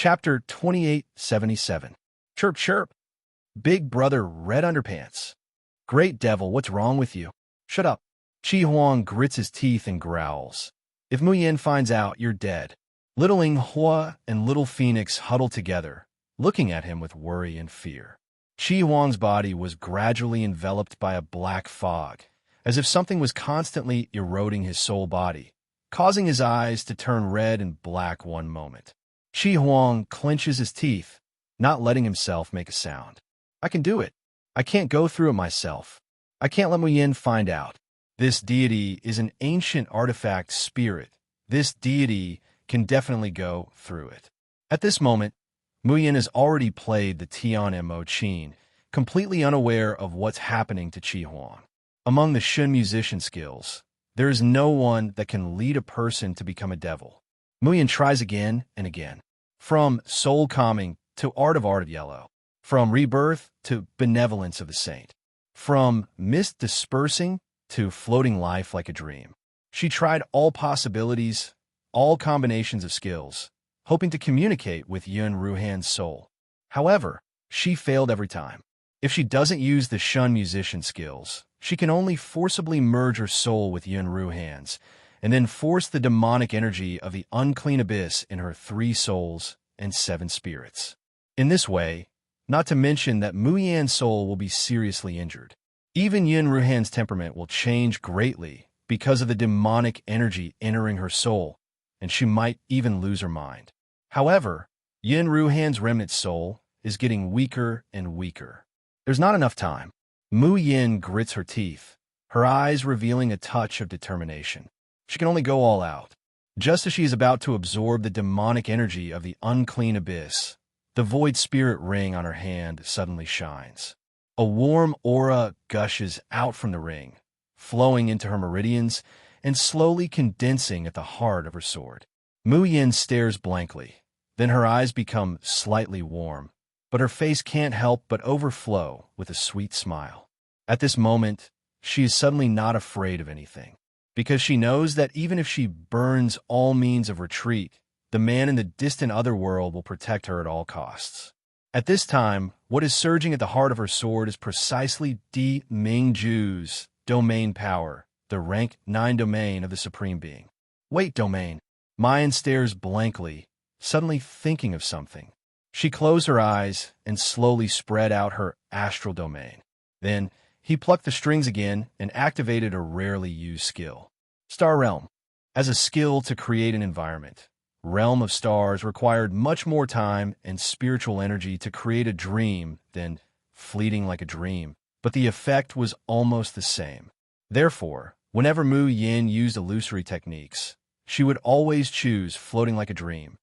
Chapter 2877. Chirp, chirp. Big brother red underpants. Great devil, what's wrong with you? Shut up. Chi Huang grits his teeth and growls. If Mu Yin finds out, you're dead. Little Ing Hua and Little Phoenix huddled together, looking at him with worry and fear. Chi Huang's body was gradually enveloped by a black fog, as if something was constantly eroding his soul body, causing his eyes to turn red and black one moment. Chi Huang clenches his teeth, not letting himself make a sound. I can do it. I can't go through it myself. I can't let Mu Yin find out. This deity is an ancient artifact spirit. This deity can definitely go through it. At this moment, Mu Yin has already played the Tian Mo Qin, completely unaware of what's happening to Chi Huang. Among the Shun musician skills, there is no one that can lead a person to become a devil. Mu Yin tries again and again. From soul calming to art of yellow. From rebirth to benevolence of the saint. From mist dispersing to floating life like a dream. She tried all possibilities, all combinations of skills, hoping to communicate with Yun Ruhan's soul. However, she failed every time. If she doesn't use the Shun musician skills, she can only forcibly merge her soul with Yun Ruhan's, and then force the demonic energy of the unclean abyss in her 3 souls and 7 spirits. In this way, not to mention that Mu Yan's soul will be seriously injured. Even Yun Ruhan's temperament will change greatly because of the demonic energy entering her soul, and she might even lose her mind. However, Yun Ruhan's remnant soul is getting weaker and weaker. There's not enough time. Mu Yin grits her teeth, her eyes revealing a touch of determination. She can only go all out. Just as she is about to absorb the demonic energy of the unclean abyss, the void spirit ring on her hand suddenly shines. A warm aura gushes out from the ring, flowing into her meridians and slowly condensing at the heart of her sword. Mu Yin stares blankly. Then her eyes become slightly warm, but her face can't help but overflow with a sweet smile. At this moment, she is suddenly not afraid of anything, because she knows that even if she burns all means of retreat, the man in the distant other world will protect her at all costs. At this time, what is surging at the heart of her sword is precisely Di Mingju's domain power, the rank 9 domain of the Supreme Being. Wait, domain. Mayan stares blankly, suddenly thinking of something. She closed her eyes and slowly spread out her astral domain. Then, he plucked the strings again and activated a rarely used skill. Star Realm. As a skill to create an environment, Realm of Stars required much more time and spiritual energy to create a dream than fleeting like a dream, but the effect was almost the same. Therefore, whenever Mu Yin used illusory techniques, she would always choose floating like a dream.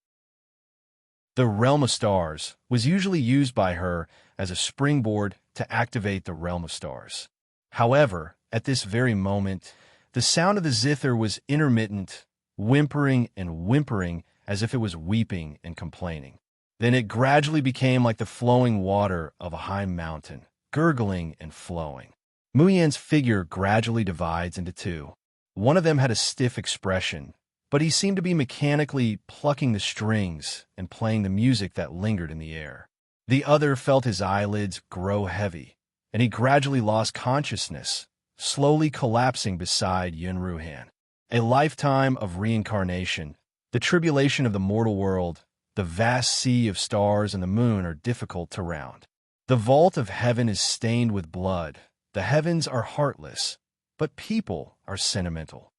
The Realm of Stars was usually used by her as a springboard to activate the Realm of Stars. However, at this very moment, the sound of the zither was intermittent, whimpering and whimpering as if it was weeping and complaining. Then it gradually became like the flowing water of a high mountain, gurgling and flowing. Mu Yan's figure gradually divides into 2. One of them had a stiff expression, but he seemed to be mechanically plucking the strings and playing the music that lingered in the air. The other felt his eyelids grow heavy, and he gradually lost consciousness, slowly collapsing beside Yun Ruhan. A lifetime of reincarnation, the tribulation of the mortal world, the vast sea of stars and the moon are difficult to round. The vault of heaven is stained with blood. The heavens are heartless, but people are sentimental.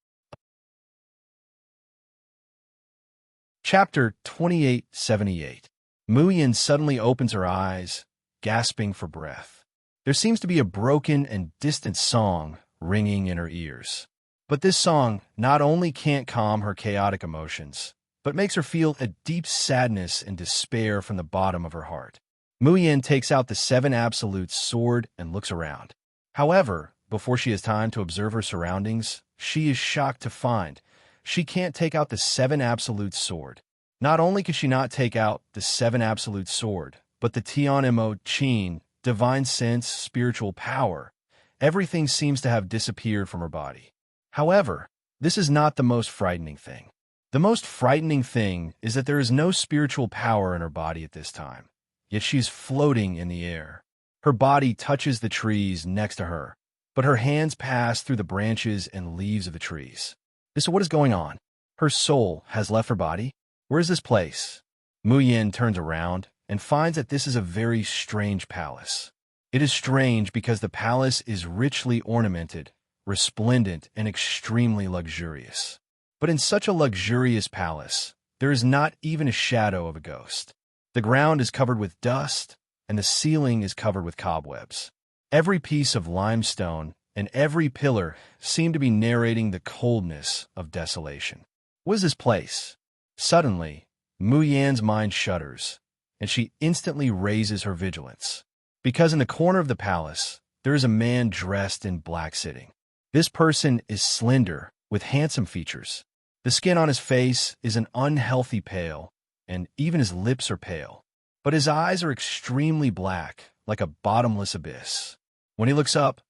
Chapter 2878. Mu Yin suddenly opens her eyes, gasping for breath. There seems to be a broken and distant song ringing in her ears. But this song not only can't calm her chaotic emotions, but makes her feel a deep sadness and despair from the bottom of her heart. Mu Yin takes out the 7 Absolutes sword and looks around. However, before she has time to observe her surroundings, she is shocked to find she can't take out the 7 Absolute sword. Not only can she not take out the 7 Absolute sword, but the Tian Mo Qin, divine sense, spiritual power, everything seems to have disappeared from her body. However, this is not the most frightening thing. The most frightening thing is that there is no spiritual power in her body at this time, yet she's floating in the air. Her body touches the trees next to her, but her hands pass through the branches and leaves of the trees. So what is going on? Her soul has left her body? Where is this place? Mu Yin turns around and finds that this is a very strange palace. It is strange because the palace is richly ornamented, resplendent, and extremely luxurious. But in such a luxurious palace, there is not even a shadow of a ghost. The ground is covered with dust, and the ceiling is covered with cobwebs. Every piece of limestone and every pillar seem to be narrating the coldness of desolation. What is this place? Suddenly, Mu Yan's mind shudders, and she instantly raises her vigilance. Because in the corner of the palace, there is a man dressed in black sitting. This person is slender, with handsome features. The skin on his face is an unhealthy pale, and even his lips are pale. But his eyes are extremely black, like a bottomless abyss. When he looks up,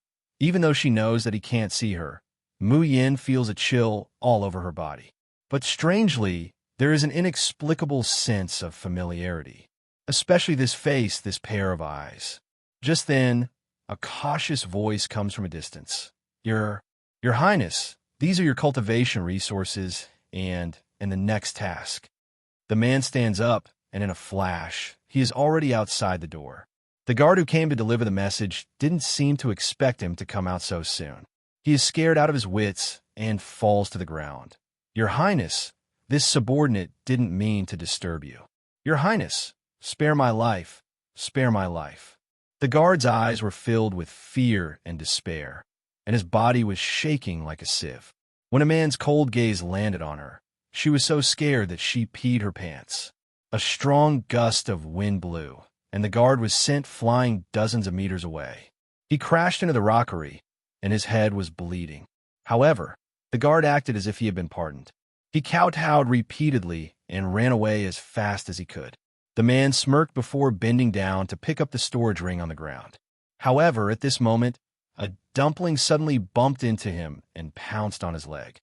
even though she knows that he can't see her, Mu Yin feels a chill all over her body. But strangely, there is an inexplicable sense of familiarity. Especially this face, this pair of eyes. Just then, a cautious voice comes from a distance. Your Highness, these are your cultivation resources and the next task. The man stands up, and in a flash, he is already outside the door. The guard who came to deliver the message didn't seem to expect him to come out so soon. He is scared out of his wits and falls to the ground. Your Highness, this subordinate didn't mean to disturb you. Your Highness, spare my life, spare my life. The guard's eyes were filled with fear and despair, and his body was shaking like a sieve. When a man's cold gaze landed on her, she was so scared that she peed her pants. A strong gust of wind blew, and the guard was sent flying dozens of meters away. He crashed into the rockery, and his head was bleeding. However, the guard acted as if he had been pardoned. He kowtowed repeatedly and ran away as fast as he could. The man smirked before bending down to pick up the storage ring on the ground. However, at this moment, a dumpling suddenly bumped into him and pounced on his leg.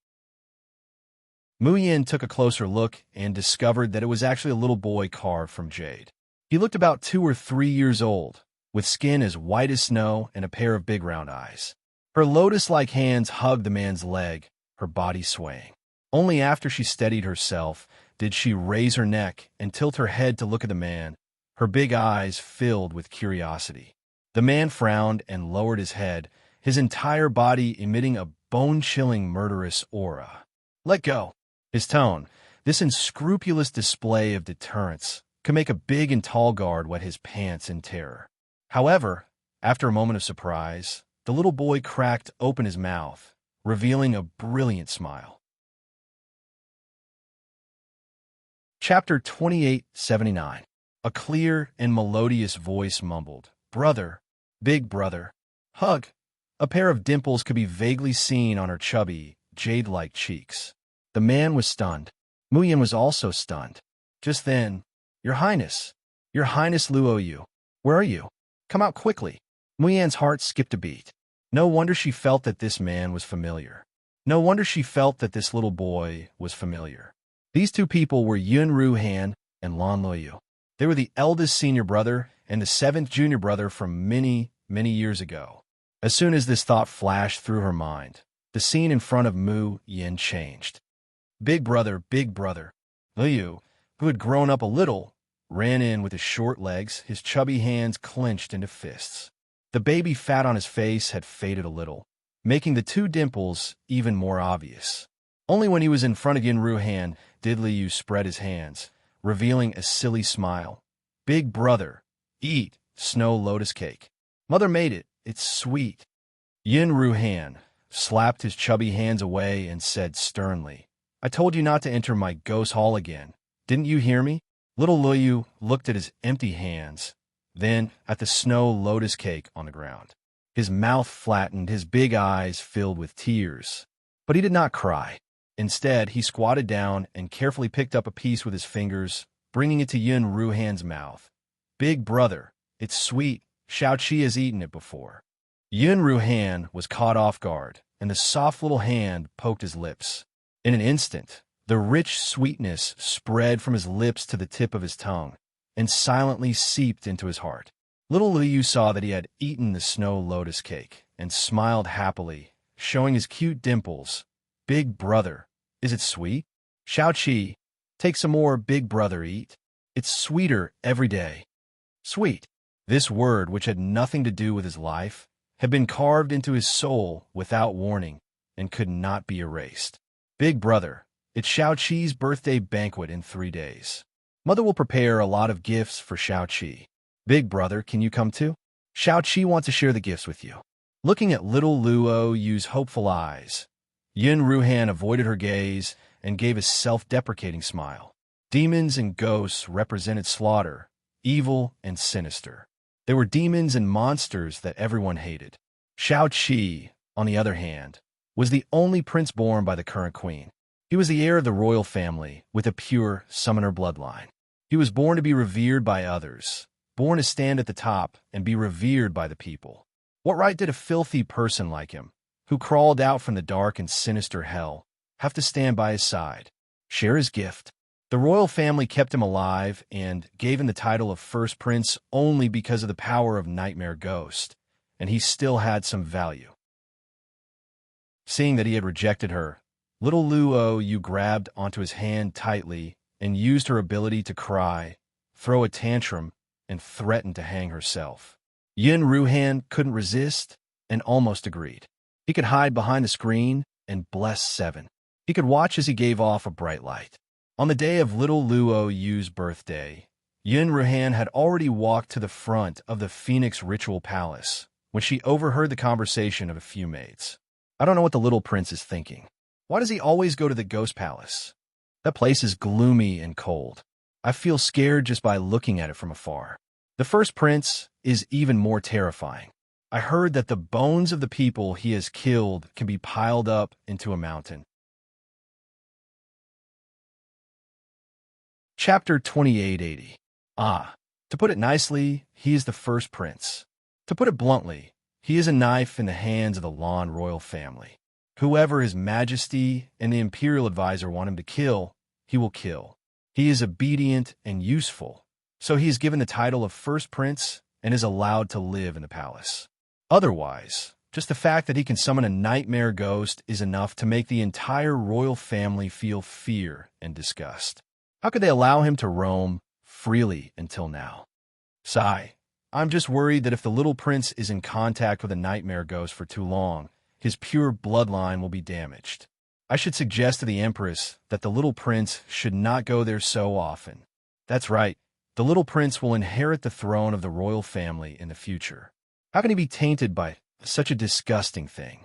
Mu Yin took a closer look and discovered that it was actually a little boy carved from jade. He looked about 2 or 3 years old, with skin as white as snow and a pair of big round eyes. Her lotus-like hands hugged the man's leg, her body swaying. Only after she steadied herself did she raise her neck and tilt her head to look at the man, her big eyes filled with curiosity. The man frowned and lowered his head, his entire body emitting a bone-chilling murderous aura. Let go. His tone, this unscrupulous display of deterrence, could make a big and tall guard wet his pants in terror. However, after a moment of surprise, the little boy cracked open his mouth, revealing a brilliant smile. Chapter 2879. A clear and melodious voice mumbled, "Brother, big brother, hug." A pair of dimples could be vaguely seen on her chubby, jade-like cheeks. The man was stunned. Mu Yin was also stunned. Just then, Your Highness Luo Yu, where are you? Come out quickly. Mu Yan's heart skipped a beat. No wonder she felt that this man was familiar. No wonder she felt that this little boy was familiar. These two people were Yun Ru Han and Lan Luoyu. They were the eldest senior brother and the 7th junior brother from many, many years ago. As soon as this thought flashed through her mind, the scene in front of Mu Yin changed. Big brother, Luoyu, who had grown up a little, ran in with his short legs, his chubby hands clenched into fists. The baby fat on his face had faded a little, making the 2 dimples even more obvious. Only when he was in front of Yin Ru Han did Liu spread his hands, revealing a silly smile. Big brother, eat snow lotus cake. Mother made it. It's sweet. Yin Ru Han slapped his chubby hands away and said sternly, I told you not to enter my ghost hall again. Didn't you hear me? Little Luoyu looked at his empty hands, then at the snow lotus cake on the ground. His mouth flattened, his big eyes filled with tears. But he did not cry. Instead, he squatted down and carefully picked up a piece with his fingers, bringing it to Yun Ru Han's mouth. Big brother, it's sweet. Shao Qi has eaten it before. Yun Ru Han was caught off guard, and the soft little hand poked his lips. In an instant, The rich sweetness spread from his lips to the tip of his tongue and silently seeped into his heart. Little Liu saw that he had eaten the snow lotus cake and smiled happily, showing his cute dimples. Big brother, is it sweet? Shao Qi, take some more, big brother, eat. It's sweeter every day. Sweet. This word, which had nothing to do with his life, had been carved into his soul without warning and could not be erased. Big brother, it's Shao Qi's birthday banquet in 3 days. Mother will prepare a lot of gifts for Shao Qi. Big brother, can you come too? Shao Qi wants to share the gifts with you. Looking at little Luo Yu's hopeful eyes, Yin Ruhan avoided her gaze and gave a self-deprecating smile. Demons and ghosts represented slaughter, evil and sinister. They were demons and monsters that everyone hated. Shao Qi, on the other hand, was the only prince born by the current queen. He was the heir of the royal family with a pure summoner bloodline. He was born to be revered by others, born to stand at the top and be revered by the people. What right did a filthy person like him, who crawled out from the dark and sinister hell, have to stand by his side, share his gift? The royal family kept him alive and gave him the title of first prince only because of the power of Nightmare Ghost, and he still had some value. Seeing that he had rejected her, little Luo Yu grabbed onto his hand tightly and used her ability to cry, throw a tantrum, and threaten to hang herself. Yin Ruhan couldn't resist and almost agreed. He could hide behind the screen and bless 7. He could watch as he gave off a bright light. On the day of little Luo Yu's birthday, Yin Ruhan had already walked to the front of the Phoenix Ritual Palace when she overheard the conversation of a few maids. I don't know what the little prince is thinking. Why does he always go to the Ghost Palace? That place is gloomy and cold. I feel scared just by looking at it from afar. The first prince is even more terrifying. I heard that the bones of the people he has killed can be piled up into a mountain. Chapter 2880. To put it nicely, he is the first prince. To put it bluntly, he is a knife in the hands of the Lan royal family. Whoever His Majesty and the Imperial Advisor want him to kill, he will kill. He is obedient and useful, so he is given the title of First Prince and is allowed to live in the palace. Otherwise, just the fact that he can summon a nightmare ghost is enough to make the entire royal family feel fear and disgust. How could they allow him to roam freely until now? Sigh. I'm just worried that if the little prince is in contact with a nightmare ghost for too long, his pure bloodline will be damaged. I should suggest to the Empress that the little prince should not go there so often. That's right, the little prince will inherit the throne of the royal family in the future. How can he be tainted by such a disgusting thing?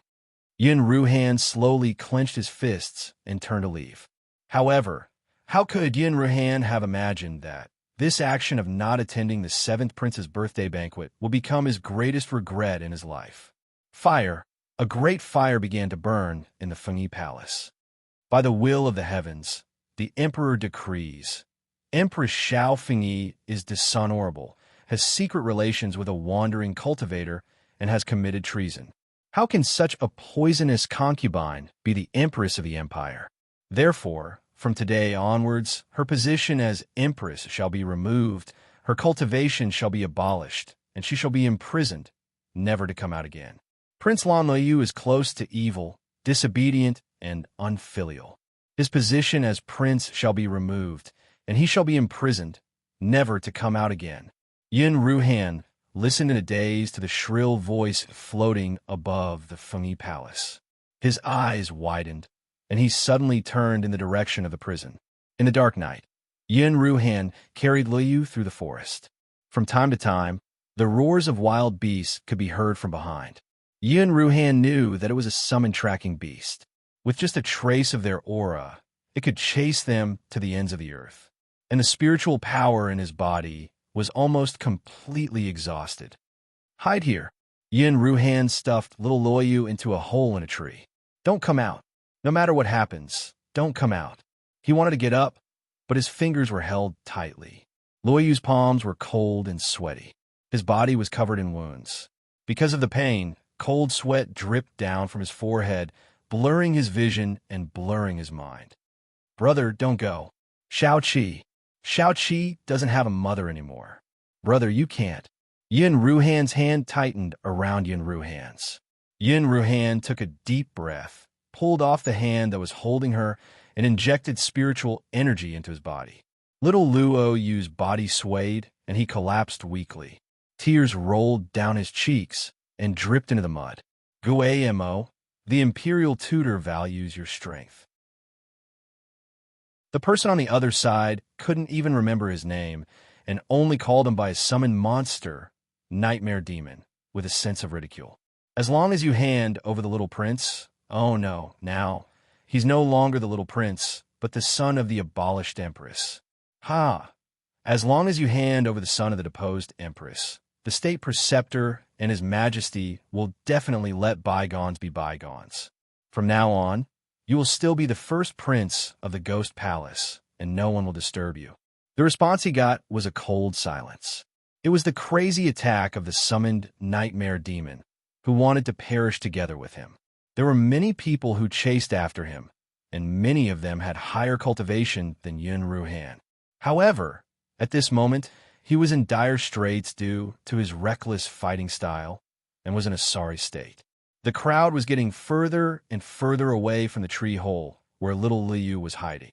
Yin Ruhan slowly clenched his fists and turned to leave. However, how could Yin Ruhan have imagined that this action of not attending the 7th prince's birthday banquet will become his greatest regret in his life? Fire. A great fire began to burn in the Fengyi Palace. By the will of the heavens, the emperor decrees. Empress Shao Fengyi is dishonorable, has secret relations with a wandering cultivator, and has committed treason. How can such a poisonous concubine be the empress of the empire? Therefore, from today onwards, her position as empress shall be removed, her cultivation shall be abolished, and she shall be imprisoned, never to come out again. Prince Lan Luoyu is close to evil, disobedient, and unfilial. His position as prince shall be removed, and he shall be imprisoned, never to come out again. Yin Ruhan listened in a daze to the shrill voice floating above the Fengyi Palace. His eyes widened, and he suddenly turned in the direction of the prison. In the dark night, Yin Ruhan carried Luoyu through the forest. From time to time, the roars of wild beasts could be heard from behind. Yin Ruhan knew that it was a summon-tracking beast. With just a trace of their aura, it could chase them to the ends of the earth. And the spiritual power in his body was almost completely exhausted. Hide here. Yin Ruhan stuffed little Luoyu into a hole in a tree. Don't come out. No matter what happens, don't come out. He wanted to get up, but his fingers were held tightly. Luoyu's palms were cold and sweaty. His body was covered in wounds. Because of the pain, cold sweat dripped down from his forehead, blurring his vision and blurring his mind. Brother, don't go. Shao Qi. Shao Qi doesn't have a mother anymore. Brother, you can't. Yin Ruhan's hand tightened around Yin Ruhan's. Yin Ruhan took a deep breath, pulled off the hand that was holding her, and injected spiritual energy into his body. Little Luo Yu's body swayed, and he collapsed weakly. Tears rolled down his cheeks and dripped into the mud. Gui Mo, the Imperial Tutor values your strength. The person on the other side couldn't even remember his name and only called him by his summoned monster, Nightmare Demon, with a sense of ridicule. As long as you hand over the little prince, oh no, now, he's no longer the little prince, but the son of the abolished empress. Ha! As long as you hand over the son of the deposed empress, the state preceptor and his majesty will definitely let bygones be bygones. From now on, you will still be the first prince of the Ghost Palace, and no one will disturb you. The response he got was a cold silence. It was the crazy attack of the summoned Nightmare Demon, who wanted to perish together with him. There were many people who chased after him, and many of them had higher cultivation than Yin Ruhan. However, at this moment, he was in dire straits due to his reckless fighting style and was in a sorry state. The crowd was getting further and further away from the tree hole where little Liu was hiding.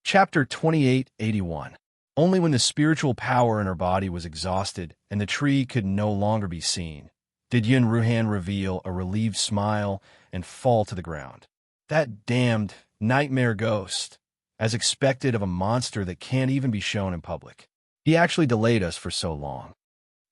Chapter 2881. Only when the spiritual power in her body was exhausted and the tree could no longer be seen did Yin Ruhan reveal a relieved smile and fall to the ground. That damned nightmare ghost, as expected of a monster that can't even be shown in public. He actually delayed us for so long.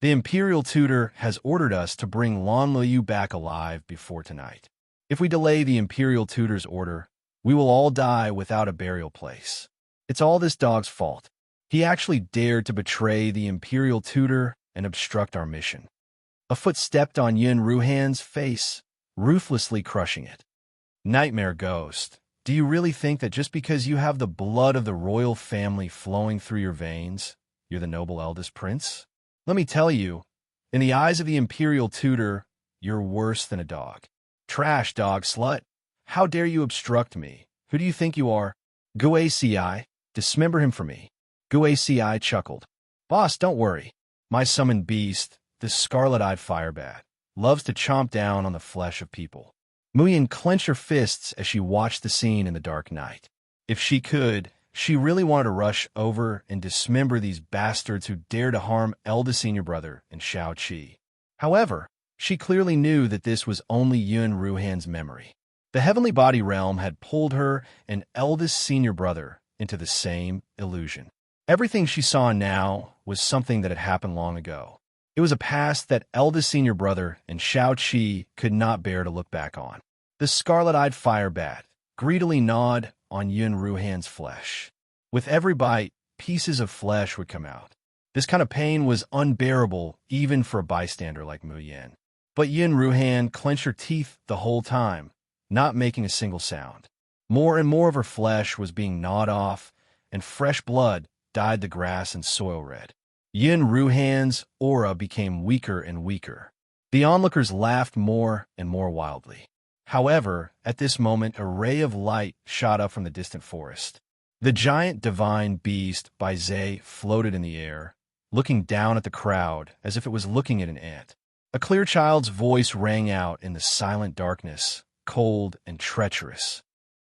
The Imperial Tutor has ordered us to bring Lan Liu back alive before tonight. If we delay the Imperial Tutor's order, we will all die without a burial place. It's all this dog's fault. He actually dared to betray the Imperial Tutor and obstruct our mission. A foot stepped on Yin Ruhan's face, ruthlessly crushing it. Nightmare Ghost, do you really think that just because you have the blood of the royal family flowing through your veins, you're the noble eldest prince? Let me tell you, in the eyes of the Imperial Tutor, you're worse than a dog. Trash dog slut. How dare you obstruct me? Who do you think you are? Gui Ci, dismember him for me. Gui Ci chuckled. Boss, don't worry. My summoned beast, this scarlet-eyed firebat, loves to chomp down on the flesh of people. Muyin clenched her fists as she watched the scene in the dark night. If she could, she really wanted to rush over and dismember these bastards who dare to harm eldest senior brother and Shao Qi. However, she clearly knew that this was only Yin Ruhan's memory. The heavenly body realm had pulled her and eldest senior brother into the same illusion. Everything she saw now was something that had happened long ago. It was a past that eldest senior brother and Shao Qi could not bear to look back on. The scarlet-eyed firebat greedily gnawed on Yin Ruhan's flesh. With every bite, pieces of flesh would come out. This kind of pain was unbearable even for a bystander like Mu Yin. But Yin Ruhan clenched her teeth the whole time, not making a single sound. More and more of her flesh was being gnawed off, and fresh blood dyed the grass and soil red. Yin Ruhan's aura became weaker and weaker. The onlookers laughed more and more wildly. However, at this moment, a ray of light shot up from the distant forest. The giant divine beast by Zay floated in the air, looking down at the crowd as if it was looking at an ant. A clear child's voice rang out in the silent darkness, cold and treacherous.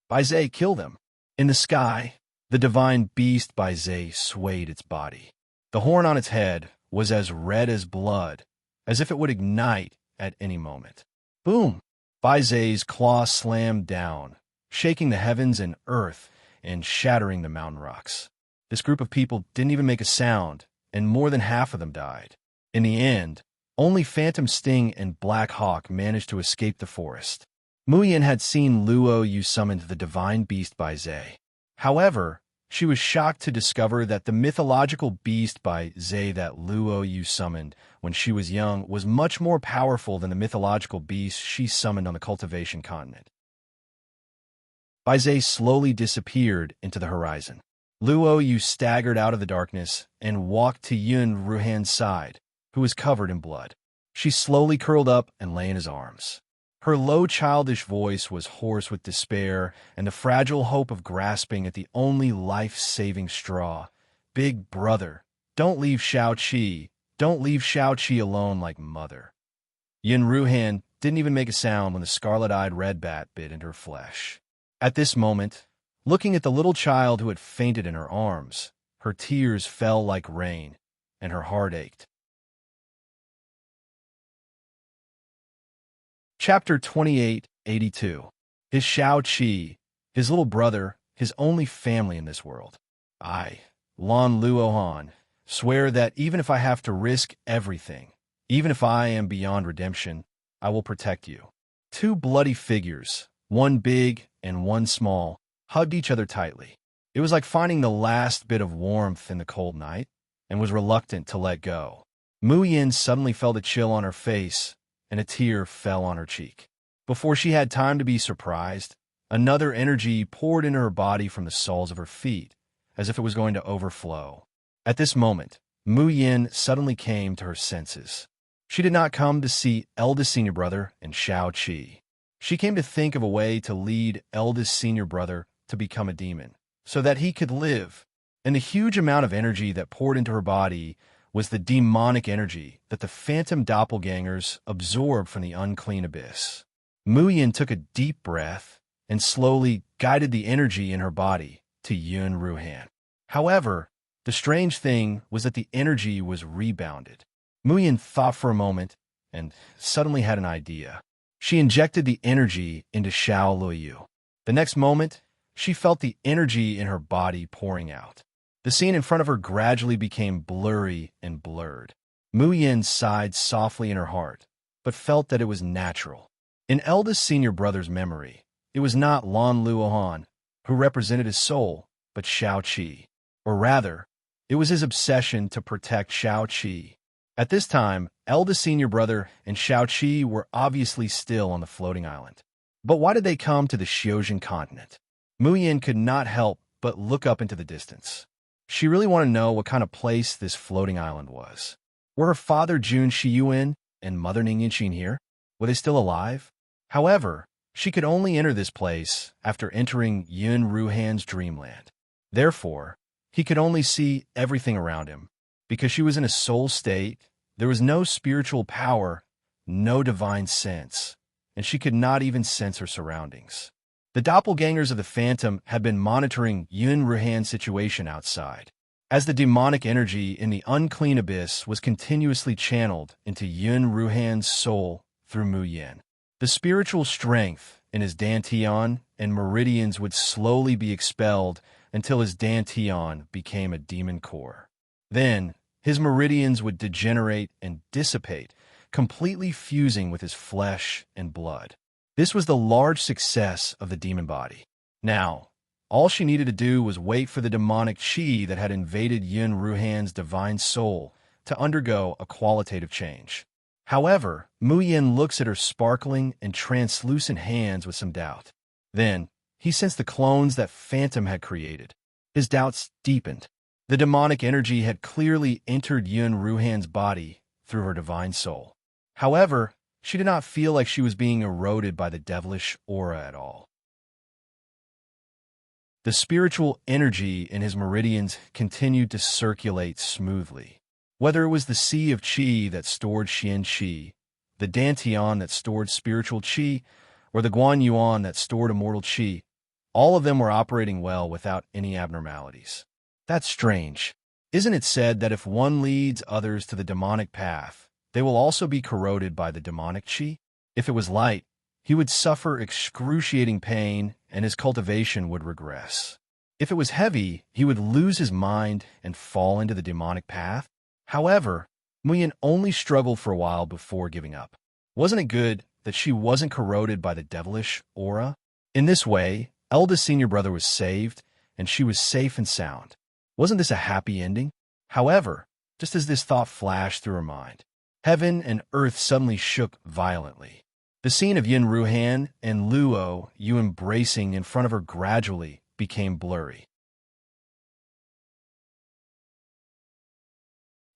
By Zay, kill them. In the sky, the divine beast by Zay swayed its body. The horn on its head was as red as blood, as if it would ignite at any moment. Boom! Bai Zay's claw slammed down, shaking the heavens and earth and shattering the mountain rocks. This group of people didn't even make a sound, and more than half of them died. In the end, only Phantom Sting and Black Hawk managed to escape the forest. Muyin had seen Luo Yu summoned the divine beast by Zay. However, she was shocked to discover that the mythological beast by Zay that Luo Yu summoned when she was young was much more powerful than the mythological beast she summoned on the cultivation continent. Bai Zay slowly disappeared into the horizon. Luo Yu staggered out of the darkness and walked to Yin Ruhan's side, who was covered in blood. She slowly curled up and lay in his arms. Her low childish voice was hoarse with despair and the fragile hope of grasping at the only life-saving straw. Big brother, don't leave Shao-Chi. Don't leave Shao-Chi alone like mother. Yin Ruhan didn't even make a sound when the scarlet-eyed red bat bit into her flesh. At this moment, looking at the little child who had fainted in her arms, her tears fell like rain, and her heart ached. Chapter 2882. Is Shao-Chi, his little brother, his only family in this world? I, Lan Luohan, swear that even if I have to risk everything, even if I am beyond redemption, I will protect you. Two bloody figures, one big and one small, hugged each other tightly. It was like finding the last bit of warmth in the cold night, and was reluctant to let go. Mu Yin suddenly felt a chill on her face, and a tear fell on her cheek. Before she had time to be surprised, another energy poured into her body from the soles of her feet, as if it was going to overflow. At this moment, Mu Yin suddenly came to her senses. She did not come to see eldest senior brother and Shao-Chi. She came to think of a way to lead eldest senior brother to become a demon, so that he could live. And the huge amount of energy that poured into her body was the demonic energy that the phantom doppelgangers absorbed from the unclean abyss. Mu Yin took a deep breath and slowly guided the energy in her body to Yun Ruhan. However, the strange thing was that the energy was rebounded. Mu Yin thought for a moment and suddenly had an idea. She injected the energy into Xiao Luoyu. The next moment, she felt the energy in her body pouring out. The scene in front of her gradually became blurry and blurred. Mu Yin sighed softly in her heart, but felt that it was natural. In eldest senior brother's memory, it was not Lan Luohan who represented his soul, but Shao-Chi. Or rather, it was his obsession to protect Shao-Chi. At this time, eldest senior brother and Shao-Chi were obviously still on the floating island. But why did they come to the Xiozhen continent? Mu Yin could not help but look up into the distance. She really wanted to know what kind of place this floating island was. Were her father Jun Shiyuan and mother Ning Yinxin here? Were they still alive? However, she could only enter this place after entering Yun Ruhan's dreamland. Therefore, he could only see everything around him. Because she was in a soul state, there was no spiritual power, no divine sense, and she could not even sense her surroundings. The doppelgangers of the Phantom had been monitoring Yun Ruhan's situation outside, as the demonic energy in the unclean abyss was continuously channeled into Yun Ruhan's soul through Mu Yin. The spiritual strength in his dantian and meridians would slowly be expelled until his dantian became a demon core. Then, his meridians would degenerate and dissipate, completely fusing with his flesh and blood. This was the large success of the demon body. Now, all she needed to do was wait for the demonic chi that had invaded Yun Ruhan's divine soul to undergo a qualitative change. However, Mu Yin looks at her sparkling and translucent hands with some doubt. Then, he sensed the clones that Phantom had created. His doubts deepened. The demonic energy had clearly entered Yun Ruhan's body through her divine soul. However, she did not feel like she was being eroded by the devilish aura at all. The spiritual energy in his meridians continued to circulate smoothly. Whether it was the sea of qi that stored Xian qi, the dantian that stored spiritual qi, or the guan yuan that stored immortal qi, all of them were operating well without any abnormalities. That's strange. Isn't it said that if one leads others to the demonic path, they will also be corroded by the demonic qi? If it was light, he would suffer excruciating pain and his cultivation would regress. If it was heavy, he would lose his mind and fall into the demonic path. However, Mu Yin only struggled for a while before giving up. Wasn't it good that she wasn't corroded by the devilish aura? In this way, eldest senior brother was saved, and she was safe and sound. Wasn't this a happy ending? However, just as this thought flashed through her mind, heaven and earth suddenly shook violently. The scene of Yun Ruhan and Luo Yu embracing in front of her gradually became blurry.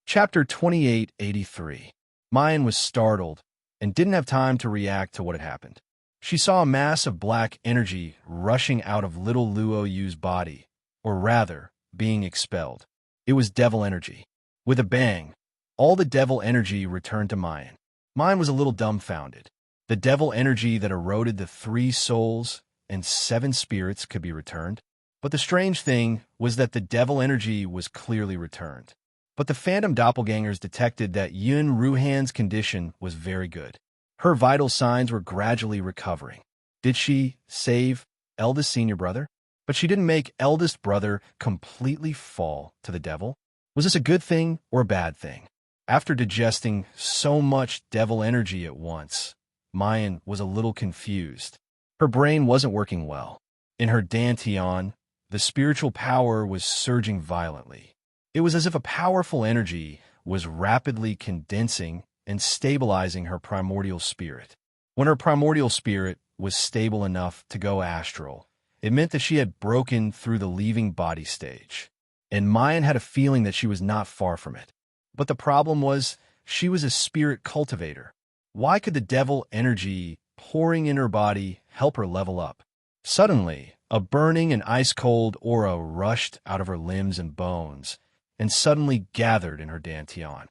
Chapter 2883. Mayan was startled and didn't have time to react to what had happened. She saw a mass of black energy rushing out of little Luo Yu's body, or rather, being expelled. It was devil energy. With a bang, all the devil energy returned to Mayan. Mayan was a little dumbfounded. The devil energy that eroded the 3 souls and 7 spirits could be returned. But the strange thing was that the devil energy was clearly returned. But the phantom doppelgangers detected that Yun Ruhan's condition was very good. Her vital signs were gradually recovering. Did she save eldest senior brother? But she didn't make eldest brother completely fall to the devil. Was this a good thing or a bad thing? After digesting so much devil energy at once, Mayan was a little confused. Her brain wasn't working well. In her dantian, the spiritual power was surging violently. It was as if a powerful energy was rapidly condensing and stabilizing her primordial spirit. When her primordial spirit was stable enough to go astral, it meant that she had broken through the leaving body stage. And Mayan had a feeling that she was not far from it. But the problem was, she was a spirit cultivator. Why could the devil energy pouring in her body help her level up? Suddenly, a burning and ice-cold aura rushed out of her limbs and bones, and suddenly gathered in her dantian.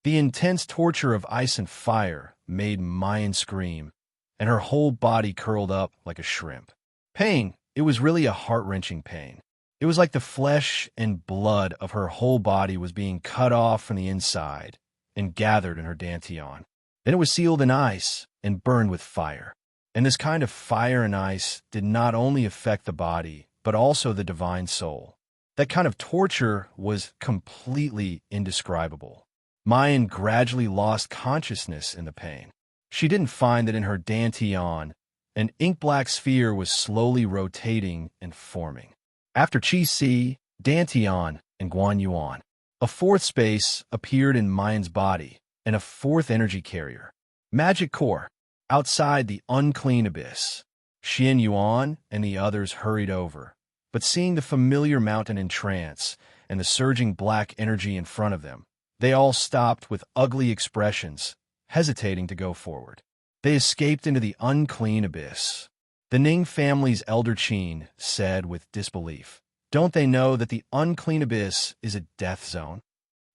The intense torture of ice and fire made Mayan scream, and her whole body curled up like a shrimp. Pain, it was really a heart-wrenching pain. It was like the flesh and blood of her whole body was being cut off from the inside and gathered in her dantian. Then it was sealed in ice and burned with fire. And this kind of fire and ice did not only affect the body, but also the divine soul. That kind of torture was completely indescribable. Mayan gradually lost consciousness in the pain. She didn't find that in her dantian, an ink-black sphere was slowly rotating and forming. After Qi Si, dantian, and Guan Yuan, a 4th space appeared in Mayan's body, and a 4th energy carrier. Magic core. Outside the unclean abyss, Xian Yuan and the others hurried over, but seeing the familiar mountain in trance and the surging black energy in front of them, they all stopped with ugly expressions, hesitating to go forward. They escaped into the unclean abyss. The Ning family's elder Qin said with disbelief, "Don't they know that the unclean abyss is a death zone?"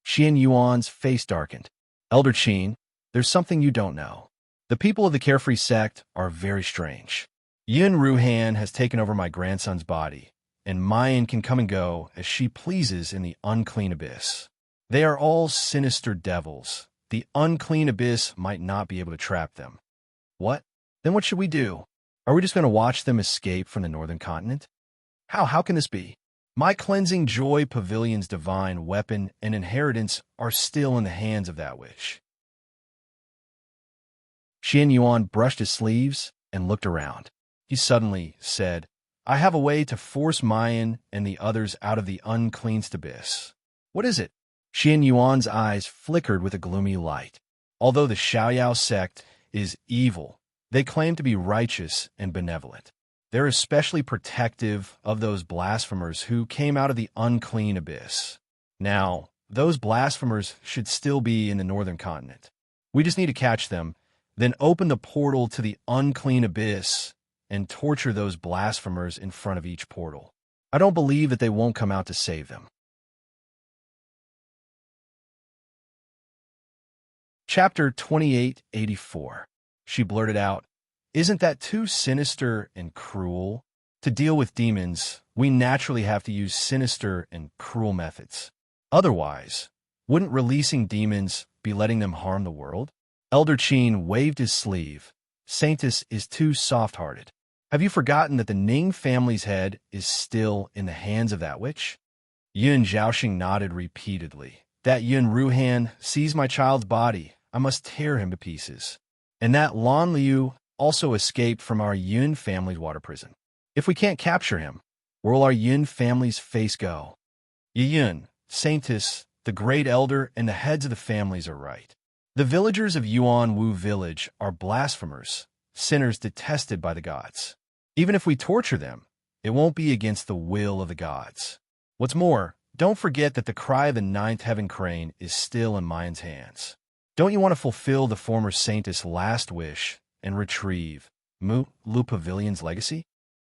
Xian Yuan's face darkened. "Elder Qin, there's something you don't know. The people of the Carefree sect are very strange. Yun Ruhan has taken over my grandson's body, and Mayan can come and go as she pleases in the unclean abyss. They are all sinister devils. The unclean abyss might not be able to trap them." "What? Then what should we do? Are we just going to watch them escape from the northern continent? How can this be? My cleansing joy pavilion's divine weapon and inheritance are still in the hands of that witch." Xian Yuan brushed his sleeves and looked around. He suddenly said, "I have a way to force Mayan and the others out of the uncleanest abyss." "What is it?" Xian Yuan's eyes flickered with a gloomy light. Although the Xiaoyao sect is evil, they claim to be righteous and benevolent. They're especially protective of those blasphemers who came out of the unclean abyss. Now, those blasphemers should still be in the northern continent. We just need to catch them, then open the portal to the unclean abyss and torture those blasphemers in front of each portal. I don't believe that they won't come out to save them. Chapter 2884. She blurted out, "Isn't that too sinister and cruel? To deal with demons, we naturally have to use sinister and cruel methods. Otherwise, wouldn't releasing demons be letting them harm the world?" Elder Qin waved his sleeve. "Saintess is too soft-hearted. Have you forgotten that the Ning family's head is still in the hands of that witch?" Yun Zhaoxing nodded repeatedly. "That Yun Ruhan sees my child's body. I must tear him to pieces. And that Lan Liu also escaped from our Yun family's water prison. If we can't capture him, where will our Yun family's face go?" Yun, Saintess, the great elder, and the heads of the families are right. The villagers of Yuan Wu village are blasphemers, sinners detested by the gods. Even if we torture them, it won't be against the will of the gods. What's more, don't forget that the cry of the ninth heaven crane is still in Mayan's hands. Don't you want to fulfill the former saintess' last wish and retrieve Lu Pavilion's legacy?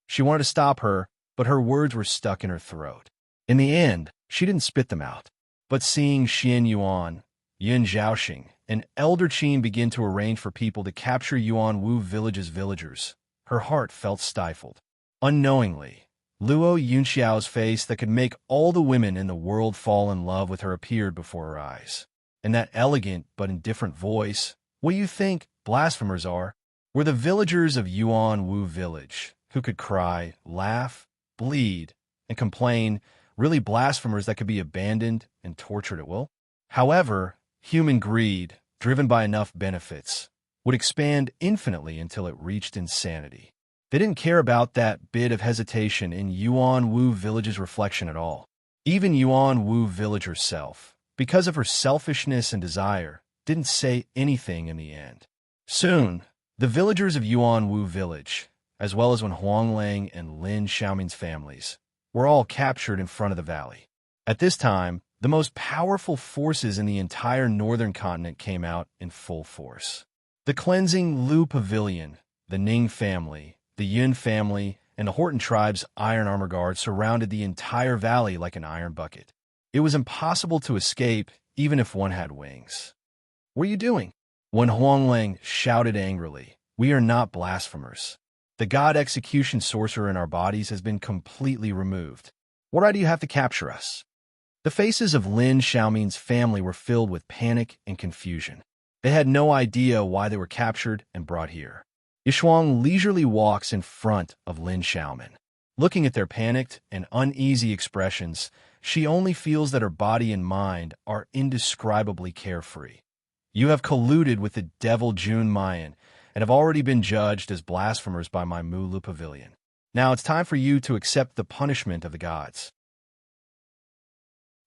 She wanted to stop her, but her words were stuck in her throat. In the end, she didn't spit them out. But seeing Xian Yuan, Yun Zhaoxing, and Elder Qin begin to arrange for people to capture Yuan Wu village's villagers, her heart felt stifled. Unknowingly, Luo Yunxiao's face that could make all the women in the world fall in love with her appeared before her eyes. And that elegant but indifferent voice, what you think blasphemers are, were the villagers of Yuan Wu village, who could cry, laugh, bleed, and complain, really blasphemers that could be abandoned and tortured at will. However, human greed, driven by enough benefits, would expand infinitely until it reached insanity. They didn't care about that bit of hesitation in Yuan Wu village's reflection at all. Even Yuan Wu village herself, because of her selfishness and desire, didn't say anything in the end. Soon, the villagers of Yuan Wu village, as well as when Huanglang and Lin Xiaoming's families, were all captured in front of the valley. At this time, the most powerful forces in the entire northern continent came out in full force. The cleansing Lu Pavilion, the Ning family, the Yun family, and the Horton tribe's iron armor guard surrounded the entire valley like an iron bucket. It was impossible to escape, even if one had wings. "What are you doing?" When Huanglang shouted angrily, "We are not blasphemers. The god execution sorcerer in our bodies has been completely removed. What right do you have to capture us?" The faces of Lin Xiaoming's family were filled with panic and confusion. They had no idea why they were captured and brought here. Yishuang leisurely walks in front of Lin Xiaoming. Looking at their panicked and uneasy expressions, she only feels that her body and mind are indescribably carefree. "You have colluded with the devil Jun Mayan and have already been judged as blasphemers by my Mulu Pavilion. Now it's time for you to accept the punishment of the gods."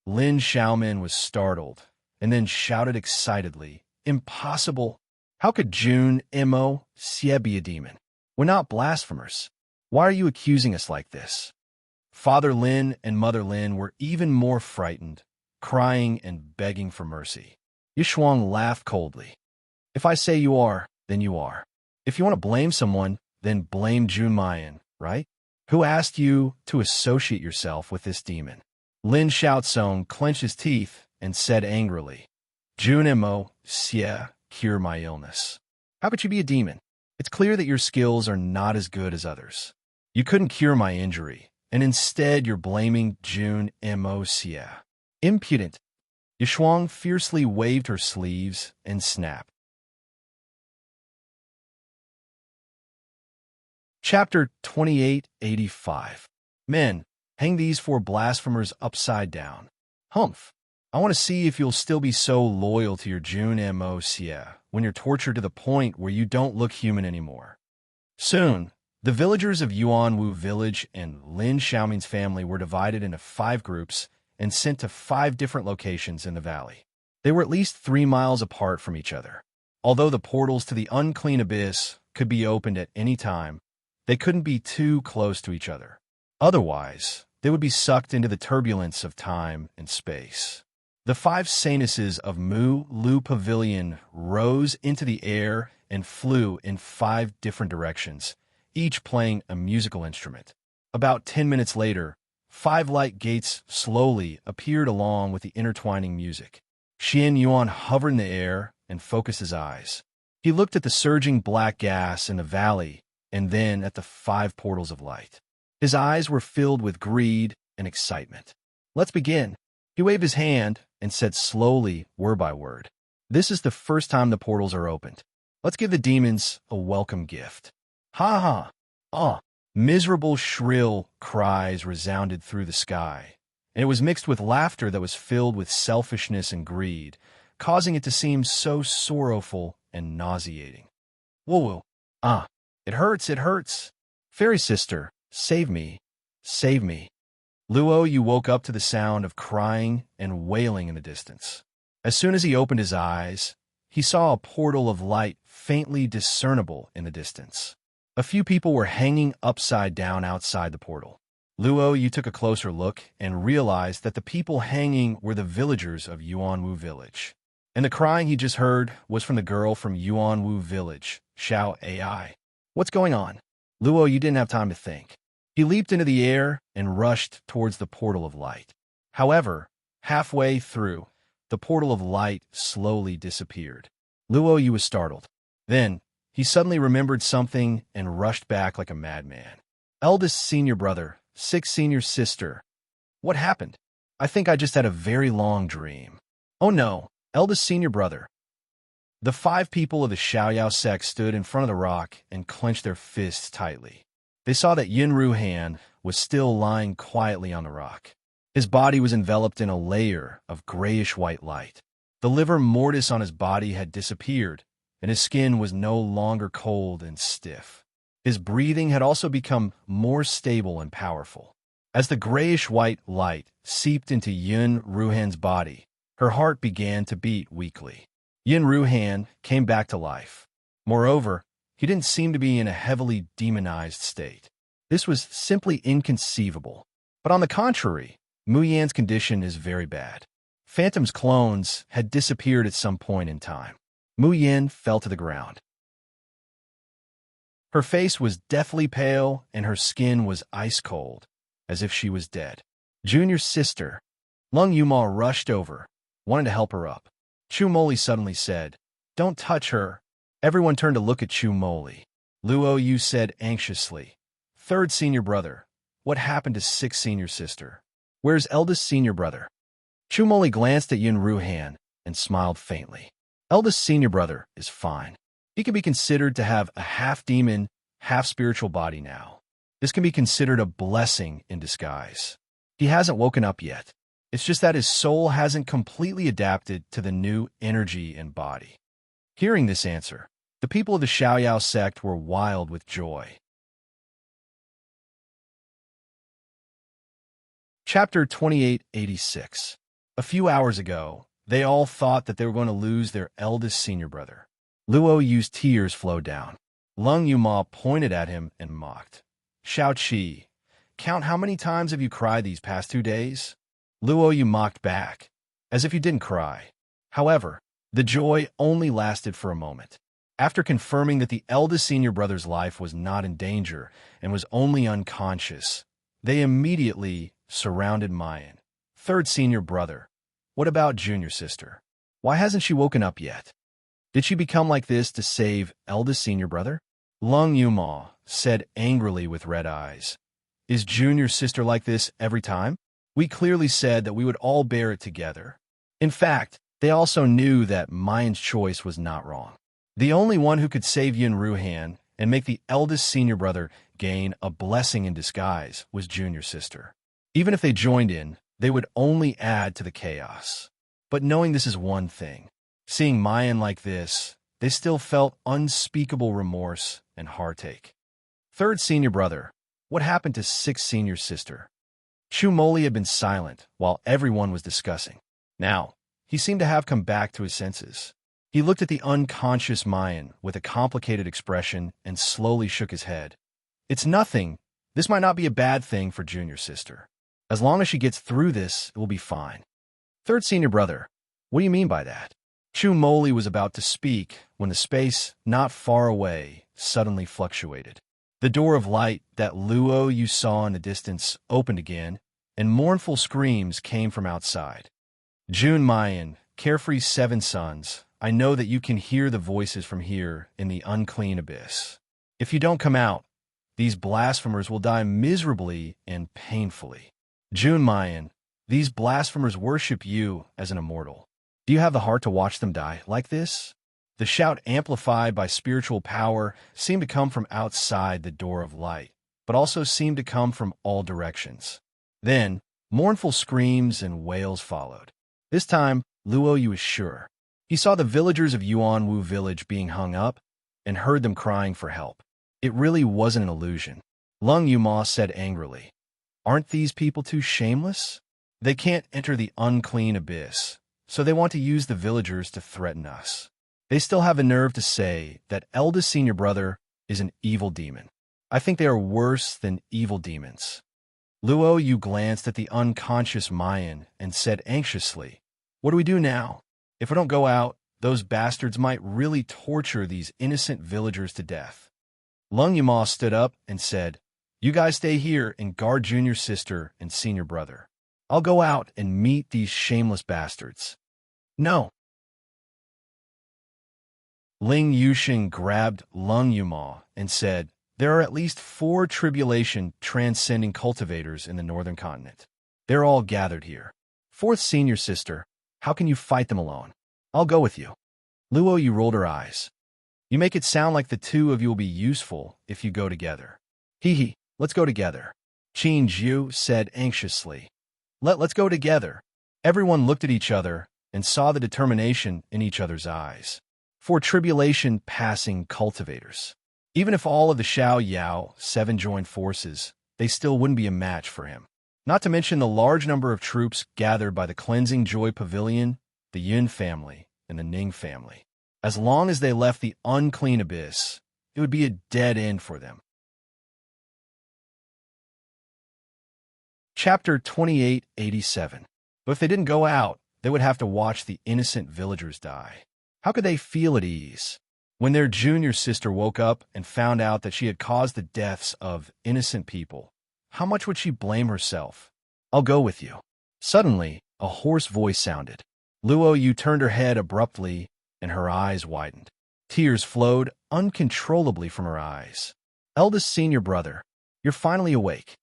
Lin Xiaoming was startled and then shouted excitedly, "Impossible! How could Jun Mo Xie be a demon? We're not blasphemers. Why are you accusing us like this?" Father Lin and Mother Lin were even more frightened, crying and begging for mercy. Yishuang laughed coldly. "If I say you are, then you are. If you want to blame someone, then blame Jun Mayan, right? Who asked you to associate yourself with this demon?" Lin Xiaozong clenched his teeth and said angrily, "Jun Mo Xie, cure my illness. How could you be a demon? It's clear that your skills are not as good as others. You couldn't cure my injury, and instead you're blaming Jun Mo Xie. Impudent." Yishuang fiercely waved her sleeves and snapped. Chapter 2885. Men, hang these 4 blasphemers upside down. Humph. I want to see if you'll still be so loyal to your Jun Mo Xie when you're tortured to the point where you don't look human anymore. Soon, the villagers of Yuan Wu village and Lin Xiaoming's family were divided into 5 groups and sent to 5 different locations in the valley. They were at least 3 miles apart from each other. Although the portals to the unclean abyss could be opened at any time, they couldn't be too close to each other. Otherwise, they would be sucked into the turbulence of time and space. The 5 saintesses of Mu Lu Pavilion rose into the air and flew in 5 different directions, each playing a musical instrument. About 10 minutes later, 5 light gates slowly appeared along with the intertwining music. Xian Yuan hovered in the air and focused his eyes. He looked at the surging black gas in the valley and then at the 5 portals of light. His eyes were filled with greed and excitement. "Let's begin." He waved his hand and said slowly, word by word, "This is the first time the portals are opened. Let's give the demons a welcome gift." "Ha ha! Ah!" Miserable shrill cries resounded through the sky, and it was mixed with laughter that was filled with selfishness and greed, causing it to seem so sorrowful and nauseating. "Woo-woo! Ah! It hurts, it hurts! Fairy sister, save me, save me!" Luo Yu woke up to the sound of crying and wailing in the distance. As soon as he opened his eyes, he saw a portal of light faintly discernible in the distance. A few people were hanging upside down outside the portal. Luo Yu took a closer look and realized that the people hanging were the villagers of Yuan Wu village. And the crying he just heard was from the girl from Yuanwu village, Xiao AI. What's going on? Luo, you didn't have time to think. He leaped into the air and rushed towards the portal of light. However, halfway through, the portal of light slowly disappeared. Luo Yu was startled. Then, he suddenly remembered something and rushed back like a madman. Eldest senior brother, sixth senior sister. What happened? I think I just had a very long dream. Oh no, eldest senior brother. The 5 people of the Xiaoyao sect stood in front of the rock and clenched their fists tightly. They saw that Yunru Han was still lying quietly on the rock. His body was enveloped in a layer of grayish-white light. The livor mortis on his body had disappeared, and his skin was no longer cold and stiff. His breathing had also become more stable and powerful. As the grayish-white light seeped into Yun Ruhan's body, her heart began to beat weakly. Yun Ruhan came back to life. Moreover, he didn't seem to be in a heavily demonized state. This was simply inconceivable. But on the contrary, Mu Yan's condition is very bad. Phantom's clones had disappeared at some point in time. Mu Yan fell to the ground. Her face was deathly pale and her skin was ice cold, as if she was dead. Junior's sister, Lung Yuma, rushed over, wanted to help her up. Chu Moli suddenly said, "Don't touch her." Everyone turned to look at Chu Moli. Luo Yu said anxiously, "Third senior brother, what happened to sixth senior sister? Where's eldest senior brother?" Chu Moli glanced at Yun Ruhan and smiled faintly. Eldest senior brother is fine. He can be considered to have a half-demon, half-spiritual body now. This can be considered a blessing in disguise. He hasn't woken up yet. It's just that his soul hasn't completely adapted to the new energy and body. Hearing this answer, the people of the Xiaoyao sect were wild with joy. Chapter 2886. A few hours ago, they all thought that they were going to lose their eldest senior brother. Luo Yu's tears flowed down. Lung Yuma pointed at him and mocked. "Xiao Qi, count how many times have you cried these past 2 days?" Luo Yu mocked back, as if you didn't cry. However, the joy only lasted for a moment. After confirming that the eldest senior brother's life was not in danger and was only unconscious, they immediately surrounded Mayan. "Third senior brother, what about junior sister? Why hasn't she woken up yet? Did she become like this to save eldest senior brother?" Lung Yuma said angrily with red eyes. "Is junior sister like this every time? We clearly said that we would all bear it together." In fact, they also knew that Mayan's choice was not wrong. The only one who could save Yun Ruhan and make the eldest senior brother gain a blessing in disguise was junior sister. Even if they joined in, they would only add to the chaos. But knowing this is one thing, seeing Mayan like this, they still felt unspeakable remorse and heartache. "Third senior brother, what happened to sixth senior sister?" Chu Moli had been silent while everyone was discussing. Now, he seemed to have come back to his senses. He looked at the unconscious Mayan with a complicated expression and slowly shook his head. "It's nothing. This might not be a bad thing for junior sister. As long as she gets through this, it will be fine." "Third senior brother, what do you mean by that?" Chu Moli was about to speak when the space not far away suddenly fluctuated. The door of light that Luo Yu saw in the distance opened again, and mournful screams came from outside. "Jun Mayan, Carefree's 7 sons, I know that you can hear the voices from here in the unclean abyss. If you don't come out, these blasphemers will die miserably and painfully. Jun Mayan, these blasphemers worship you as an immortal. Do you have the heart to watch them die like this?" The shout, amplified by spiritual power, seemed to come from outside the door of light, but also seemed to come from all directions. Then, mournful screams and wails followed. This time, Luo Yu was sure. He saw the villagers of Yuanwu village being hung up and heard them crying for help. It really wasn't an illusion. Lung Yuma said angrily, "Aren't these people too shameless? They can't enter the unclean abyss, so they want to use the villagers to threaten us. They still have the nerve to say that eldest senior brother is an evil demon. I think they are worse than evil demons." Luo Yu glanced at the unconscious Mayan and said anxiously, "What do we do now? If we don't go out, those bastards might really torture these innocent villagers to death. Lung Yuma stood up and said, "You guys stay here and guard junior sister and senior brother. I'll go out and meet these shameless bastards." "No." Ling Yuxing grabbed Lung Yuma and said, "There are at least 4 tribulation-transcending cultivators in the northern continent. They're all gathered here. 4th senior sister, how can you fight them alone? I'll go with you." Luo Yu rolled her eyes. "You make it sound like the two of you will be useful if you go together." "Hee hee, let's go together," Qin Zhu said anxiously. Let's go together." Everyone looked at each other and saw the determination in each other's eyes. 4 tribulation-passing cultivators. Even if all of the Xiao Yao 7 joined forces, they still wouldn't be a match for him. Not to mention the large number of troops gathered by the Cleansing Joy Pavilion, the Yun family, and the Ning family. As long as they left the unclean abyss, it would be a dead end for them. Chapter 2887. But if they didn't go out, they would have to watch the innocent villagers die. How could they feel at ease? When their junior sister woke up and found out that she had caused the deaths of innocent people, how much would she blame herself? "I'll go with you." Suddenly, a hoarse voice sounded. Luo Yu turned her head abruptly, and her eyes widened. Tears flowed uncontrollably from her eyes. "Eldest senior brother, you're finally awake."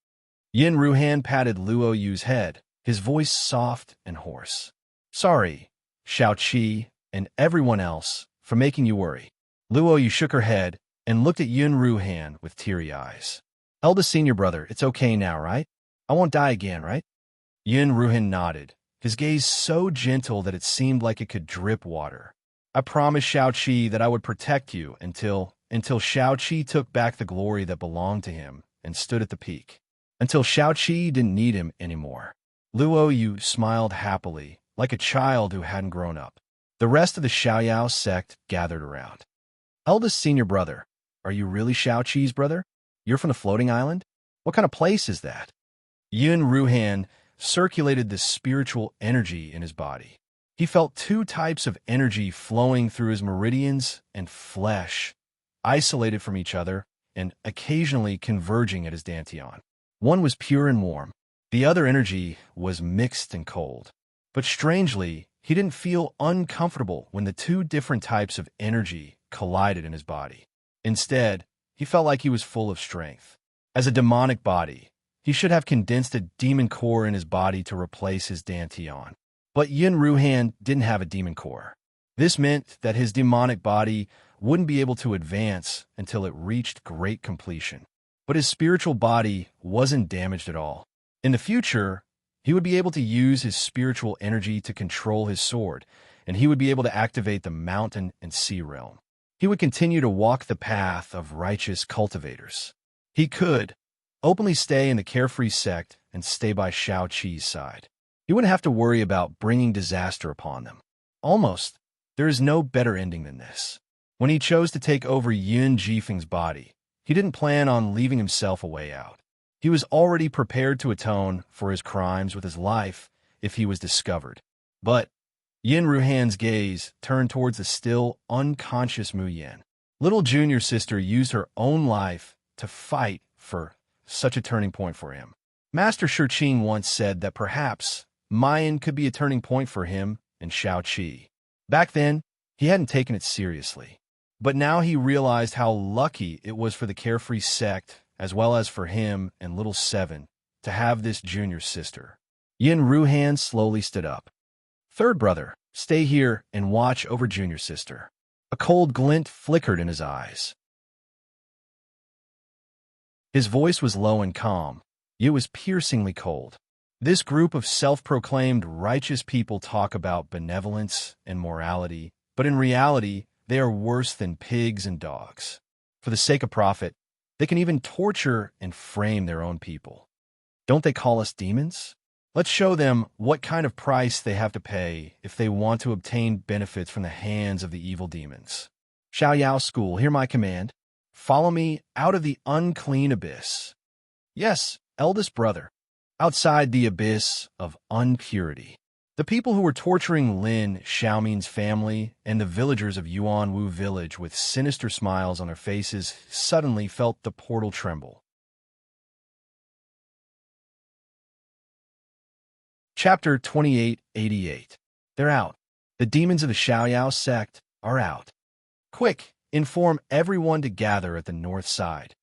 Yin Ruhan patted Luo Yu's head, his voice soft and hoarse. "Sorry, Xiao Qi, and everyone else, for making you worry." Luo Yu shook her head and looked at Yin Ruhan with teary eyes. "Eldest senior brother, it's okay now, right? I won't die again, right?" Yin Ruhan nodded, his gaze so gentle that it seemed like it could drip water. "I promised Xiao Qi that I would protect you until Xiao Qi took back the glory that belonged to him and stood at the peak. Until Xiao Qi didn't need him anymore." Luo Yu smiled happily, like a child who hadn't grown up. The rest of the Xiaoyao sect gathered around. "Eldest senior brother, are you really Xiao Qi's brother? You're from the floating island? What kind of place is that?" Yun Ruhan circulated the spiritual energy in his body. He felt 2 types of energy flowing through his meridians and flesh, isolated from each other and occasionally converging at his dantian. One was pure and warm. The other energy was mixed and cold. But strangely, he didn't feel uncomfortable when the 2 different types of energy collided in his body. Instead, he felt like he was full of strength. As a demonic body, he should have condensed a demon core in his body to replace his dantian. But Yin Ruhan didn't have a demon core. This meant that his demonic body wouldn't be able to advance until it reached great completion. But his spiritual body wasn't damaged at all. In the future, he would be able to use his spiritual energy to control his sword, and he would be able to activate the mountain and sea realm. He would continue to walk the path of righteous cultivators. He could openly stay in the carefree sect and stay by Xiao Qi's side. He wouldn't have to worry about bringing disaster upon them. Almost, there is no better ending than this. When he chose to take over Yun Jifeng's body, he didn't plan on leaving himself a way out. He was already prepared to atone for his crimes with his life if he was discovered. But Yin Ruhan's gaze turned towards the still unconscious Mu Yan. Little junior sister used her own life to fight for such a turning point for him. Master Shiqing once said that perhaps Mayan could be a turning point for him and Xiao Qi. Back then, he hadn't taken it seriously. But now he realized how lucky it was for the carefree sect, as well as for him and Little Seven, to have this junior sister. Yin Ruhan slowly stood up. "Third brother, stay here and watch over junior sister." A cold glint flickered in his eyes. His voice was low and calm, yet it was piercingly cold. This group of self-proclaimed righteous people talk about benevolence and morality, but in reality, they are worse than pigs and dogs. For the sake of profit, they can even torture and frame their own people. Don't they call us demons? Let's show them what kind of price they have to pay if they want to obtain benefits from the hands of the evil demons. Xiaoyao School, hear my command. Follow me out of the unclean abyss. Yes, eldest brother, outside the abyss of unpurity. The people who were torturing Lin Xiaoming's family and the villagers of Yuanwu village with sinister smiles on their faces suddenly felt the portal tremble. Chapter 2888. They're out. The demons of the Xiaoyao sect are out. Quick, inform everyone to gather at the north side.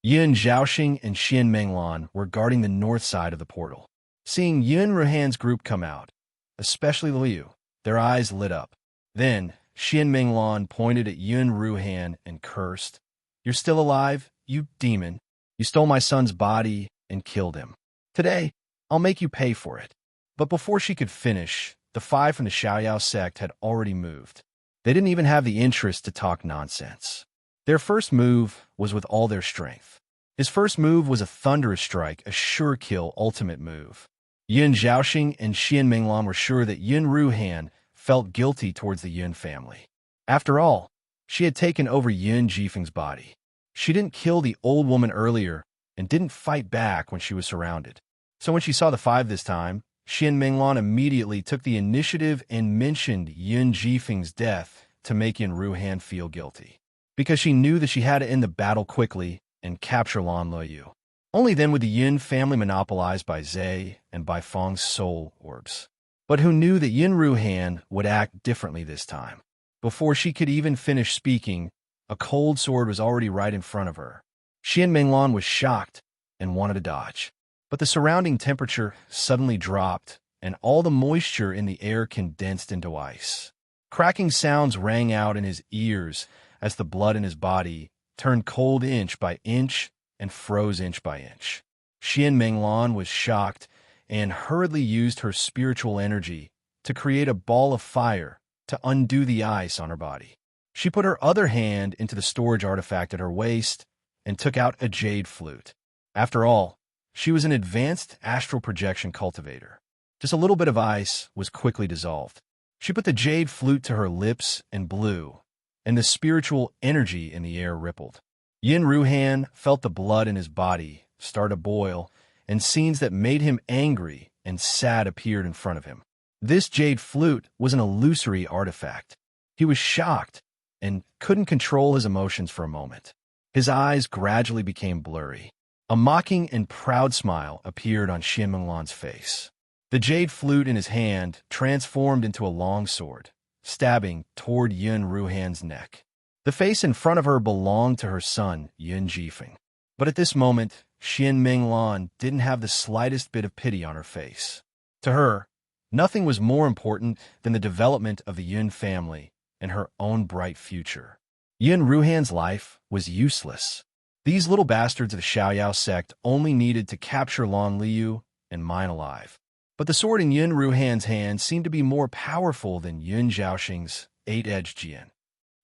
Yun Zhaoxing and Xian Menglan were guarding the north side of the portal. Seeing Yun Ruhan's group come out, especially Liu, their eyes lit up. Then, Xian Menglan pointed at Yun Ruhan and cursed, "You're still alive, you demon. You stole my son's body and killed him. Today, I'll make you pay for it." But before she could finish, the 5 from the Xiaoyao sect had already moved. They didn't even have the interest to talk nonsense. Their first move was with all their strength. His first move was a thunderous strike, a sure kill ultimate move. Yun Zhaoxing and Xian Menglan were sure that Yun Ruhan felt guilty towards the Yun family. After all, she had taken over Yun Jifeng's body. She didn't kill the old woman earlier and didn't fight back when she was surrounded. So when she saw the 5 this time, Xian Menglan immediately took the initiative and mentioned Yun Jifeng's death to make Yun Ruhan feel guilty, because she knew that she had to end the battle quickly and capture Lan Luoyu. Only then would the Yun family monopolized by Zhe and by Feng's soul orbs. But who knew that Yun Ruhan would act differently this time? Before she could even finish speaking, a cold sword was already right in front of her. Xian Menglan was shocked and wanted to dodge. But the surrounding temperature suddenly dropped, and all the moisture in the air condensed into ice. Cracking sounds rang out in his ears as the blood in his body turned cold inch by inch and froze inch by inch. Xian Menglan was shocked and hurriedly used her spiritual energy to create a ball of fire to undo the ice on her body. She put her other hand into the storage artifact at her waist and took out a jade flute. After all, she was an advanced astral projection cultivator. Just a little bit of ice was quickly dissolved. She put the jade flute to her lips and blew, and the spiritual energy in the air rippled. Yun Ruhan felt the blood in his body start to boil, and scenes that made him angry and sad appeared in front of him. This jade flute was an illusory artifact. He was shocked and couldn't control his emotions for a moment. His eyes gradually became blurry. A mocking and proud smile appeared on Xian Menglan's face. The jade flute in his hand transformed into a long sword, stabbing toward Yun Ruhan's neck. The face in front of her belonged to her son, Yun Jifeng. But at this moment, Xian Menglan didn't have the slightest bit of pity on her face. To her, nothing was more important than the development of the Yun family and her own bright future. Yun Ruhan's life was useless. These little bastards of the Xiaoyao sect only needed to capture Lan Liu and mine alive. But the sword in Yun Ruhan's hand seemed to be more powerful than Yun Zhaoxing's 8-edged jian.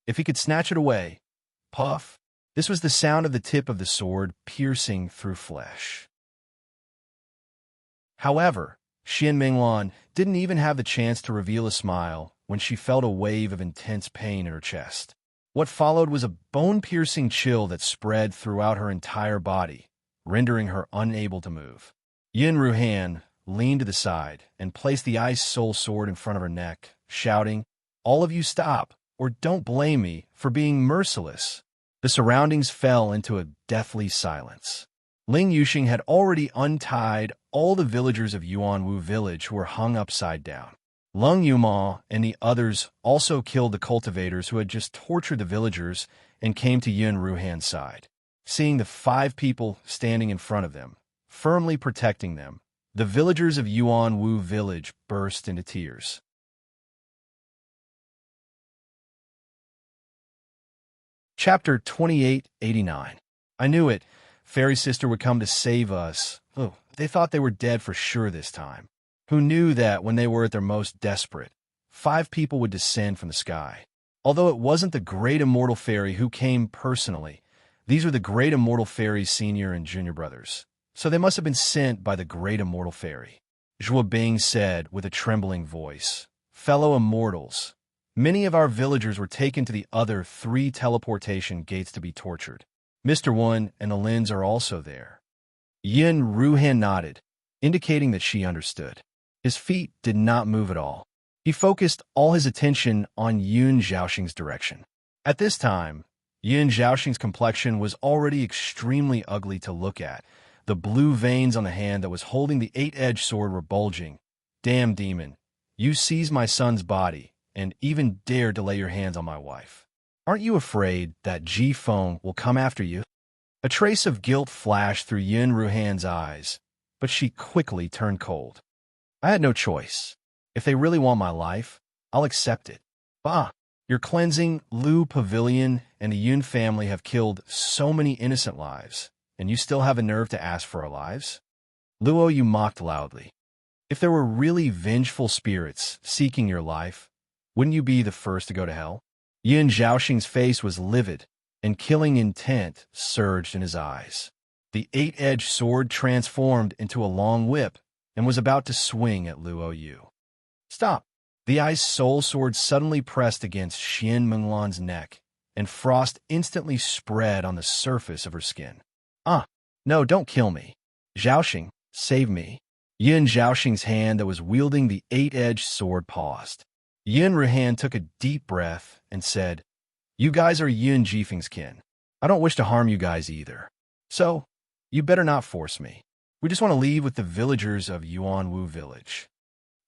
If he could snatch it away, puff, this was the sound of the tip of the sword piercing through flesh. However, Xian Menglan didn't even have the chance to reveal a smile when she felt a wave of intense pain in her chest. What followed was a bone-piercing chill that spread throughout her entire body, rendering her unable to move. Yun Ruhan leaned to the side and placed the ice soul sword in front of her neck, shouting, "All of you stop, or don't blame me for being merciless." The surroundings fell into a deathly silence. Ling Yuxing had already untied all the villagers of Yuanwu village who were hung upside down. Leng Yuma and the others also killed the cultivators who had just tortured the villagers and came to Yun Ruhan's side. Seeing the 5 people standing in front of them, firmly protecting them, the villagers of Yuanwu village burst into tears. Chapter 2889. I knew it. Fairy Sister would come to save us. Oh, they thought they were dead for sure this time. Who knew that when they were at their most desperate, 5 people would descend from the sky? Although it wasn't the great immortal fairy who came personally, these were the great immortal fairy's senior and junior brothers. So they must have been sent by the great immortal fairy. Zhuo Bing said with a trembling voice, "Fellow immortals, many of our villagers were taken to the other 3 teleportation gates to be tortured. Mr. Wen and the Lins are also there." Yun Ruhan nodded, indicating that she understood. His feet did not move at all. He focused all his attention on Yun Zhaoxing's direction. At this time, Yun Zhaoxing's complexion was already extremely ugly to look at. The blue veins on the hand that was holding the eight-edged sword were bulging. "Damn demon, you seized my son's body and even dared to lay your hands on my wife. Aren't you afraid that Ji Feng will come after you?" A trace of guilt flashed through Yin Ruhan's eyes, but she quickly turned cold. "I had no choice. If they really want my life, I'll accept it. Bah, your cleansing Lu Pavilion and the Yun family have killed so many innocent lives, and you still have a nerve to ask for our lives?" Luo Yu mocked loudly. "If there were really vengeful spirits seeking your life, wouldn't you be the first to go to hell?" Yin Zhaoxing's face was livid, and killing intent surged in his eyes. The eight-edged sword transformed into a long whip and was about to swing at Luo Yu. "Stop!" The ice soul sword suddenly pressed against Xian Menglan's neck, and frost instantly spread on the surface of her skin. "Ah, no, don't kill me. Zhaoxing, save me." Yin Zhaoxing's hand that was wielding the eight-edged sword paused. Yin Ruhan took a deep breath and said, "You guys are Yun Jifeng's kin. I don't wish to harm you guys either. So, you better not force me. We just want to leave with the villagers of Yuanwu village."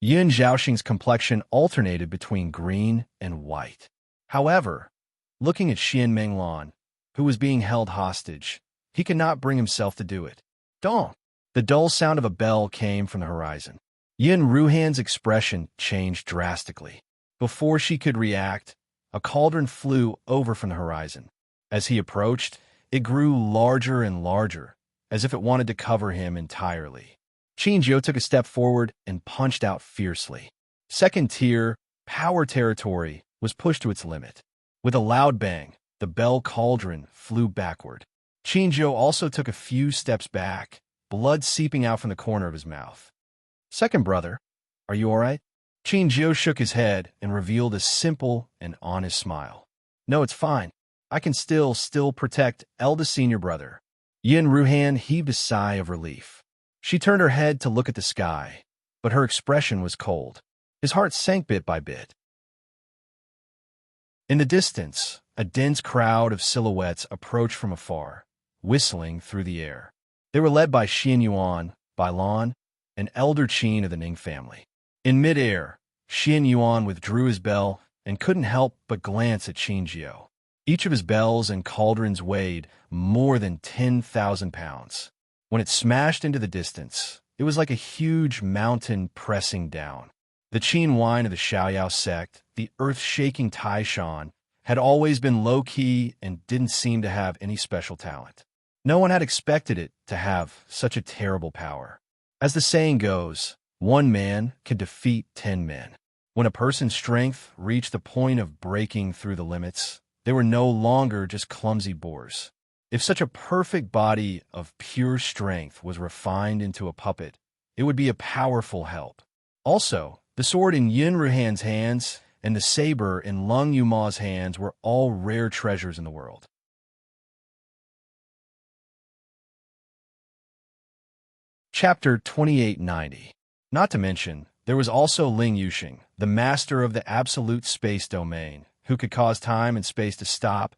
Yin Zhaoxing's complexion alternated between green and white. However, looking at Xian Menglan, who was being held hostage, he could not bring himself to do it. "Dong!" The dull sound of a bell came from the horizon. Yin Ruhan's expression changed drastically. Before she could react, a cauldron flew over from the horizon. As he approached, it grew larger and larger, as if it wanted to cover him entirely. Qinjiu took a step forward and punched out fiercely. Second tier, power territory, was pushed to its limit. With a loud bang, the bell cauldron flew backward. Qinjiu also took a few steps back, blood seeping out from the corner of his mouth. "Second brother, are you all right?" Qinjiu shook his head and revealed a simple and honest smile. "No, it's fine. I can still protect eldest senior brother." Yin Ruhan heaved a sigh of relief. She turned her head to look at the sky, but her expression was cold. His heart sank bit by bit. In the distance, a dense crowd of silhouettes approached from afar, whistling through the air. They were led by Xian Yuan, Bailan, and Elder Qin of the Ning family. In midair, Xian Yuan withdrew his bell and couldn't help but glance at Qinjiu. Each of his bells and cauldrons weighed more than 10,000 pounds. When it smashed into the distance, it was like a huge mountain pressing down. The Qin wine of the Xiaoyao sect, the earth-shaking Taishan, had always been low-key and didn't seem to have any special talent. No one had expected it to have such a terrible power. As the saying goes, one man can defeat 10 men. When a person's strength reached the point of breaking through the limits, they were no longer just clumsy boors. If such a perfect body of pure strength was refined into a puppet, it would be a powerful help. Also, the sword in Yin Ruhan's hands and the saber in Lung Yuma's hands were all rare treasures in the world. Chapter 2890. Not to mention, there was also Ling Yuxing, the master of the absolute space domain, who could cause time and space to stop,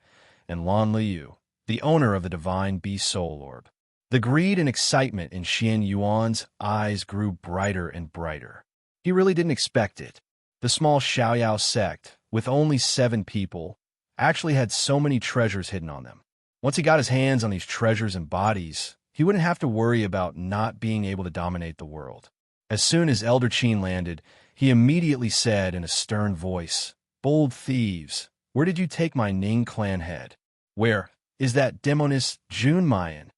and Lan Liu, the owner of the divine beast soul orb. The greed and excitement in Xian Yuan's eyes grew brighter and brighter. He really didn't expect it. The small Xiaoyao sect, with only 7 people, actually had so many treasures hidden on them. Once he got his hands on these treasures and bodies, he wouldn't have to worry about not being able to dominate the world. As soon as Elder Qin landed, he immediately said in a stern voice, "Bold thieves, where did you take my Ning clan head? Where is that demoness Jun Mayan?"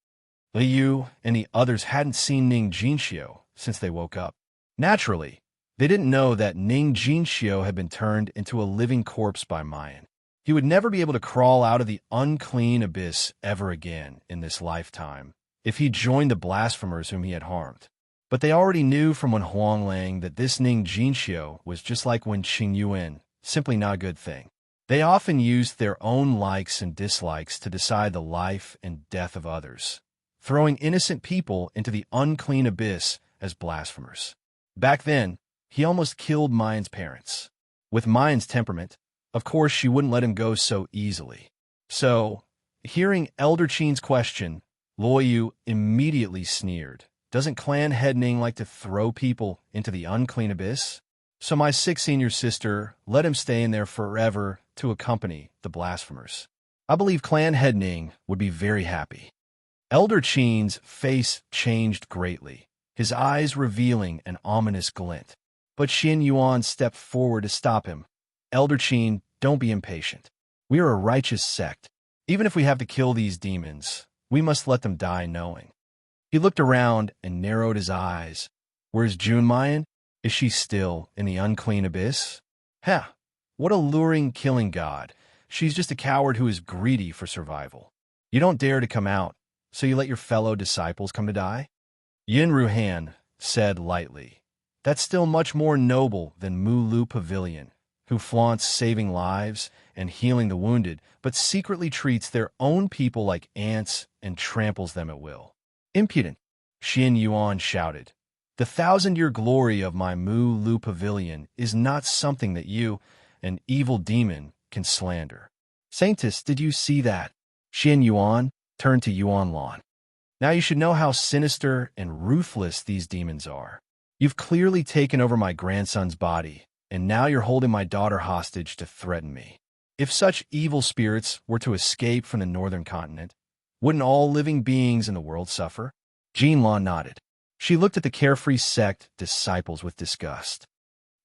Liu and the others hadn't seen Ning Jinxiu since they woke up. Naturally, they didn't know that Ning Jinxiu had been turned into a living corpse by Mayan. He would never be able to crawl out of the unclean abyss ever again in this lifetime if he joined the blasphemers whom he had harmed. But they already knew from when Huanglang that this Ning Jinxiu was just like when Qing Yuan, simply not a good thing. They often used their own likes and dislikes to decide the life and death of others, throwing innocent people into the unclean abyss as blasphemers. Back then, he almost killed Mayan's parents. With Mayan's temperament, of course she wouldn't let him go so easily. So, hearing Elder Chin's question, Loyu immediately sneered. Doesn't Clan Headning like to throw people into the unclean abyss? So my 6 senior sister let him stay in there forever to accompany the blasphemers. I believe Clan Headning would be very happy. Elder Chin's face changed greatly, his eyes revealing an ominous glint. But Xin Yuan stepped forward to stop him. Elder Chin, don't be impatient. We are a righteous sect. Even if we have to kill these demons, we must let them die knowing. He looked around and narrowed his eyes. Where's June Mayan? Is she still in the unclean abyss? Ha! What a luring killing god. She's just a coward who is greedy for survival. You don't dare to come out, so you let your fellow disciples come to die? Yin Ruhan said lightly, that's still much more noble than Mulu Pavilion, who flaunts saving lives and healing the wounded, but secretly treats their own people like ants and tramples them at will. Impudent, Xin Yuan shouted. The 1,000-year glory of my Mulu Pavilion is not something that you, an evil demon, can slander. Saintess, did you see that? Xin Yuan turned to Yuan Lan. Now you should know how sinister and ruthless these demons are. You've clearly taken over my grandson's body, and now you're holding my daughter hostage to threaten me. If such evil spirits were to escape from the northern continent, wouldn't all living beings in the world suffer? Jean Lan nodded. She looked at the carefree sect disciples with disgust.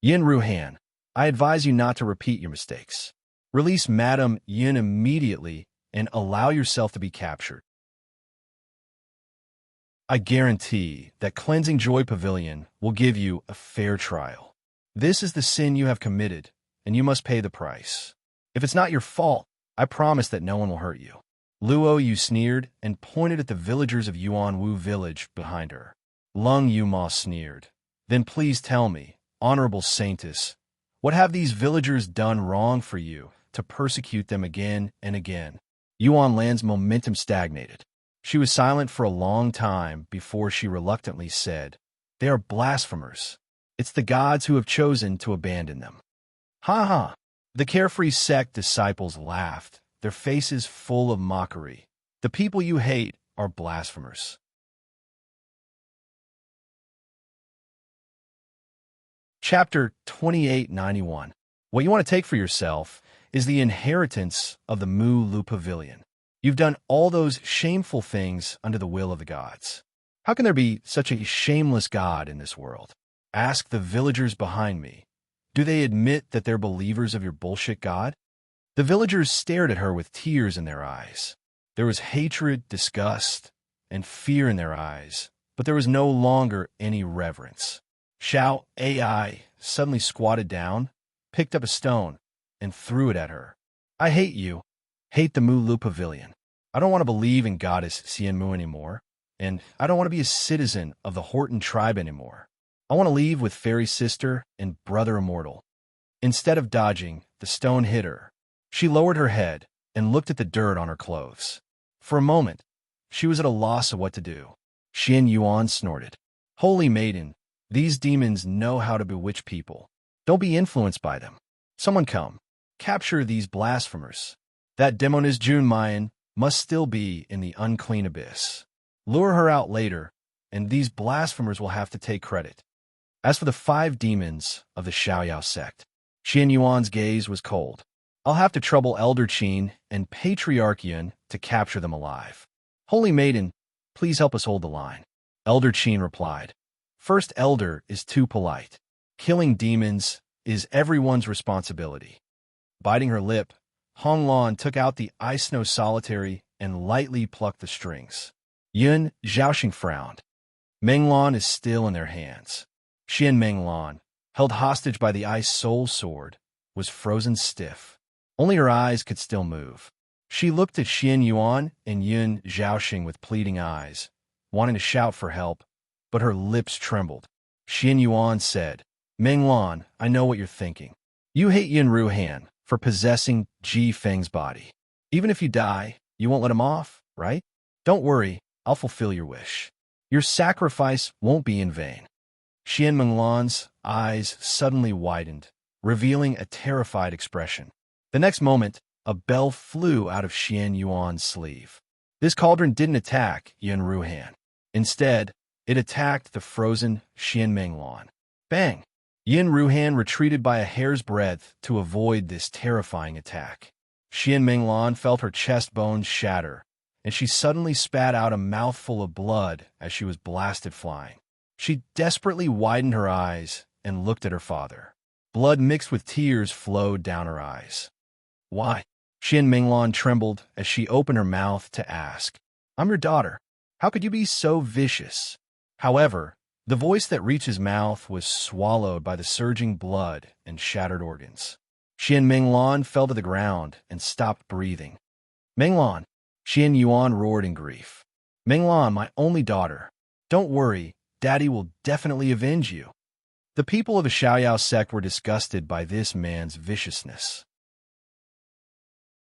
Yin Ruhan, I advise you not to repeat your mistakes. Release Madame Yin immediately and allow yourself to be captured. I guarantee that Cleansing Joy Pavilion will give you a fair trial. This is the sin you have committed, and you must pay the price. If it's not your fault, I promise that no one will hurt you. Luo Yu sneered and pointed at the villagers of Yuanwu village behind her. Lung Yuma sneered. Then please tell me, honorable saintess, what have these villagers done wrong for you to persecute them again and again? Yuan Lan's momentum stagnated. She was silent for a long time before she reluctantly said, they are blasphemers. It's the gods who have chosen to abandon them. Ha ha! The carefree sect disciples laughed, their faces full of mockery. The people you hate are blasphemers. Chapter 2891. What you want to take for yourself is the inheritance of the Mu-Lu Pavilion. You've done all those shameful things under the will of the gods. How can there be such a shameless god in this world? Ask the villagers behind me. Do they admit that they're believers of your bullshit god? The villagers stared at her with tears in their eyes. There was hatred, disgust, and fear in their eyes, but there was no longer any reverence. Xiao Ai suddenly squatted down, picked up a stone, and threw it at her. I hate you. Hate the Mulu Pavilion. I don't want to believe in goddess Xianmu anymore, and I don't want to be a citizen of the Horton tribe anymore. I want to leave with Fairy Sister and Brother Immortal. Instead of dodging, the stone hit her. She lowered her head and looked at the dirt on her clothes. For a moment, she was at a loss of what to do. Xin Yuan snorted. Holy maiden, these demons know how to bewitch people. Don't be influenced by them. Someone come. Capture these blasphemers. That demoness June Mayan must still be in the unclean abyss. Lure her out later, and these blasphemers will have to take credit. As for the 5 demons of the Xiaoyao sect, Xin Yuan's gaze was cold. I'll have to trouble Elder Qin and Patriarch Yun to capture them alive. Holy Maiden, please help us hold the line. Elder Qin replied. First Elder is too polite. Killing demons is everyone's responsibility. Biting her lip, Hong Lan took out the ice snow solitary and lightly plucked the strings. Yun Zhaoxing frowned. Menglan is still in their hands. Xian Menglan, held hostage by the ice soul sword, was frozen stiff. Only her eyes could still move. She looked at Xian Yuan and Yun Zhaoxing with pleading eyes, wanting to shout for help, but her lips trembled. Xian Yuan said, Menglan, I know what you're thinking. You hate Yin Ruhan for possessing Ji Feng's body. Even if you die, you won't let him off, right? Don't worry, I'll fulfill your wish. Your sacrifice won't be in vain. Xian Menglan's eyes suddenly widened, revealing a terrified expression. The next moment, a bell flew out of Xian Yuan's sleeve. This cauldron didn't attack Yin Ruhan. Instead, it attacked the frozen Xian Menglan. Bang! Yin Ruhan retreated by a hair's breadth to avoid this terrifying attack. Xian Menglan felt her chest bones shatter, and she suddenly spat out a mouthful of blood as she was blasted flying. She desperately widened her eyes and looked at her father. Blood mixed with tears flowed down her eyes. Why? Xian Menglan trembled as she opened her mouth to ask. I'm your daughter. How could you be so vicious? However, the voice that reached his mouth was swallowed by the surging blood and shattered organs. Xian Menglan fell to the ground and stopped breathing. Menglan! Xian Yuan roared in grief. Menglan, my only daughter. Don't worry, Daddy will definitely avenge you. The people of the Xiaoyao sect were disgusted by this man's viciousness.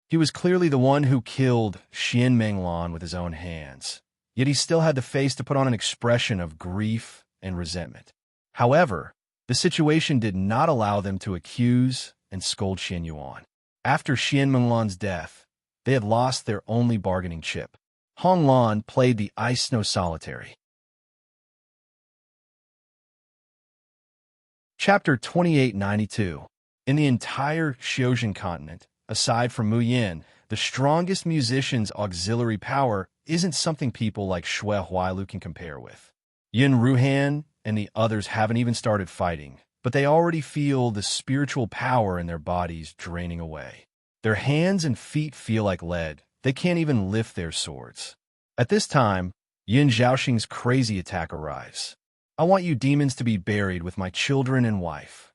He was clearly the one who killed Xian Menglan with his own hands, yet he still had the face to put on an expression of grief and resentment. However, the situation did not allow them to accuse and scold Xian Yuan. After Xian Menglan's death, they had lost their only bargaining chip. Hong Lan played the ice snow solitary. Chapter 2892. In the entire Xiuzhen continent, aside from Mu Yin, the strongest musician's auxiliary power isn't something people like Shui Huailu can compare with. Yin Ruhan and the others haven't even started fighting, but they already feel the spiritual power in their bodies draining away. Their hands and feet feel like lead. They can't even lift their swords. At this time, Yin Zhaoxing's crazy attack arrives. I want you demons to be buried with my children and wife.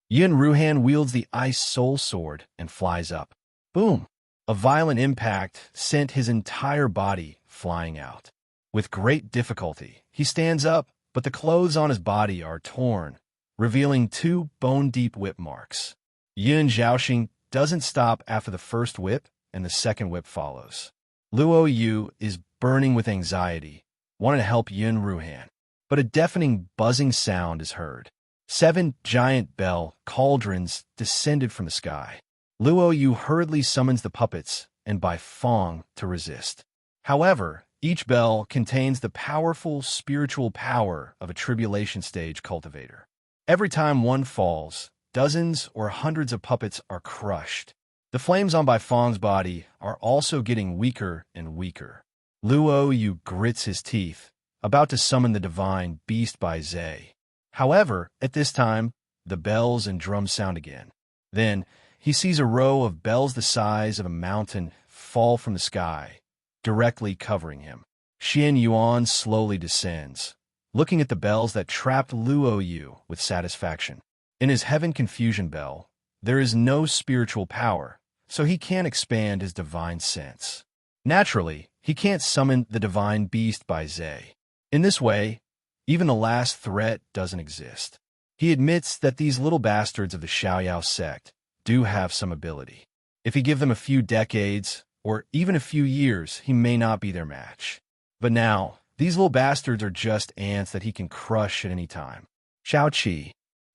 Yin Ruhan wields the ice soul sword and flies up. Boom! A violent impact sent his entire body flying out. With great difficulty, he stands up, but the clothes on his body are torn, revealing 2 bone-deep whip marks. Yin Zhaoxing doesn't stop after the first whip, and the second whip follows. Luo Yu is burning with anxiety, wanting to help Yin Ruhan, but a deafening buzzing sound is heard. 7 giant bell cauldrons descended from the sky. Luo Yu hurriedly summons the puppets and Bai Fong to resist. However, each bell contains the powerful spiritual power of a tribulation stage cultivator. Every time one falls, dozens or hundreds of puppets are crushed. The flames on Bai Fong's body are also getting weaker and weaker. Luo Yu grits his teeth, about to summon the divine beast Bai Zhe. However, at this time, the bells and drums sound again. Then, he sees a row of bells the size of a mountain fall from the sky, directly covering him. Xian Yuan slowly descends, looking at the bells that trapped Luo Yu with satisfaction. In his Heaven Confusion Bell, there is no spiritual power, so he can't expand his divine sense. Naturally, he can't summon the divine beast Bai Zhe. In this way, even the last threat doesn't exist. He admits that these little bastards of the Xiaoyao sect do have some ability. If he give them a few decades, or even a few years, he may not be their match. But now, these little bastards are just ants that he can crush at any time. Xiao Qi.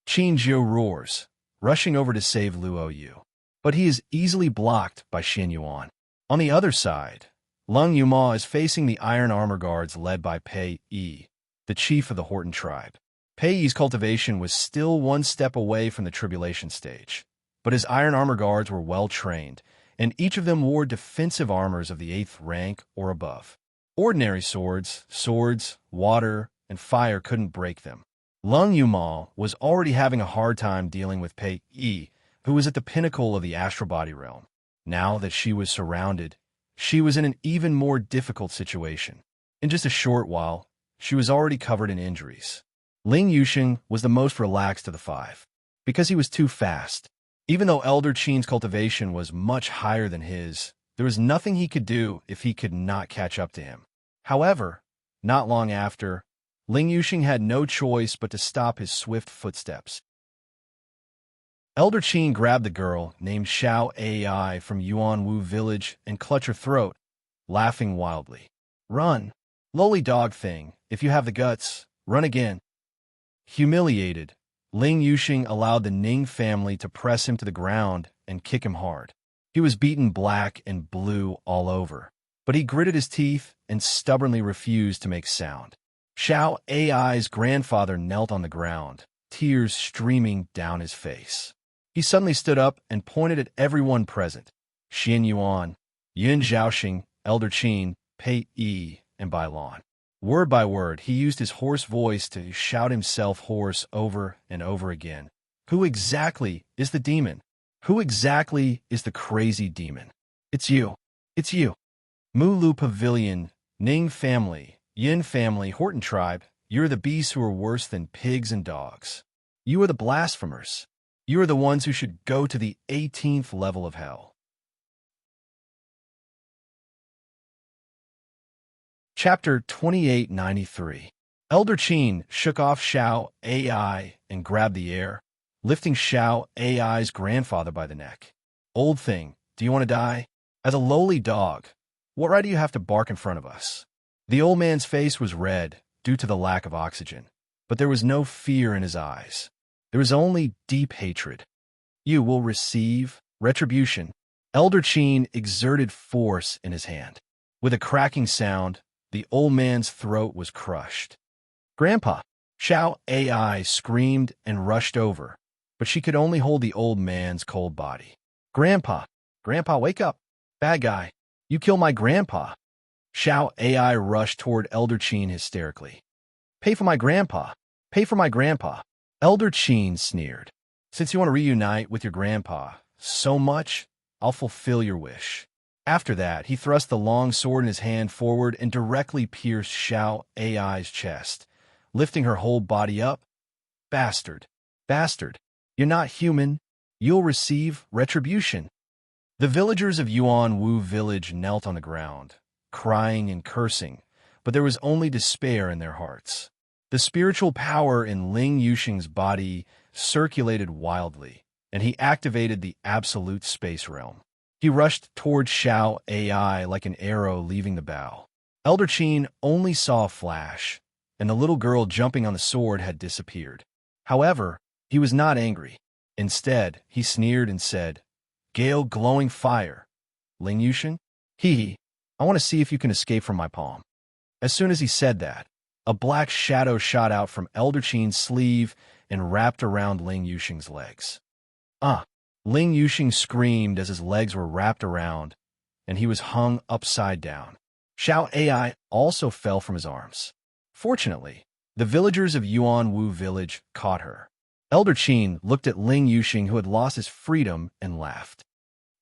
Qin Zhou roars, rushing over to save Luo Yu. But he is easily blocked by Xian Yuan. On the other side, Lung Yuma is facing the Iron Armor Guards led by Pei Yi, the chief of the Horton tribe. Pei Yi's cultivation was still one step away from the tribulation stage, but his Iron Armor Guards were well trained, and each of them wore defensive armors of the 8th rank or above. Ordinary swords, water, and fire couldn't break them. Lung Yuma was already having a hard time dealing with Pei Yi, who was at the pinnacle of the astral body realm. Now that she was surrounded, she was in an even more difficult situation. In just a short while, she was already covered in injuries. Ling Yusheng was the most relaxed of the 5, because he was too fast. Even though Elder Qin's cultivation was much higher than his, there was nothing he could do if he could not catch up to him. However, not long after, Ling Yusheng had no choice but to stop his swift footsteps. Elder Qin grabbed the girl named Xiao Ai from Yuanwu village and clutched her throat, laughing wildly. Run, lowly dog thing, if you have the guts, run again. Humiliated, Ling Yuxing allowed the Ning family to press him to the ground and kick him hard. He was beaten black and blue all over, but he gritted his teeth and stubbornly refused to make sound. Xiao Ai's grandfather knelt on the ground, tears streaming down his face. He suddenly stood up and pointed at everyone present: Xian Yuan, Yun Zhaoxing, Elder Qin, Pei Yi, and Bai Lan. Word by word, he used his hoarse voice to shout himself hoarse over and over again. Who exactly is the demon? Who exactly is the crazy demon? It's you. It's you. Mulu Pavilion, Ning family, Yin family, Horton tribe, you're the beasts who are worse than pigs and dogs. You are the blasphemers. You are the ones who should go to the 18th level of hell. Chapter 2893. Elder Qin shook off Xiao Ai and grabbed the air, lifting Xiao Ai's grandfather by the neck. Old thing, do you want to die? As a lowly dog, what right do you have to bark in front of us? The old man's face was red due to the lack of oxygen, but there was no fear in his eyes. There was only deep hatred. You will receive retribution. Elder Qin exerted force in his hand. With a cracking sound, the old man's throat was crushed. Grandpa! Xiao Ai screamed and rushed over, but she could only hold the old man's cold body. Grandpa! Grandpa, wake up! Bad guy! You killed my grandpa! Xiao Ai rushed toward Elder Qin hysterically. Pay for my grandpa! Pay for my grandpa! Elder Qin sneered. Since you want to reunite with your grandpa so much, I'll fulfill your wish. After that, he thrust the long sword in his hand forward and directly pierced Xiao Ai's chest, lifting her whole body up. Bastard! Bastard! You're not human. You'll receive retribution. The villagers of Yuan Wu village knelt on the ground, crying and cursing, but there was only despair in their hearts. The spiritual power in Ling Yuxing's body circulated wildly, and he activated the absolute space realm. He rushed toward Xiao Ai like an arrow leaving the bow. Elder Qin only saw a flash, and the little girl jumping on the sword had disappeared. However, he was not angry. Instead, he sneered and said, Gale glowing fire. Ling Yuxing? Hee. I want to see if you can escape from my palm. As soon as he said that, a black shadow shot out from Elder Qin's sleeve and wrapped around Ling Yuxing's legs. Ling Yuxing screamed as his legs were wrapped around, and he was hung upside down. Xiao Ai also fell from his arms. Fortunately, the villagers of Yuan Wu village caught her. Elder Qin looked at Ling Yuxing, who had lost his freedom, and laughed.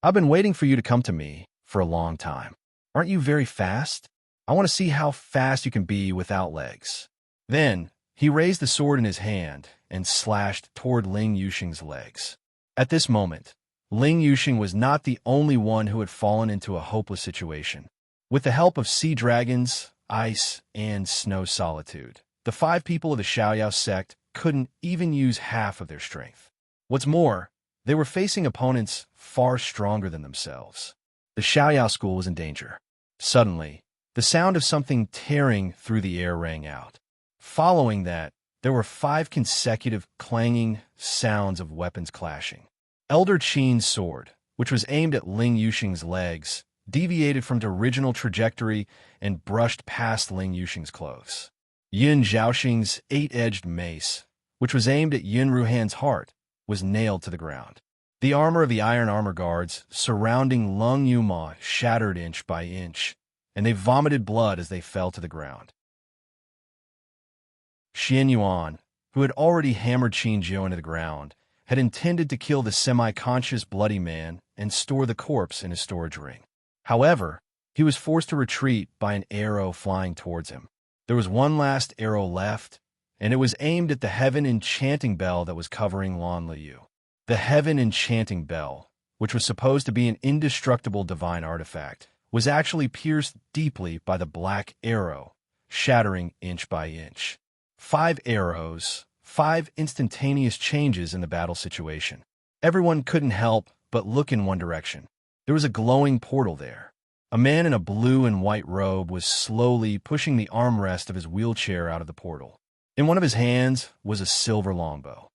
I've been waiting for you to come to me for a long time. Aren't you very fast? I want to see how fast you can be without legs. Then, he raised the sword in his hand and slashed toward Ling Yuxing's legs. At this moment, Ling Yuxing was not the only one who had fallen into a hopeless situation. With the help of sea dragons, ice, and snow solitude, the 5 people of the Xiaoyao sect couldn't even use half of their strength. What's more, they were facing opponents far stronger than themselves. The Xiaoyao school was in danger. Suddenly, the sound of something tearing through the air rang out. Following that, there were 5 consecutive clanging sounds of weapons clashing. Elder Qin's sword, which was aimed at Ling Yuxing's legs, deviated from its original trajectory and brushed past Ling Yuxing's clothes. Yun Zhaoxing's 8-edged mace, which was aimed at Yun Ruhan's heart, was nailed to the ground. The armor of the iron armor guards surrounding Lung Yuma shattered inch by inch, and they vomited blood as they fell to the ground. Xian Yuan, who had already hammered Qin Jiu into the ground, had intended to kill the semi-conscious bloody man and store the corpse in his storage ring. However, he was forced to retreat by an arrow flying towards him. There was one last arrow left, and it was aimed at the Heaven Enchanting Bell that was covering Lan Liu. The Heaven Enchanting Bell, which was supposed to be an indestructible divine artifact, was actually pierced deeply by the black arrow, shattering inch by inch. 5 arrows, 5 instantaneous changes in the battle situation. Everyone couldn't help but look in one direction. There was a glowing portal there. A man in a blue and white robe was slowly pushing the armrest of his wheelchair out of the portal. In one of his hands was a silver longbow.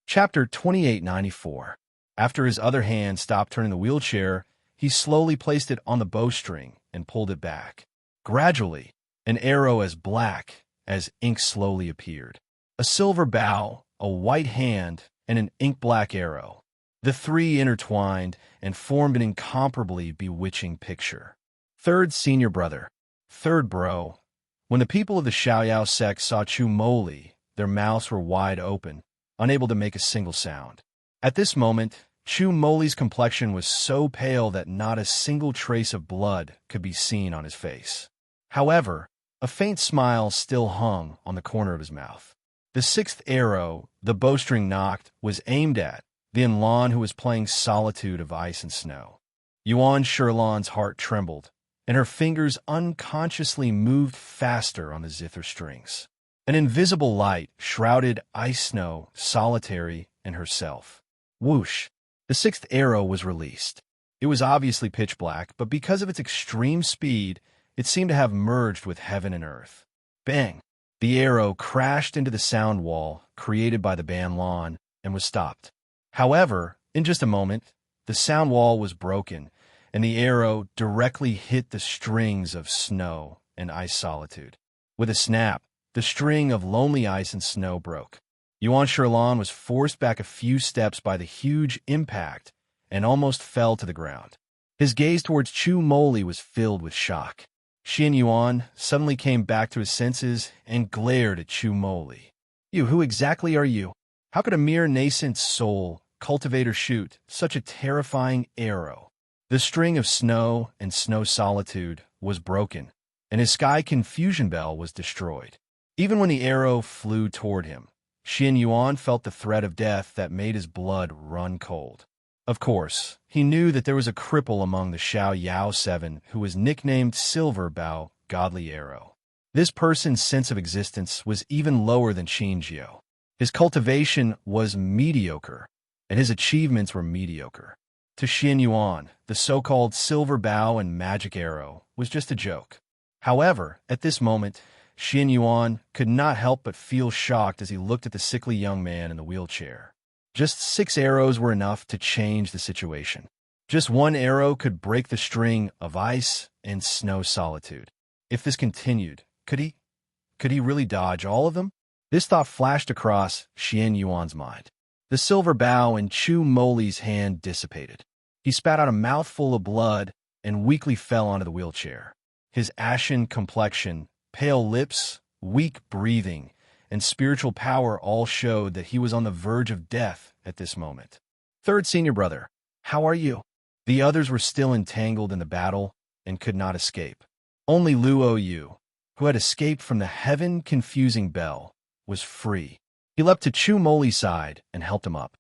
Chapter 2894. After his other hand stopped turning the wheelchair, he slowly placed it on the bowstring and pulled it back. Gradually, an arrow as black as ink slowly appeared. A silver bow, a white hand, and an ink-black arrow. The three intertwined and formed an incomparably bewitching picture. Third senior brother. Third bro. When the people of the Xiaoyao sect saw Chu Moli, their mouths were wide open, unable to make a single sound. At this moment, Chu Moli's complexion was so pale that not a single trace of blood could be seen on his face. However, a faint smile still hung on the corner of his mouth. The sixth arrow the bowstring knocked was aimed at the Enlan, who was playing Solitude of Ice and Snow. Yuan Shirlan's heart trembled, and her fingers unconsciously moved faster on the zither strings. An invisible light shrouded Ice Snow, Solitary, and herself. Whoosh! The sixth arrow was released. It was obviously pitch black, but because of its extreme speed, it seemed to have merged with heaven and earth. Bang! The arrow crashed into the sound wall created by the Ban lawn and was stopped. However, in just a moment, the sound wall was broken, and the arrow directly hit the strings of Snow and Ice Solitude. With a snap, the string of Lonely Ice and Snow broke. Yuan Shirlan was forced back a few steps by the huge impact and almost fell to the ground. His gaze towards Chu Moli was filled with shock. Xin Yuan suddenly came back to his senses and glared at Chu Moli. "You, who exactly are you? How could a mere nascent soul cultivator shoot such a terrifying arrow?" The string of Snow and Snow Solitude was broken, and his sky confusion bell was destroyed. Even when the arrow flew toward him, Xin Yuan felt the threat of death that made his blood run cold. Of course, he knew that there was a cripple among the Xiao Yao Seven who was nicknamed Silver Bao, Godly Arrow. This person's sense of existence was even lower than Xinjiu. His cultivation was mediocre, and his achievements were mediocre. To Xin Yuan, the so-called Silver Bow and Magic Arrow was just a joke. However, at this moment, Xin Yuan could not help but feel shocked as he looked at the sickly young man in the wheelchair. Just 6 arrows were enough to change the situation. Just one arrow could break the string of Ice and Snow Solitude. If this continued, could he really dodge all of them? This thought flashed across Xin Yuan's mind. The silver bow in Chu Moli's hand dissipated. He spat out a mouthful of blood and weakly fell onto the wheelchair. His ashen complexion, pale lips, weak breathing, and spiritual power all showed that he was on the verge of death at this moment. Third senior brother, how are you? The others were still entangled in the battle and could not escape. Only Luo Yu, who had escaped from the heaven-confusing bell, was free. He leapt to Chu Moli's side and helped him up.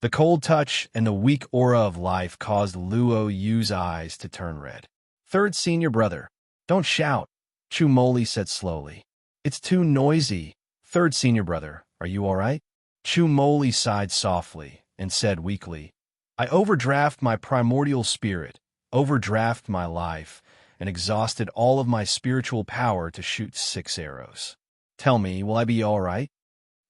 The cold touch and the weak aura of life caused Luo Yu's eyes to turn red. Third senior brother, don't shout, Chu Moli said slowly. It's too noisy. Third senior brother, are you all right? Chu Moli sighed softly and said weakly, I overdraft my primordial spirit, overdraft my life, and exhausted all of my spiritual power to shoot 6 arrows. Tell me, will I be all right?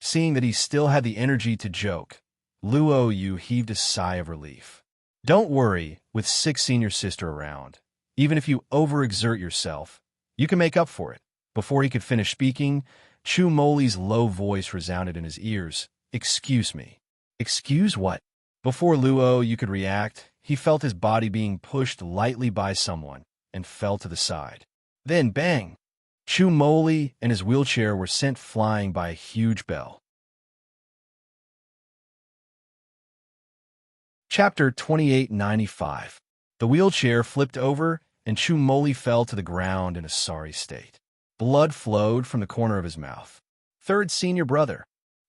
Seeing that he still had the energy to joke, Luo Yu heaved a sigh of relief. Don't worry, with 6 senior sister around. Even if you overexert yourself, you can make up for it. Before he could finish speaking, Chu Moli's low voice resounded in his ears. Excuse me. Excuse what? Before Luo Yu could react, he felt his body being pushed lightly by someone and fell to the side. Then, bang! Chu Moli and his wheelchair were sent flying by a huge bell. Chapter 2895. The wheelchair flipped over, and Chu Moli fell to the ground in a sorry state. Blood flowed from the corner of his mouth. Third senior brother.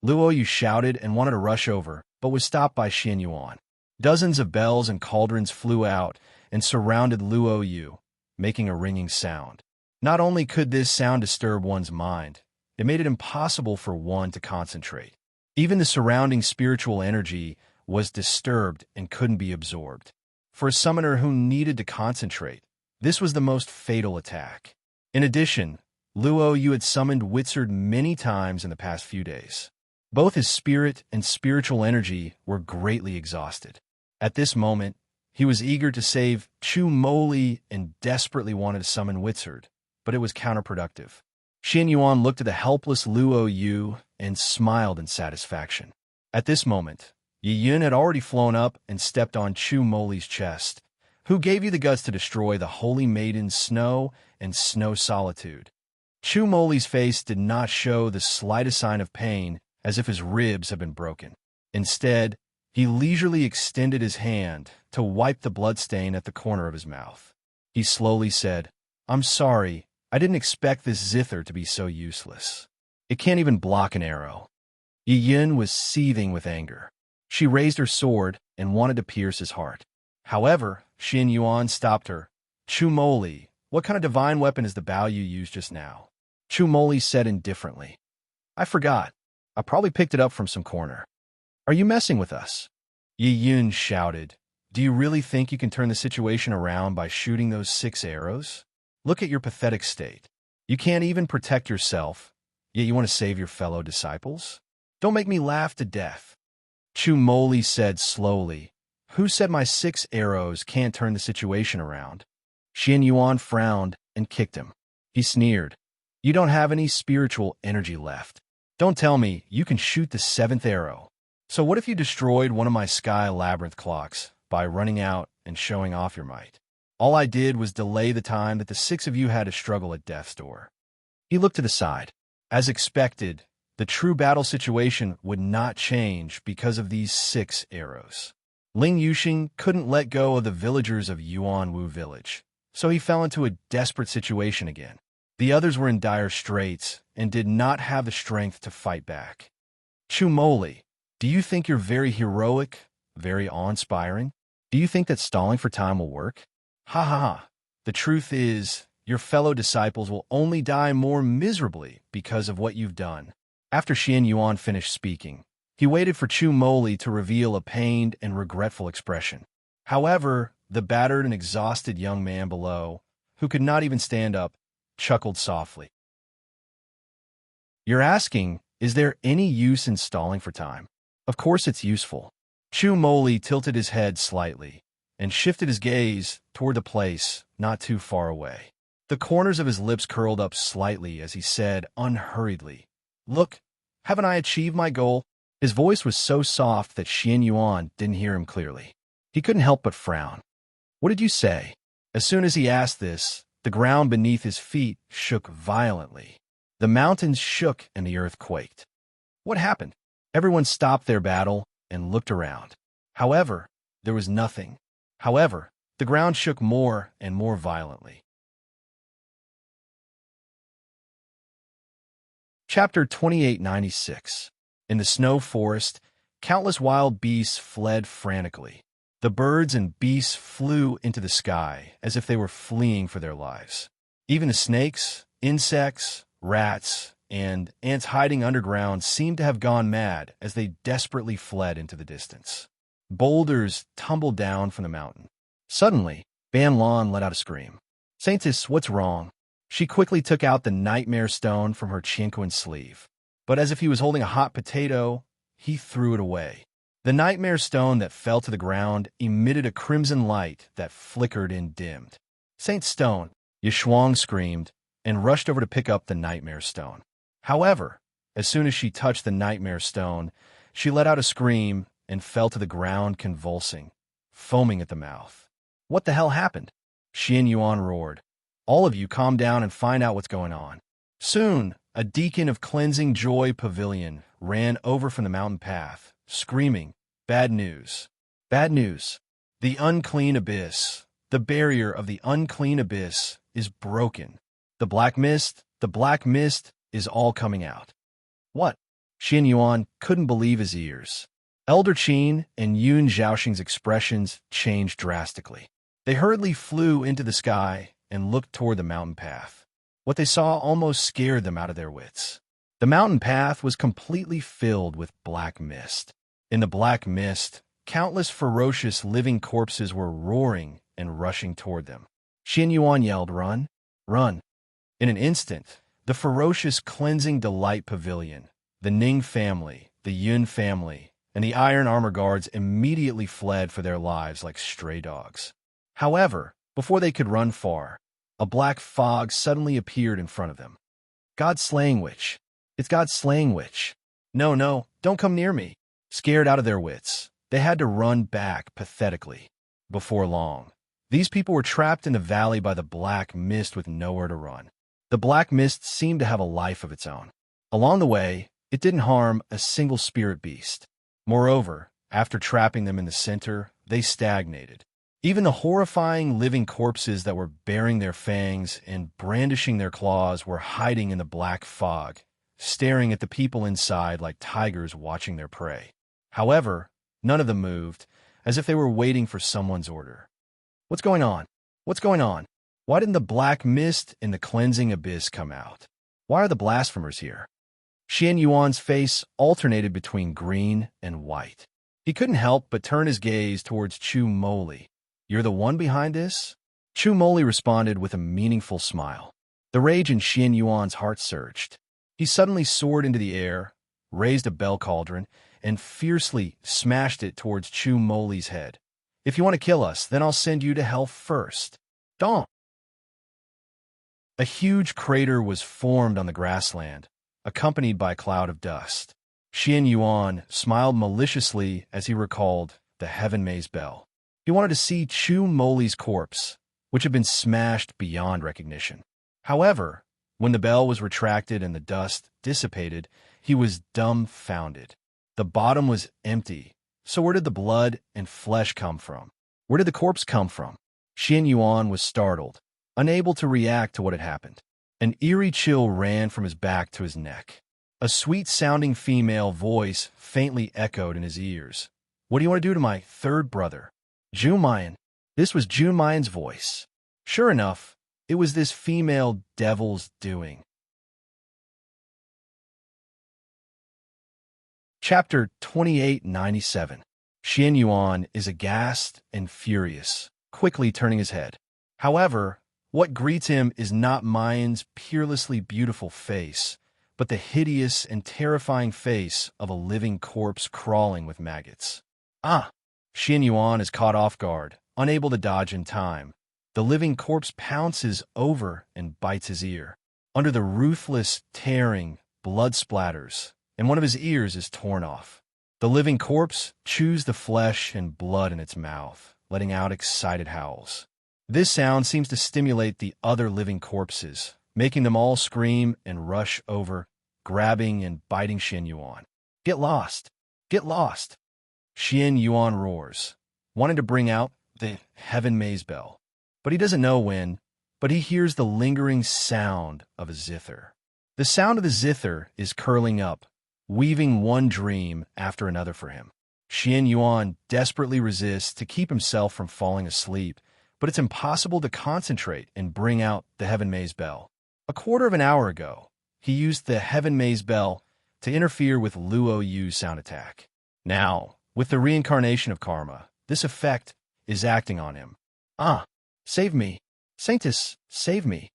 Luo Yu shouted and wanted to rush over, but was stopped by Xin Yuan. Dozens of bells and cauldrons flew out and surrounded Luo Yu, making a ringing sound. Not only could this sound disturb one's mind, it made it impossible for one to concentrate. Even the surrounding spiritual energy was disturbed and couldn't be absorbed. For a summoner who needed to concentrate, This was the most fatal attack. In addition, Luo Yu had summoned Wizard many times in the past few days. Both his spirit and spiritual energy were greatly exhausted. At this moment, he was eager to save Chu Moli and desperately wanted to summon Wizard, but it was counterproductive. Xin Yuan looked at the helpless Luo Yu and smiled in satisfaction. At this moment, Yi Yun had already flown up and stepped on Chu Moli's chest. Who gave you the guts to destroy the holy maidens Snow and Snow Solitude? Chu Moli's face did not show the slightest sign of pain, as if his ribs had been broken. Instead, he leisurely extended his hand to wipe the bloodstain at the corner of his mouth. He slowly said, "I'm sorry, I didn't expect this zither to be so useless. It can't even block an arrow." Yi Yun was seething with anger. She raised her sword and wanted to pierce his heart. However, Xin Yuan stopped her. "Chu Moli, what kind of divine weapon is the bow you used just now?" Chu Moli said indifferently, "I forgot. I probably picked it up from some corner." "Are you messing with us?" Yi Yun shouted. "Do you really think you can turn the situation around by shooting those 6 arrows? Look at your pathetic state. You can't even protect yourself, yet you want to save your fellow disciples? Don't make me laugh to death." Chu Moli said slowly, "Who said my 6 arrows can't turn the situation around?" Xin Yuan frowned and kicked him. He sneered, "You don't have any spiritual energy left. Don't tell me you can shoot the 7th arrow. So what if you destroyed one of my sky labyrinth clocks by running out and showing off your might? All I did was delay the time that the 6 of you had to struggle at death's door." He looked to the side. As expected, the true battle situation would not change because of these 6 arrows. Ling Yuxing couldn't let go of the villagers of Yuanwu village, so he fell into a desperate situation again. The others were in dire straits and did not have the strength to fight back. "Chu Moli, do you think you're very heroic, very awe-inspiring? Do you think that stalling for time will work? Ha ha ha. The truth is, your fellow disciples will only die more miserably because of what you've done." After Xin Yuan finished speaking, he waited for Chu Moli to reveal a pained and regretful expression. However, the battered and exhausted young man below, who could not even stand up, chuckled softly. "You're asking, is there any use in stalling for time? Of course it's useful." Chu Moli tilted his head slightly and shifted his gaze toward the place not too far away. The corners of his lips curled up slightly as he said unhurriedly, "Look, haven't I achieved my goal?" His voice was so soft that Xin Yuan didn't hear him clearly. He couldn't help but frown. "What did you say?" As soon as he asked this, the ground beneath his feet shook violently. The mountains shook and the earth quaked. What happened? Everyone stopped their battle and looked around. However, there was nothing. However, the ground shook more and more violently. Chapter 2896. In the snow forest, countless wild beasts fled frantically. The birds and beasts flew into the sky as if they were fleeing for their lives. Even the snakes, insects, rats, and ants hiding underground seemed to have gone mad as they desperately fled into the distance. Boulders tumbled down from the mountain. Suddenly, Ban Lan let out a scream. "Saintess, what's wrong?" She quickly took out the nightmare stone from her Chinquan sleeve. But as if he was holding a hot potato, he threw it away. The nightmare stone that fell to the ground emitted a crimson light that flickered and dimmed. "Saint Stone!" Yishuang screamed and rushed over to pick up the nightmare stone. However, as soon as she touched the nightmare stone, she let out a scream and fell to the ground convulsing, foaming at the mouth. "What the hell happened?" Xin Yuan roared. "All of you calm down and find out what's going on." Soon, a deacon of Cleansing Joy Pavilion ran over from the mountain path, screaming, "Bad news! Bad news! The unclean abyss, the barrier of the unclean abyss, is broken. The black mist is all coming out." "What?" Xin Yuan couldn't believe his ears. Elder Qin and Yun Zhaoxing's expressions changed drastically. They hurriedly flew into the sky and looked toward the mountain path. What they saw almost scared them out of their wits. The mountain path was completely filled with black mist. In the black mist, countless ferocious living corpses were roaring and rushing toward them. Xian Yuan yelled, "Run! Run!" In an instant, the ferocious cleansing delight pavilion, the Ning family, the Yun family, and the iron armor guards immediately fled for their lives like stray dogs. However, before they could run far, a black fog suddenly appeared in front of them. God-slaying witch. It's God-slaying witch. No, no, don't come near me. Scared out of their wits, they had to run back pathetically. Before long, these people were trapped in the valley by the black mist with nowhere to run. The black mist seemed to have a life of its own. Along the way, it didn't harm a single spirit beast. Moreover, after trapping them in the center, they stagnated. Even the horrifying living corpses that were baring their fangs and brandishing their claws were hiding in the black fog, staring at the people inside like tigers watching their prey. However, none of them moved, as if they were waiting for someone's order. What's going on? What's going on? Why didn't the black mist in the cleansing abyss come out? Why are the blasphemers here? Xian Yuan's face alternated between green and white. He couldn't help but turn his gaze towards Chu Moli. "You're the one behind this?" Chu Moli responded with a meaningful smile. The rage in Xian Yuan's heart surged. He suddenly soared into the air, raised a bell cauldron, and fiercely smashed it towards Chu Moli's head. "If you want to kill us, then I'll send you to hell first." Donk! A huge crater was formed on the grassland, accompanied by a cloud of dust. Xian Yuan smiled maliciously as he recalled the Heaven Maze bell. He wanted to see Chu Moli's corpse, which had been smashed beyond recognition. However, when the bell was retracted and the dust dissipated, he was dumbfounded. The bottom was empty, so where did the blood and flesh come from? Where did the corpse come from? Xian Yuan was startled, unable to react to what had happened. An eerie chill ran from his back to his neck. A sweet-sounding female voice faintly echoed in his ears. "What do you want to do to my third brother?" Junmayan. This was Junmayan's voice. Sure enough, it was this female devil's doing. Chapter 2897. Xian Yuan is aghast and furious, quickly turning his head. However, what greets him is not Mayan's peerlessly beautiful face, but the hideous and terrifying face of a living corpse crawling with maggots. Ah! Xian Yuan is caught off guard, unable to dodge in time. The living corpse pounces over and bites his ear. Under the ruthless tearing, blood splatters, and one of his ears is torn off. The living corpse chews the flesh and blood in its mouth, letting out excited howls. This sound seems to stimulate the other living corpses, making them all scream and rush over, grabbing and biting Xian Yuan. "Get lost! Get lost!" Xian Yuan roars, wanting to bring out the Heaven Maze bell. But he doesn't know when, but he hears the lingering sound of a zither. The sound of the zither is curling up, weaving one dream after another for him. Xian Yuan desperately resists to keep himself from falling asleep, but it's impossible to concentrate and bring out the Heaven Maze bell. A quarter of an hour ago, he used the Heaven Maze bell to interfere with Luo Yu's sound attack. Now, with the reincarnation of karma, this effect is acting on him. "Ah! Save me! Sanctus, save me!"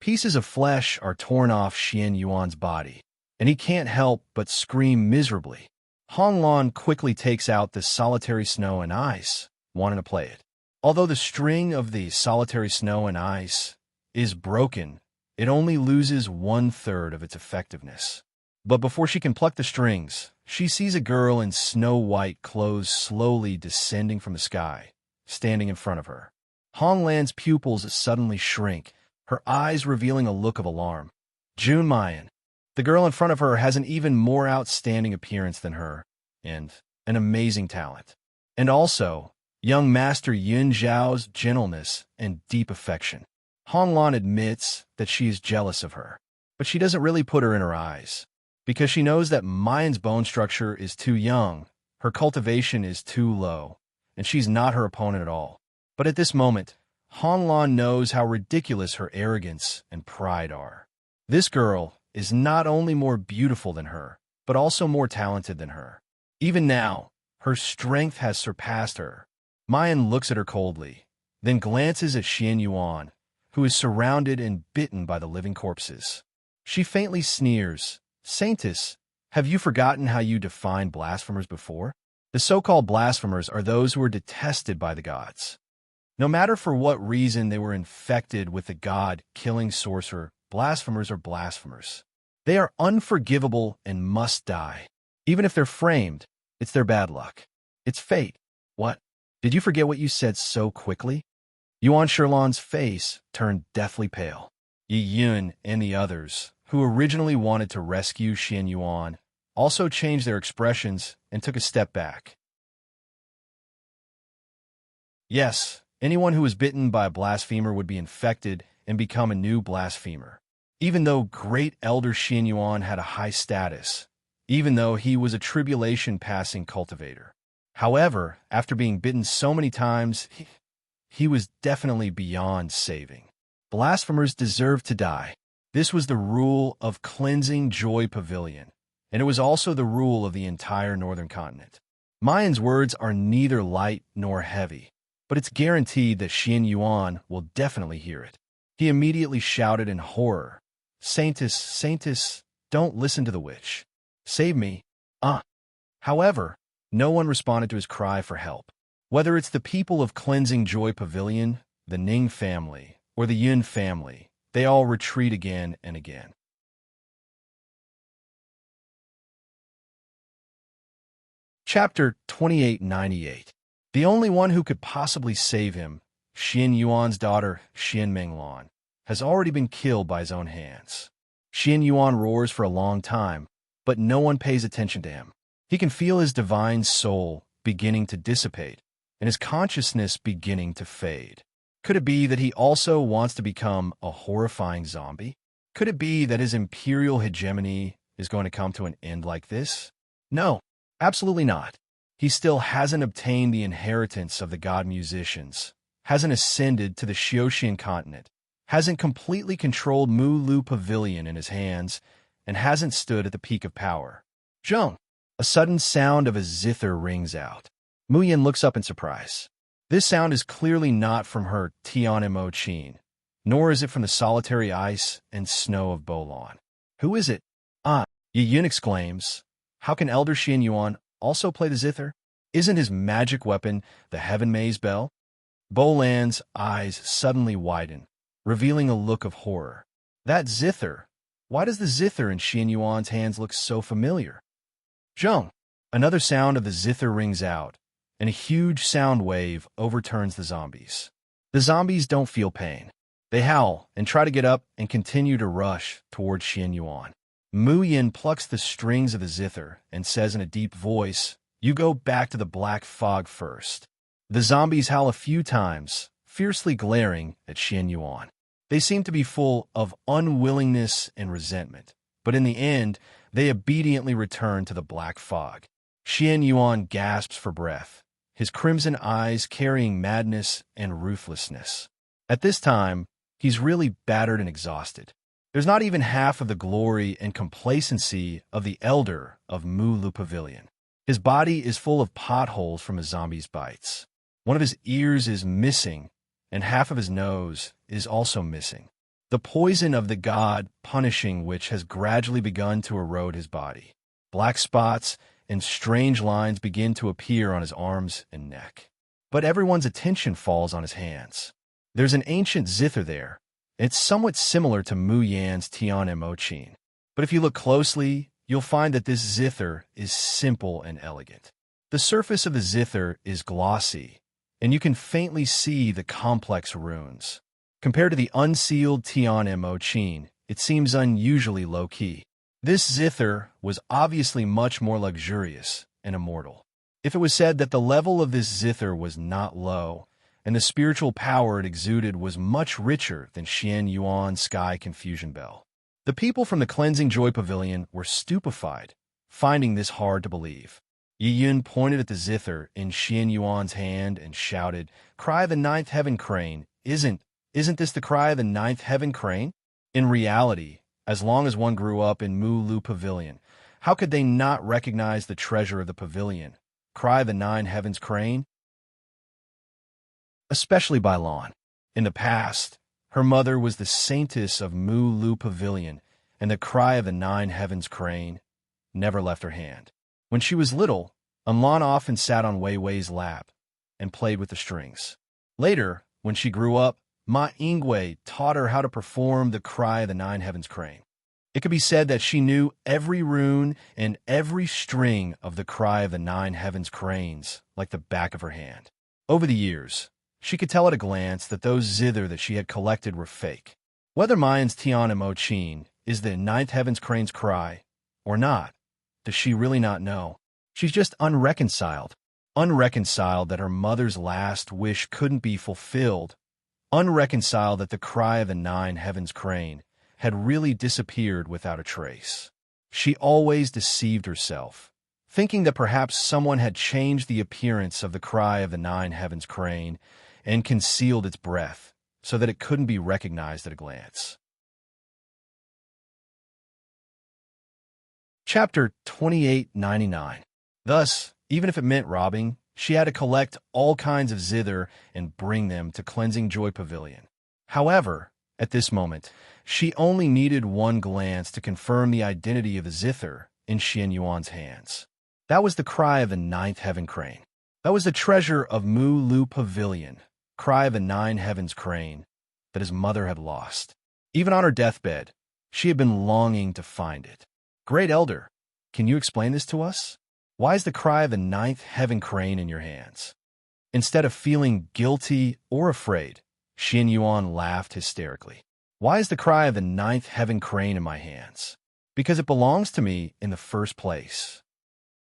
Pieces of flesh are torn off Xian Yuan's body, and he can't help but scream miserably. Hong Lan quickly takes out the solitary snow and ice, wanting to play it. Although the string of the solitary snow and ice is broken, it only loses 1/3 of its effectiveness. But before she can pluck the strings, she sees a girl in snow-white clothes slowly descending from the sky, standing in front of her. Hong Lan's pupils suddenly shrink, her eyes revealing a look of alarm. Junmayan. The girl in front of her has an even more outstanding appearance than her, and an amazing talent. And also, young Master Yun Zhao's gentleness and deep affection. Hong Lan admits that she is jealous of her, but she doesn't really put her in her eyes, because she knows that Mayan's bone structure is too young, her cultivation is too low, and she's not her opponent at all. But at this moment, Hong Lan knows how ridiculous her arrogance and pride are. This girl is not only more beautiful than her, but also more talented than her. Even now, her strength has surpassed her. Mayan looks at her coldly, then glances at Xian Yuan, who is surrounded and bitten by the living corpses. She faintly sneers, "Saintess, have you forgotten how you defined blasphemers before? The so-called blasphemers are those who are detested by the gods. No matter for what reason they were infected with the god-killing sorcerer, blasphemers are blasphemers. They are unforgivable and must die. Even if they're framed, it's their bad luck. It's fate." "What? Did you forget what you said so quickly?" Yuan Sherlan's face turned deathly pale. Yi Yun and the others, who originally wanted to rescue Xian Yuan, also changed their expressions and took a step back. Yes, anyone who was bitten by a blasphemer would be infected and become a new blasphemer. Even though Great Elder Xian Yuan had a high status, even though he was a tribulation-passing cultivator. However, after being bitten so many times, he was definitely beyond saving. Blasphemers deserved to die. This was the rule of Cleansing Joy Pavilion, and it was also the rule of the entire northern continent. Mayan's words are neither light nor heavy, but it's guaranteed that Xian Yuan will definitely hear it. He immediately shouted in horror, "Saintess, Saintess, don't listen to the witch. Save me." However, no one responded to his cry for help. Whether it's the people of Cleansing Joy Pavilion, the Ning family, or the Yun family, they all retreat again and again. Chapter 2898. The only one who could possibly save him, Xian Yuan's daughter, Xian Menglan, has already been killed by his own hands. Xian Yuan roars for a long time, but no one pays attention to him. He can feel his divine soul beginning to dissipate, and his consciousness beginning to fade. Could it be that he also wants to become a horrifying zombie? Could it be that his imperial hegemony is going to come to an end like this? No, absolutely not. He still hasn't obtained the inheritance of the god musicians, hasn't ascended to the Xiaoxian continent, hasn't completely controlled Mu Lu Pavilion in his hands, and hasn't stood at the peak of power. Zheng! A sudden sound of a zither rings out. Mu Yin looks up in surprise. This sound is clearly not from her Tianmo Qin, nor is it from the solitary ice and snow of Bolan. Who is it? Yi Yun exclaims. How can Elder Xian Yuan also play the zither? Isn't his magic weapon the Heaven Maze Bell? Bolan's eyes suddenly widen, revealing a look of horror. That zither! Why does the zither in Xian Yuan's hands look so familiar? Zheng! Another sound of the zither rings out, and a huge sound wave overturns the zombies. The zombies don't feel pain. They howl and try to get up and continue to rush towards Xian Yuan. Mu Yin plucks the strings of the zither and says in a deep voice, "You go back to the black fog first." The zombies howl a few times, fiercely glaring at Xian Yuan. They seem to be full of unwillingness and resentment, but in the end, they obediently return to the black fog. Xian Yuan gasps for breath, his crimson eyes carrying madness and ruthlessness. At this time, he's really battered and exhausted. There's not even half of the glory and complacency of the elder of Mu Lu Pavilion. His body is full of potholes from a zombie's bites. One of his ears is missing, and half of his nose is also missing. The poison of the god punishing which has gradually begun to erode his body. Black spots and strange lines begin to appear on his arms and neck. But everyone's attention falls on his hands. There's an ancient zither there. It's somewhat similar to Mu Yan's Tianmo Qin. But if you look closely, you'll find that this zither is simple and elegant. The surface of the zither is glossy, and you can faintly see the complex runes. Compared to the unsealed Tianmo Qin, it seems unusually low-key. This zither was obviously much more luxurious and immortal. If it was said that the level of this zither was not low, and the spiritual power it exuded was much richer than Xian Yuan's Sky Confusion Bell. The people from the Cleansing Joy Pavilion were stupefied, finding this hard to believe. Yi Yun pointed at the zither in Xian Yuan's hand and shouted, "Cry of the Ninth Heaven Crane! Isn't this the cry of the Ninth Heaven Crane?" In reality, as long as one grew up in Mu Lu Pavilion, how could they not recognize the treasure of the pavilion? Cry of the Nine Heavens Crane? especially by Lon. In the past, her mother was the saintess of Mu Lu Pavilion, and the cry of the nine heavens crane never left her hand. When she was little, Lon often sat on Wei Wei's lap and played with the strings. Later, when she grew up, Ma Yingwei taught her how to perform the cry of the nine heavens crane. It could be said that she knew every rune and every string of the cry of the nine heavens cranes like the back of her hand. Over the years, she could tell at a glance that those zither that she had collected were fake. Whether Mayan's Tian and Mo Qin is the ninth heavens crane's cry or not, does she really not know? She's just unreconciled. Unreconciled that her mother's last wish couldn't be fulfilled. Unreconciled that the cry of the nine heavens crane had really disappeared without a trace. She always deceived herself, thinking that perhaps someone had changed the appearance of the cry of the nine heavens crane and concealed its breath so that it couldn't be recognized at a glance. Chapter 2899. Thus, even if it meant robbing, she had to collect all kinds of zither and bring them to Cleansing Joy Pavilion. However, at this moment, she only needed one glance to confirm the identity of the zither in Xian Yuan's hands. That was the cry of the ninth heaven crane. That was the treasure of Mu Lu Pavilion, cry of the nine heavens crane that his mother had lost. Even on her deathbed, she had been longing to find it. Great Elder, can you explain this to us? Why is the cry of the ninth heaven crane in your hands? Instead of feeling guilty or afraid, Xian Yuan laughed hysterically. Why is the cry of the ninth heaven crane in my hands? Because it belongs to me in the first place.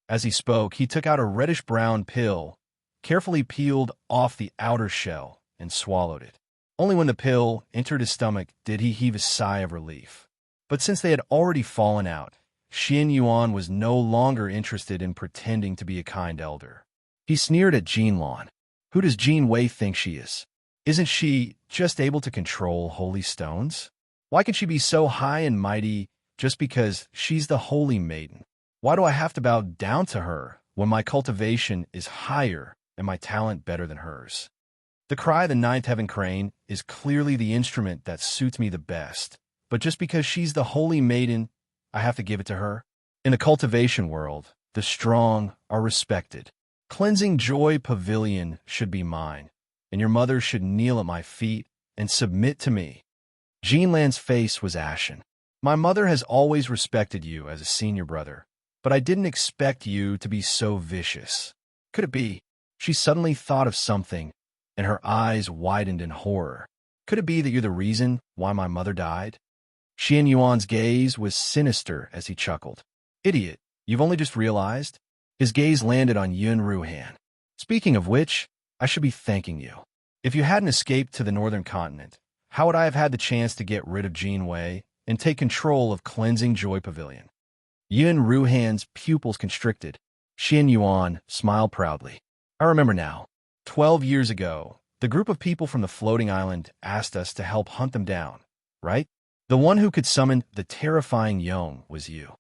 As he spoke, he took out a reddish-brown pill, carefully peeled off the outer shell, and swallowed it. Only when the pill entered his stomach did he heave a sigh of relief. But since they had already fallen out, Xian Yuan was no longer interested in pretending to be a kind elder. He sneered at Jin Lan. Who does Jin Wei think she is? Isn't she just able to control holy stones? Why can she be so high and mighty just because she's the holy maiden? Why do I have to bow down to her when my cultivation is higher and my talent better than hers? The cry of the ninth heaven crane is clearly the instrument that suits me the best, but just because she's the holy maiden, I have to give it to her? In the cultivation world, the strong are respected. Cleansing Joy Pavilion should be mine, and your mother should kneel at my feet and submit to me. Jin Lan's face was ashen. My mother has always respected you as a senior brother, but I didn't expect you to be so vicious. Could it be? She suddenly thought of something, and her eyes widened in horror. Could it be that you're the reason why my mother died? Xian Yuan's gaze was sinister as he chuckled. Idiot, you've only just realized? His gaze landed on Yun Ruhan. Speaking of which, I should be thanking you. If you hadn't escaped to the northern continent, how would I have had the chance to get rid of Jin Wei and take control of Cleansing Joy Pavilion? Yun Ruhan's pupils constricted. Xian Yuan smiled proudly. I remember now. 12 years ago, the group of people from the floating island asked us to help hunt them down, right? The one who could summon the terrifying Yong was you.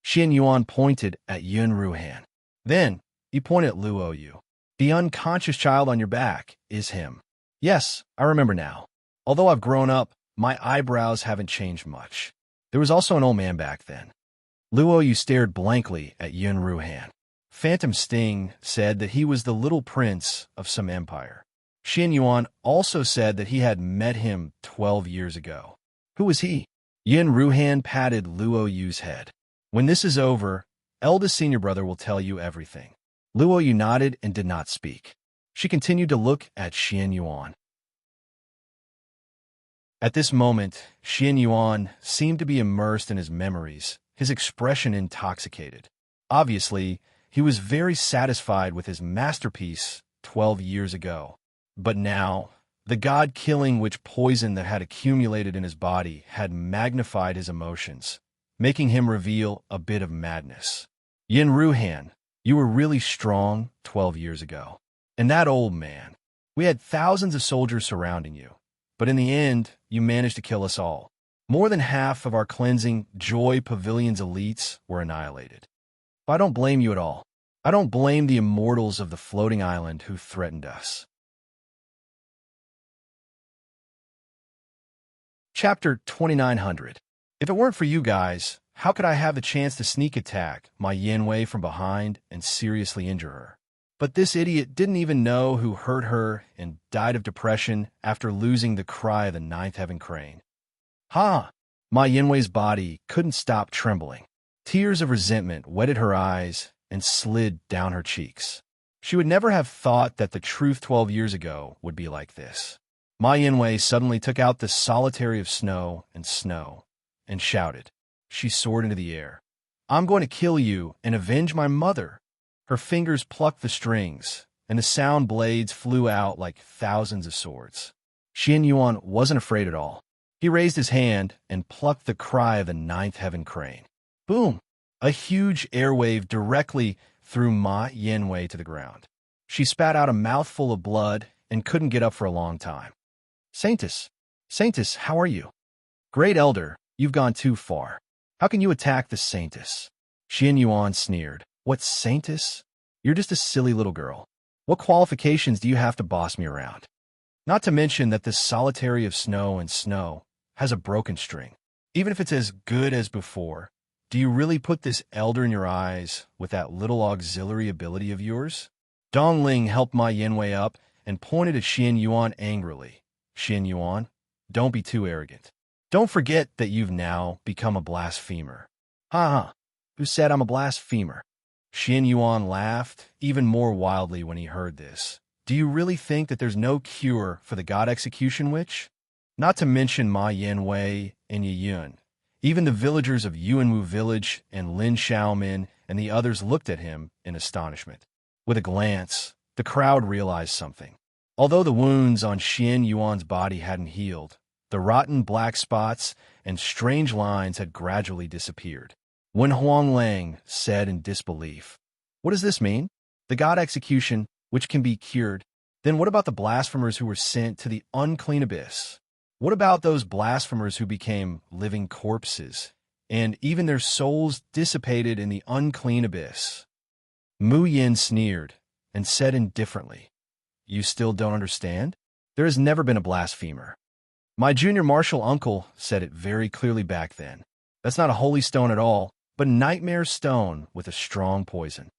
Xian Yuan pointed at Yun Ruhan. Then, he pointed at Luo Yu. The unconscious child on your back is him. Yes, I remember now. Although I've grown up, my eyebrows haven't changed much. There was also an old man back then. Luo Yu stared blankly at Yun Ruhan. Phantom Sting said that he was the little prince of some empire. Xian Yuan also said that he had met him 12 years ago. Who was he? Yun Ruhan patted Luo Yu's head. When this is over, eldest senior brother will tell you everything. Luo Yu nodded and did not speak. She continued to look at Xian Yuan. At this moment, Xian Yuan seemed to be immersed in his memories, his expression intoxicated. Obviously, he was very satisfied with his masterpiece 12 years ago. But now, the god-killing witch poison that had accumulated in his body had magnified his emotions, making him reveal a bit of madness. Yin Ruhan, you were really strong 12 years ago. And that old man. We had thousands of soldiers surrounding you, but in the end, you managed to kill us all. More than half of our Cleansing Joy Pavilion's elites were annihilated. But I don't blame you at all. I don't blame the immortals of the floating island who threatened us. Chapter 2900. If it weren't for you guys, how could I have the chance to sneak attack my Yanwei from behind and seriously injure her? But this idiot didn't even know who hurt her and died of depression after losing the cry of the ninth heaven crane. Ha! My Yanwei's body couldn't stop trembling. Tears of resentment wetted her eyes and slid down her cheeks. She would never have thought that the truth 12 years ago would be like this. Ma Yanwei suddenly took out the solitary of snow and shouted. She soared into the air. I'm going to kill you and avenge my mother. Her fingers plucked the strings, and the sound blades flew out like thousands of swords. Xian Yuan wasn't afraid at all. He raised his hand and plucked the cry of the ninth heaven crane. Boom! A huge airwave directly threw Ma Yanwei to the ground. She spat out a mouthful of blood and couldn't get up for a long time. Saintess, how are you? Great Elder, you've gone too far. How can you attack the Saintess? Xian Yuan sneered. What Saintess? You're just a silly little girl. What qualifications do you have to boss me around? Not to mention that this solitary of snow has a broken string. Even if it's as good as before, do you really put this elder in your eyes with that little auxiliary ability of yours? Dong Ling helped Ma Yanwei up and pointed at Xian Yuan angrily. Xian Yuan, don't be too arrogant. Don't forget that you've now become a blasphemer. Ha ha, who said I'm a blasphemer? Xian Yuan laughed even more wildly when he heard this. Do you really think that there's no cure for the God Execution Witch? Not to mention Ma Yanwei and Yi Yun. Even the villagers of Yuanwu Village and Lin Xiaomin and the others looked at him in astonishment. With a glance, the crowd realized something. Although the wounds on Xian Yuan's body hadn't healed, the rotten black spots and strange lines had gradually disappeared. Wen Huanglang said in disbelief, What does this mean? The God Execution, which can be cured. Then what about the blasphemers who were sent to the unclean abyss? What about those blasphemers who became living corpses, and even their souls dissipated in the unclean abyss? Mu Yin sneered and said indifferently, You still don't understand? There has never been a blasphemer. My junior martial uncle said it very clearly back then. That's not a holy stone at all, but a nightmare stone with a strong poison.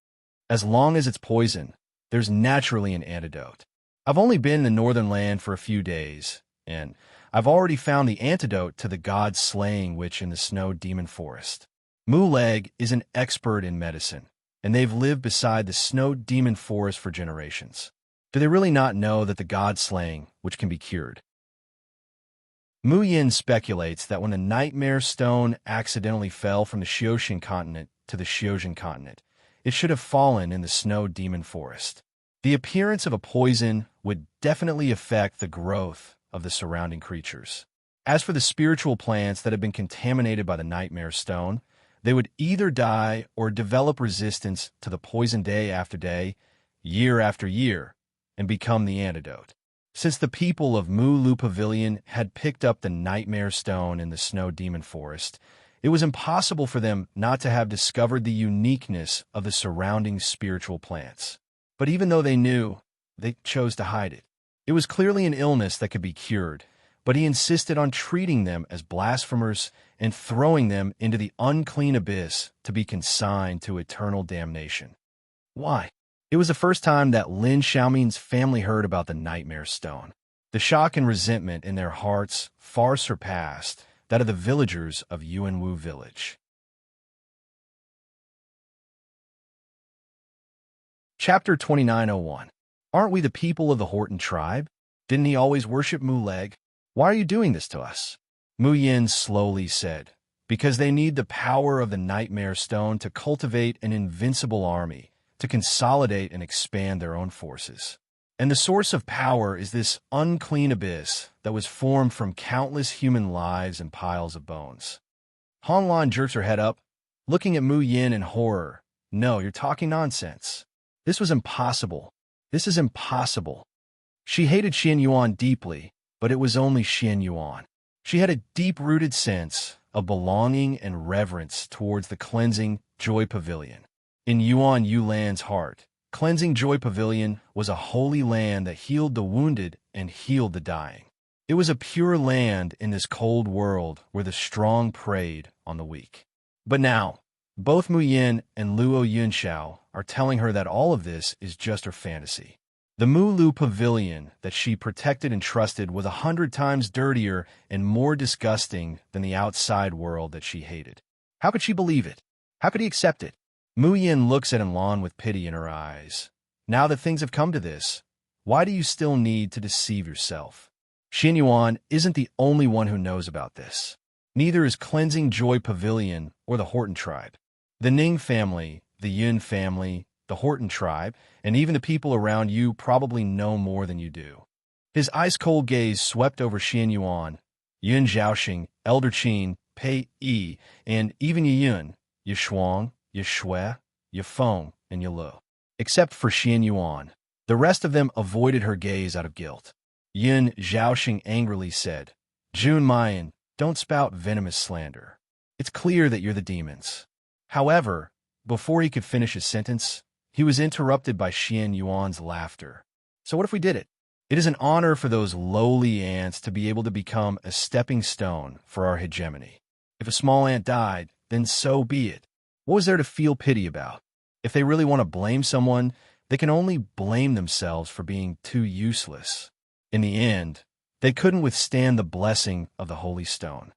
As long as it's poison, there's naturally an antidote. I've only been in the northern land for a few days, and I've already found the antidote to the god-slaying witch in the snow demon forest. Mu Leg is an expert in medicine, and they've lived beside the snow demon forest for generations. Do they really not know that the god-slaying witch can be cured? Mu Yin speculates that when the nightmare stone accidentally fell from the Xioshan continent to the Xioshan continent, it should have fallen in the snow demon forest. The appearance of a poison would definitely affect the growth of the surrounding creatures. As for the spiritual plants that have been contaminated by the nightmare stone, they would either die or develop resistance to the poison day after day, year after year, and become the antidote. Since the people of Mu Lu Pavilion had picked up the nightmare stone in the snow demon forest, it was impossible for them not to have discovered the uniqueness of the surrounding spiritual plants. But even though they knew, they chose to hide it. It was clearly an illness that could be cured, but he insisted on treating them as blasphemers and throwing them into the unclean abyss to be consigned to eternal damnation. Why? It was the first time that Lin Xiaomin's family heard about the nightmare stone. The shock and resentment in their hearts far surpassed that of the villagers of Yuanwu Village. Chapter 2901. Aren't we the people of the Horton tribe? Didn't he always worship Mu Leg? Why are you doing this to us? Mu Yin slowly said, Because they need the power of the nightmare stone to cultivate an invincible army, to consolidate and expand their own forces. And the source of power is this unclean abyss that was formed from countless human lives and piles of bones. Han Lan jerks her head up, looking at Mu Yin in horror. No, you're talking nonsense. This was impossible. This is impossible. She hated Xian Yuan deeply, but it was only Xian Yuan. She had a deep-rooted sense of belonging and reverence towards the cleansing Joy Pavilion. In Yuan Yulan's heart, cleansing Joy Pavilion was a holy land that healed the wounded and healed the dying. It was a pure land in this cold world where the strong preyed on the weak. But now, both Mu Yin and Luo Yunxiao are telling her that all of this is just her fantasy. The Mu Lu pavilion that she protected and trusted was 100 times dirtier and more disgusting than the outside world that she hated. How could she believe it? How could he accept it? Mu Yin looks at Enlon with pity in her eyes. Now that things have come to this, why do you still need to deceive yourself? Xin Yuan isn't the only one who knows about this. Neither is Cleansing Joy Pavilion or the Horton tribe. The Ning family, the Yun family, the Horton tribe, and even the people around you probably know more than you do. His ice-cold gaze swept over Xin Yuan, Yun Zhaoxing, Elder Qin, Pei Yi, and even Yiyun, Yishuang, Yishui, Yifeng, and Yilu. Except for Xin Yuan. The rest of them avoided her gaze out of guilt. Yun Zhaoxing angrily said, Jun Mayan, don't spout venomous slander. It's clear that you're the demons. However, before he could finish his sentence, he was interrupted by Xin Yuan's laughter. So what if we did it? It is an honor for those lowly ants to be able to become a stepping stone for our hegemony. If a small ant died, then so be it. What was there to feel pity about? If they really want to blame someone, they can only blame themselves for being too useless. In the end, they couldn't withstand the blessing of the Holy Stone.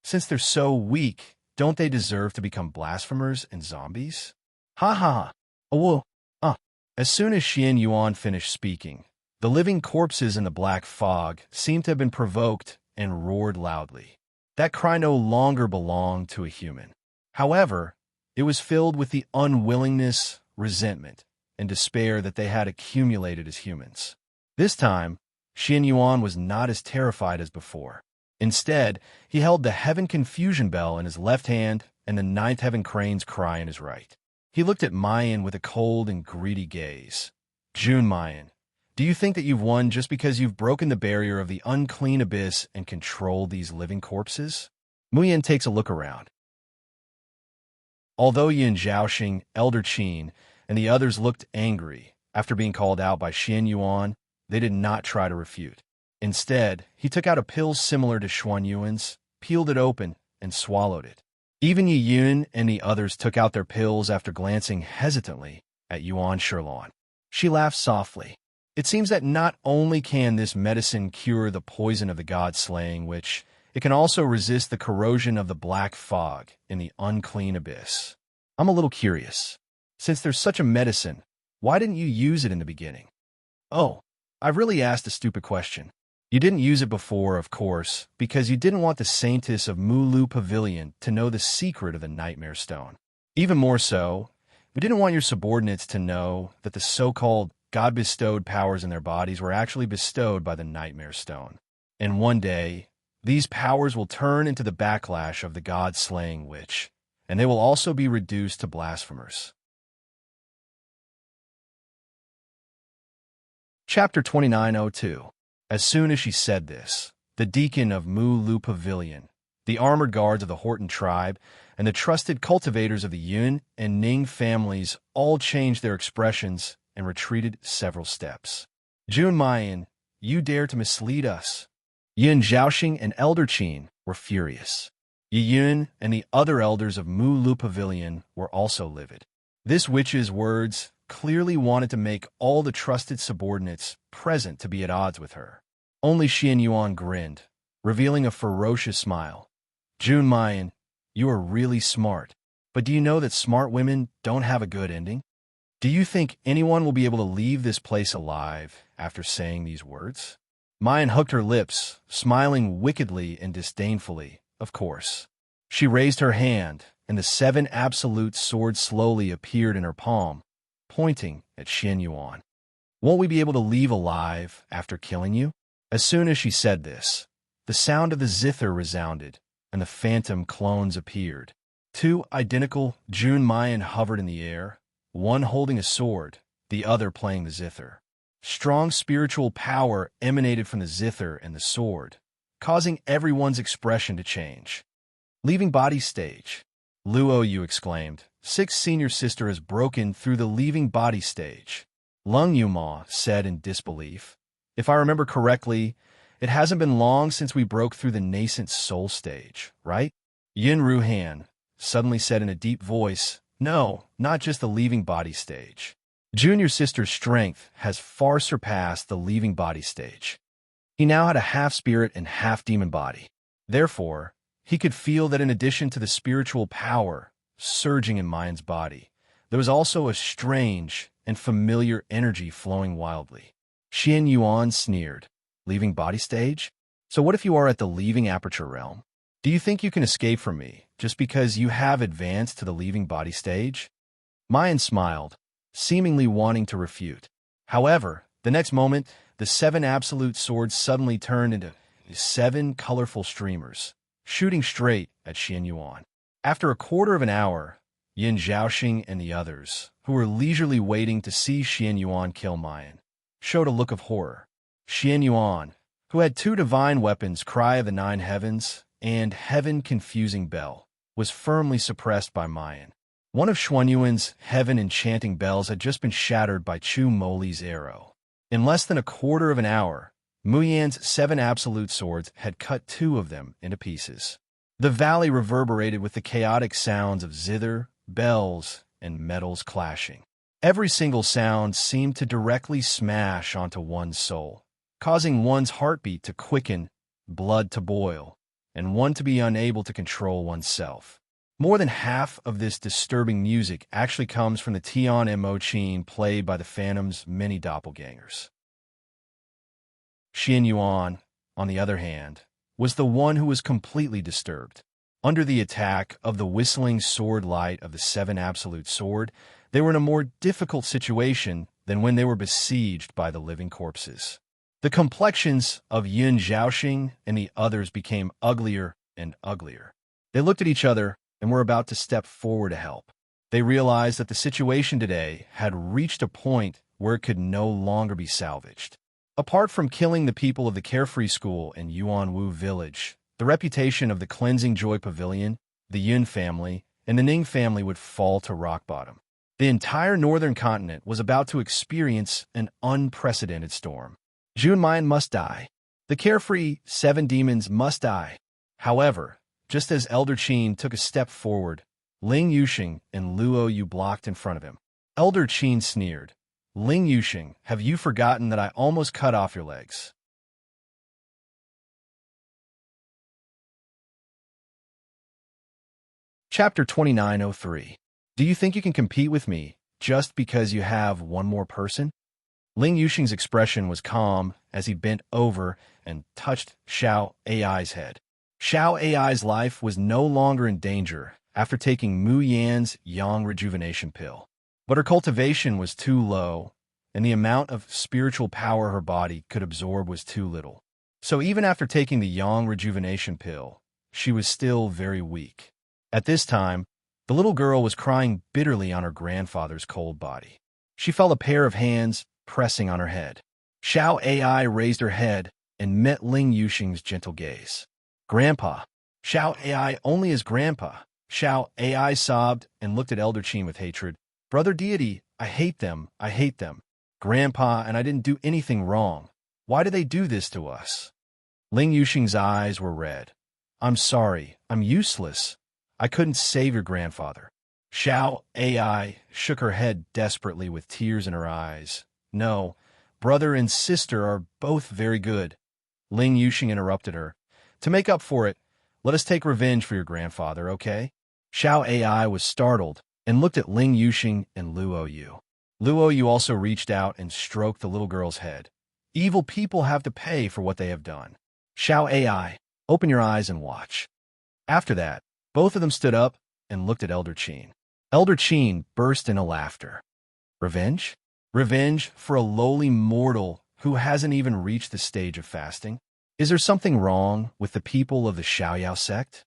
Since they're so weak, don't they deserve to become blasphemers and zombies? Ha ha ha. Oh, As soon as Xin Yuan finished speaking, the living corpses in the black fog seemed to have been provoked and roared loudly. That cry no longer belonged to a human. However, it was filled with the unwillingness, resentment, and despair that they had accumulated as humans. This time, Xin Yuan was not as terrified as before. Instead, he held the Heaven Confusion Bell in his left hand and the Ninth Heaven Crane's cry in his right. He looked at Mayan with a cold and greedy gaze. Jun Mayan, do you think that you've won just because you've broken the barrier of the unclean abyss and controlled these living corpses? Mu Yin takes a look around. Although Yun Zhaoxing, Elder Qin, and the others looked angry after being called out by Xin Yuan, they did not try to refute. Instead, he took out a pill similar to Xuan Yuan's, peeled it open, and swallowed it. Even Yi Yun and the others took out their pills after glancing hesitantly at Yuan Shirlan. She laughed softly. It seems that not only can this medicine cure the poison of the god-slaying witch, it can also resist the corrosion of the black fog in the unclean abyss. I'm a little curious. Since there's such a medicine, why didn't you use it in the beginning? Oh, I've really asked a stupid question. You didn't use it before, of course, because you didn't want the Saintess of Mulu Pavilion to know the secret of the Nightmare Stone. Even more so, you didn't want your subordinates to know that the so-called God-bestowed powers in their bodies were actually bestowed by the Nightmare Stone. And one day, these powers will turn into the backlash of the god-slaying witch, and they will also be reduced to blasphemers. Chapter 2902. As soon as she said this, the deacon of Mu Lu Pavilion, the armored guards of the Horton tribe, and the trusted cultivators of the Yun and Ning families all changed their expressions and retreated several steps. Jun Mayan, you dare to mislead us. Yun Zhaoxing and Elder Qin were furious. Yi Yun and the other elders of Mu Lu Pavilion were also livid. This witch's words clearly wanted to make all the trusted subordinates present to be at odds with her. Only Xin Yuan grinned, revealing a ferocious smile. Jun Mayan, you are really smart, but do you know that smart women don't have a good ending? Do you think anyone will be able to leave this place alive after saying these words? Mayan hooked her lips, smiling wickedly and disdainfully, of course. She raised her hand, and the 7 absolute swords slowly appeared in her palm, pointing at Xin Yuan. Won't we be able to leave alive after killing you? As soon as she said this, the sound of the zither resounded, and the phantom clones appeared. 2 identical Jun Mayan hovered in the air, one holding a sword, the other playing the zither. Strong spiritual power emanated from the zither and the sword, causing everyone's expression to change. Leaving body stage. Luo Yu exclaimed. 6 senior sister has broken through the leaving body stage. Lung Yuma said in disbelief. If I remember correctly, It hasn't been long since we broke through the nascent soul stage, right? Yin Ruhan suddenly said in a deep voice, "No, not just the leaving body stage. Junior sister's strength has far surpassed the leaving body stage. He now had a half-spirit and half-demon body. Therefore, he could feel that in addition to the spiritual power surging in Mayan's body, there was also a strange and familiar energy flowing wildly." Xian Yuan sneered. "Leaving body stage? So what if you are at the leaving aperture realm? Do you think you can escape from me just because you have advanced to the leaving body stage?" Mayan smiled, seemingly wanting to refute. However, the next moment, the 7 absolute swords suddenly turned into 7 colorful streamers, shooting straight at Xian Yuan. After a quarter of an hour, Yin Zhaoxing and the others, who were leisurely waiting to see Xian Yuan kill Mayan, showed a look of horror. Xian Yuan, who had 2 divine weapons, Cry of the 9 Heavens and Heaven-Confusing Bell, was firmly suppressed by Mayan. One of Xuanyuan's heaven-enchanting bells had just been shattered by Chu Moli's arrow. In less than a quarter of an hour, Muyan's 7 absolute swords had cut 2 of them into pieces. The valley reverberated with the chaotic sounds of zither, bells, and metals clashing. Every single sound seemed to directly smash onto one's soul, causing one's heartbeat to quicken, blood to boil, and one to be unable to control oneself. More than half of this disturbing music actually comes from the Tian and Mochin played by the Phantom's many doppelgangers. Xian Yuan, on the other hand, was the one who was completely disturbed. Under the attack of the whistling sword light of the 7 absolute sword, they were in a more difficult situation than when they were besieged by the living corpses. The complexions of Yin Zhaoxing and the others became uglier and uglier. They looked at each other and were about to step forward to help. They realized that the situation today had reached a point where it could no longer be salvaged. Apart from killing the people of the Carefree School and Yuanwu Village, the reputation of the Cleansing Joy Pavilion, the Yun family, and the Ning family would fall to rock bottom. The entire northern continent was about to experience an unprecedented storm. Jun Mayan must die. The Carefree 7 demons must die. However, just as Elder Qin took a step forward, Ling Yuxing and Luo Yu blocked in front of him. Elder Qin sneered. "Ling Yuxing, have you forgotten that I almost cut off your legs?" Chapter 2903. Do you think you can compete with me just because you have one more person? Ling Yuxing's expression was calm as he bent over and touched Xiao Ai's head. Xiao Ai's life was no longer in danger after taking Mu Yan's Yang rejuvenation pill. But her cultivation was too low, and the amount of spiritual power her body could absorb was too little. So even after taking the Yang rejuvenation pill, she was still very weak. At this time, the little girl was crying bitterly on her grandfather's cold body. She felt a pair of hands pressing on her head. Xiao Ai raised her head and met Ling Yuxing's gentle gaze. "Grandpa." "Xiao Ai only is Grandpa." Xiao Ai sobbed and looked at Elder Qin with hatred. "Brother Deity, I hate them, I hate them. Grandpa, and I didn't do anything wrong. Why do they do this to us?" Ling Yuxing's eyes were red. "I'm sorry, I'm useless. I couldn't save your grandfather." Xiao Ai shook her head desperately with tears in her eyes. "No, brother and sister are both very good." Ling Yuxing interrupted her. "To make up for it, let us take revenge for your grandfather, okay?" Xiao Ai was startled and looked at Ling Yuxing and Luo Yu. Luo Yu also reached out and stroked the little girl's head. "Evil people have to pay for what they have done." Xiao Ai, open your eyes and watch. After that, both of them stood up and looked at Elder Qin. Elder Qin burst into laughter. "Revenge? Revenge for a lowly mortal who hasn't even reached the stage of fasting? Is there something wrong with the people of the Xiaoyao sect?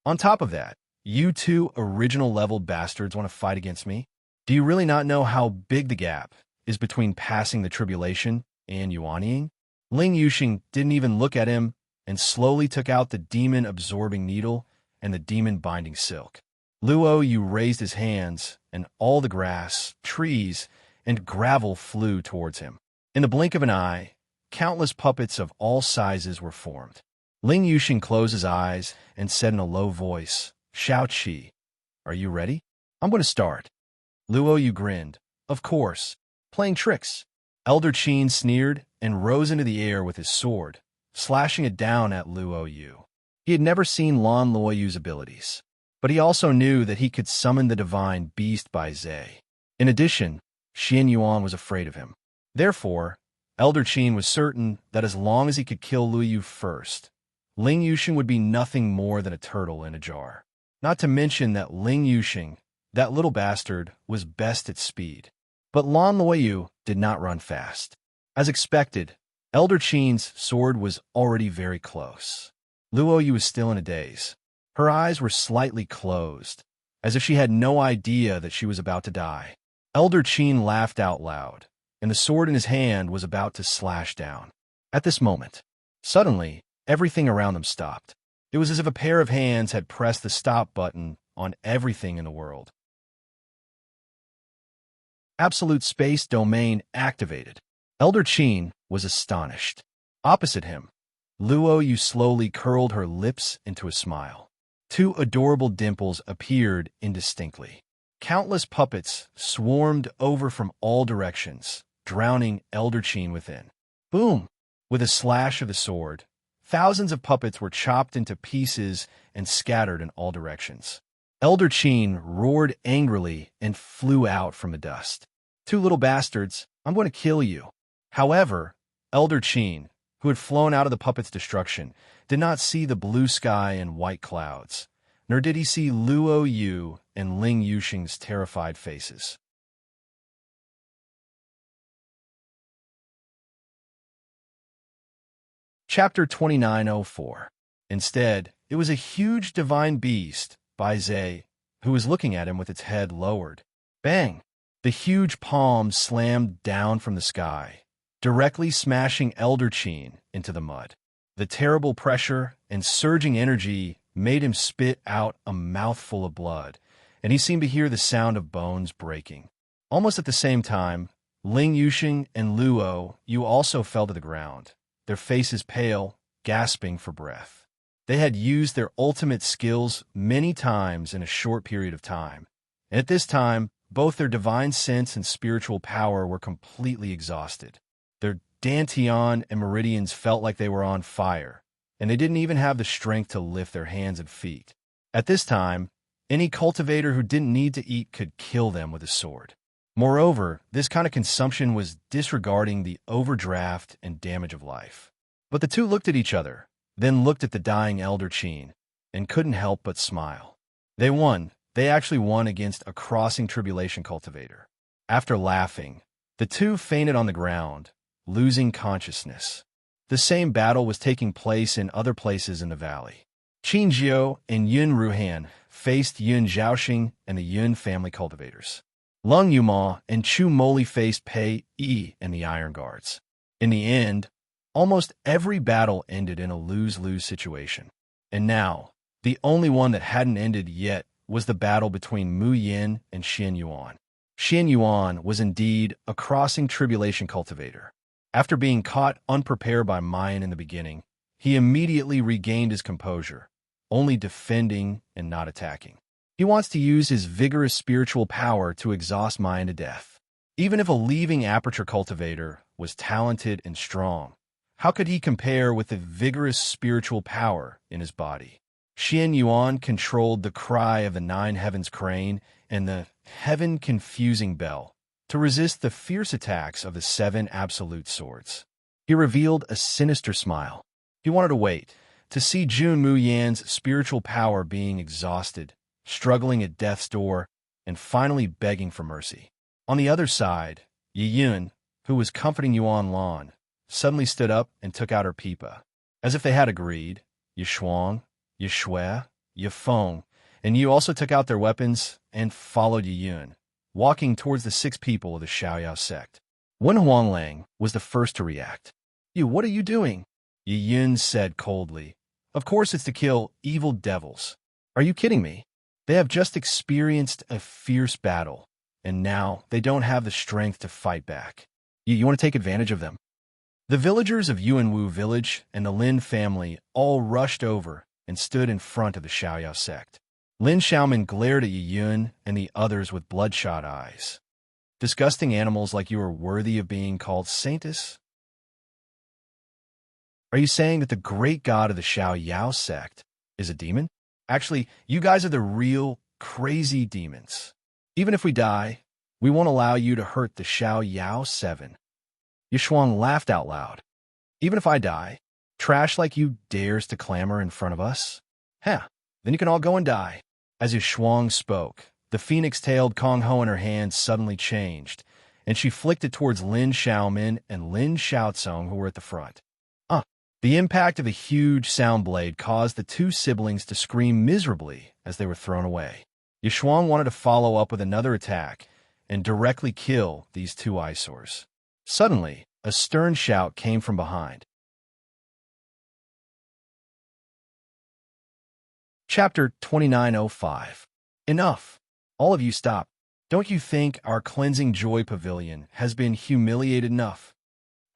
On top of that, you 2 original-level bastards want to fight against me? Do you really not know how big the gap is between passing the tribulation and yuanying?" Ling Yuxing didn't even look at him and slowly took out the demon-absorbing needle and the demon-binding silk. Luo Yu raised his hands, and all the grass, trees, and gravel flew towards him. In the blink of an eye, Countless puppets of all sizes were formed. Ling Yuxing closed his eyes and said in a low voice, "Shao Qi, are you ready? I'm going to start." Luo Yu grinned. "Of course. Playing tricks." Elder Qin sneered and rose into the air with his sword, slashing it down at Luo Yu. He had never seen Lan Luo Yu's abilities, but he also knew that he could summon the divine beast by Zhe. In addition, Xian Yuan was afraid of him. Therefore, Elder Qin was certain that as long as he could kill Luo Yu first, Ling Yuxing would be nothing more than a turtle in a jar. Not to mention that Ling Yuxing, that little bastard, was best at speed. But Lan Luo Yu did not run fast. As expected, Elder Qin's sword was already very close. Luo Yu was still in a daze. Her eyes were slightly closed, as if she had no idea that she was about to die. Elder Qin laughed out loud, and the sword in his hand was about to slash down. At this moment, suddenly, everything around them stopped. It was as if a pair of hands had pressed the stop button on everything in the world. Absolute space domain activated. Elder Qin was astonished. Opposite him, Luo Yu slowly curled her lips into a smile. Two adorable dimples appeared indistinctly. Countless puppets swarmed over from all directions, drowning Elder Qin within. Boom! With a slash of the sword, thousands of puppets were chopped into pieces and scattered in all directions. Elder Qin roared angrily and flew out from the dust. "Two little bastards, I'm going to kill you." However, Elder Qin, who had flown out of the puppet's destruction, did not see the blue sky and white clouds, nor did he see Luo Yu and Ling Yuxing's terrified faces. Chapter 2904. Instead, it was a huge divine beast, Bai Zhe, who was looking at him with its head lowered. Bang! The huge palm slammed down from the sky, directly smashing Elder Qin into the mud. The terrible pressure and surging energy made him spit out a mouthful of blood, and he seemed to hear the sound of bones breaking. Almost at the same time, Ling Yuxing and Luo Yu also fell to the ground, their faces pale, gasping for breath. They had used their ultimate skills many times in a short period of time, and at this time, both their divine sense and spiritual power were completely exhausted. Their dantian and meridians felt like they were on fire, and they didn't even have the strength to lift their hands and feet. At this time, any cultivator who didn't need to eat could kill them with a sword. Moreover, this kind of consumption was disregarding the overdraft and damage of life. But the two looked at each other, then looked at the dying Elder Qin, and couldn't help but smile. They won. They actually won against a crossing tribulation cultivator. After laughing, the two fainted on the ground, losing consciousness. The same battle was taking place in other places in the valley. Qin Jiao and Yun Ruhan faced Yun Zhaoxing and the Yun family cultivators. Lung Yuma and Chu Moli faced Pei Yi and the Iron Guards. In the end, almost every battle ended in a lose-lose situation. And now, the only one that hadn't ended yet was the battle between Mu Yin and Xian Yuan. Xian Yuan was indeed a crossing tribulation cultivator. After being caught unprepared by Mayan in the beginning, he immediately regained his composure, only defending and not attacking. He wants to use his vigorous spiritual power to exhaust Mayan to death. Even if a leaving aperture cultivator was talented and strong, how could he compare with the vigorous spiritual power in his body? Xian Yuan controlled the cry of the nine heavens crane and the heaven-confusing bell to resist the fierce attacks of the seven absolute swords. He revealed a sinister smile. He wanted to wait to see Jun Mu Yan's spiritual power being exhausted, struggling at death's door, and finally begging for mercy. On the other side, Yi Yun, who was comforting Yuan Lan, suddenly stood up and took out her pipa. As if they had agreed, Yi Shuang, Yi Shui, Yi Feng, and Yu also took out their weapons and followed Yi Yun, walking towards the 6 people of the Xiaoyao sect. Wen Huanglang was the first to react. "You, what are you doing?" Yi Yun said coldly. "Of course it's to kill evil devils. Are you kidding me? They have just experienced a fierce battle, and now they don't have the strength to fight back. You want to take advantage of them?" The villagers of Yuanwu village and the Lin family all rushed over and stood in front of the Xiaoyao sect. Lin Xiaoman glared at Yi Yun and the others with bloodshot eyes. Disgusting animals like you are worthy of being called saintess? Are you saying that the great god of the Xiaoyao sect is a demon? Actually, you guys are the real, crazy demons. Even if we die, we won't allow you to hurt the Xiaoyao 7. Yishuang laughed out loud. Even if I die, trash like you dares to clamor in front of us? Then you can all go and die. As Yishuang spoke, the phoenix-tailed Kong Ho in her hand suddenly changed, and she flicked it towards Lin Xiaomin and Lin Xiaocong, who were at the front. The impact of a huge sound blade caused the two siblings to scream miserably as they were thrown away. Yishuang wanted to follow up with another attack and directly kill these two eyesores. Suddenly, a stern shout came from behind. Chapter 2905. Enough! All of you stop. Don't you think our cleansing joy pavilion has been humiliated enough?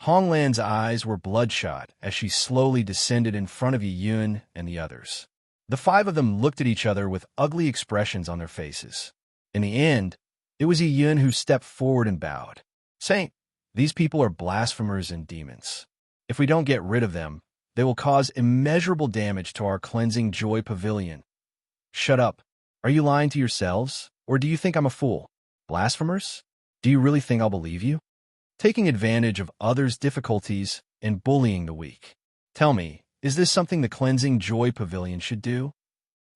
Hong Lan's eyes were bloodshot as she slowly descended in front of Yi Yun and the others. The five of them looked at each other with ugly expressions on their faces. In the end, it was Yi Yun who stepped forward and bowed. Saint, these people are blasphemers and demons. If we don't get rid of them, they will cause immeasurable damage to our cleansing joy pavilion. Shut up. Are you lying to yourselves, or do you think I'm a fool? Blasphemers? Do you really think I'll believe you? Taking advantage of others' difficulties and bullying the weak. Tell me, is this something the Cleansing Joy Pavilion should do?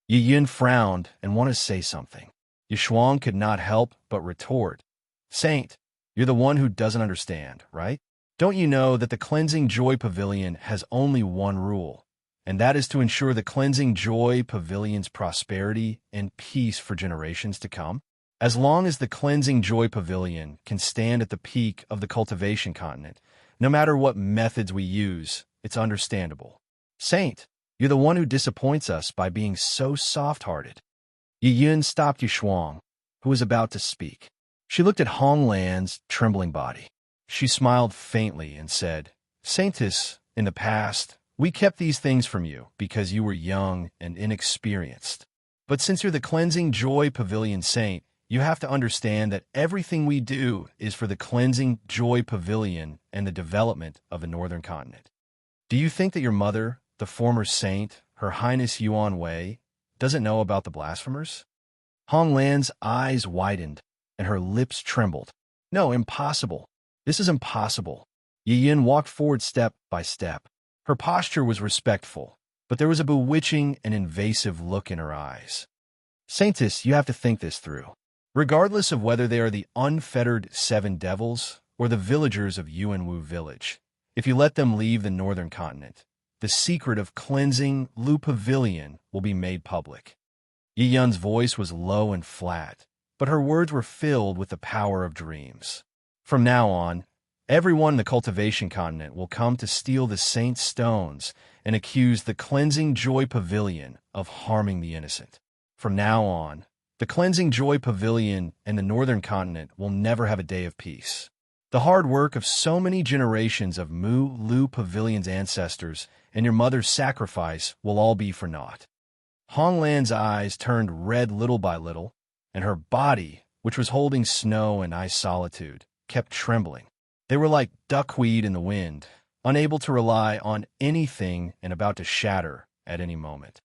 Yi Yun frowned and wanted to say something. Yishuang could not help but retort. Saint, you're the one who doesn't understand, right? Don't you know that the Cleansing Joy Pavilion has only one rule, and that is to ensure the Cleansing Joy Pavilion's prosperity and peace for generations to come? As long as the Cleansing Joy Pavilion can stand at the peak of the cultivation continent, no matter what methods we use, it's understandable. Saint, you're the one who disappoints us by being so soft-hearted. Yi Yun stopped Yishuang, who was about to speak. She looked at Hong Lan's trembling body. She smiled faintly and said, Saintess, in the past, we kept these things from you because you were young and inexperienced. But since you're the Cleansing Joy Pavilion Saint, you have to understand that everything we do is for the Cleansing Joy Pavilion and the development of the Northern Continent. Do you think that your mother, the former saint, Her Highness Yuan Wei, doesn't know about the blasphemers? Hong Lan's eyes widened, and her lips trembled. No, impossible. This is impossible. Yi Yun walked forward step by step. Her posture was respectful, but there was a bewitching and invasive look in her eyes. Saintess, you have to think this through. Regardless of whether they are the unfettered 7 devils or the villagers of Yuanwu village, if you let them leave the Northern Continent, the secret of cleansing Lu Pavilion will be made public. Yi Yun's voice was low and flat, but her words were filled with the power of dreams. From now on, everyone in the cultivation continent will come to steal the saint's stones and accuse the Cleansing Joy Pavilion of harming the innocent. From now on, the Cleansing Joy Pavilion and the Northern Continent will never have a day of peace. The hard work of so many generations of Mu Lu Pavilion's ancestors and your mother's sacrifice will all be for naught. Hong Lan's eyes turned red little by little, and her body, which was holding snow and ice solitude, kept trembling. They were like duckweed in the wind, unable to rely on anything and about to shatter at any moment.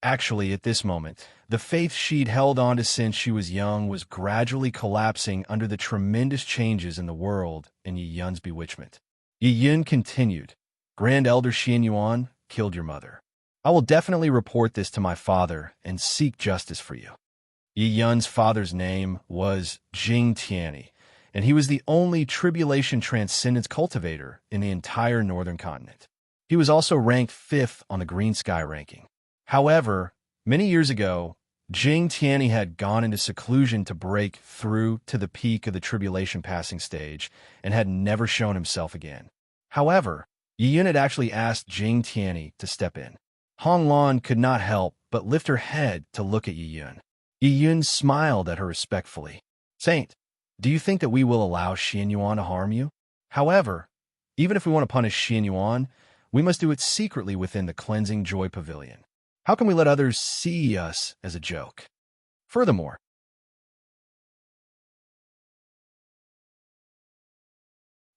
Actually, at this moment, the faith she'd held on to since she was young was gradually collapsing under the tremendous changes in the world and Yi Yun's bewitchment. Yi Yun continued, Grand Elder Xian Yuan killed your mother. I will definitely report this to my father and seek justice for you. Yi Yun's father's name was Jing Tianyi, and he was the only Tribulation Transcendence cultivator in the entire Northern Continent. He was also ranked 5th on the Green Sky ranking. However, many years ago, Jing Tianyi had gone into seclusion to break through to the peak of the tribulation passing stage and had never shown himself again. However, Yi Yun had actually asked Jing Tianyi to step in. Hong Lan could not help but lift her head to look at Yi Yun. Yi Yun smiled at her respectfully. Saint, do you think that we will allow Xian Yuan to harm you? However, even if we want to punish Xian Yuan, we must do it secretly within the cleansing joy pavilion. How can we let others see us as a joke? Furthermore,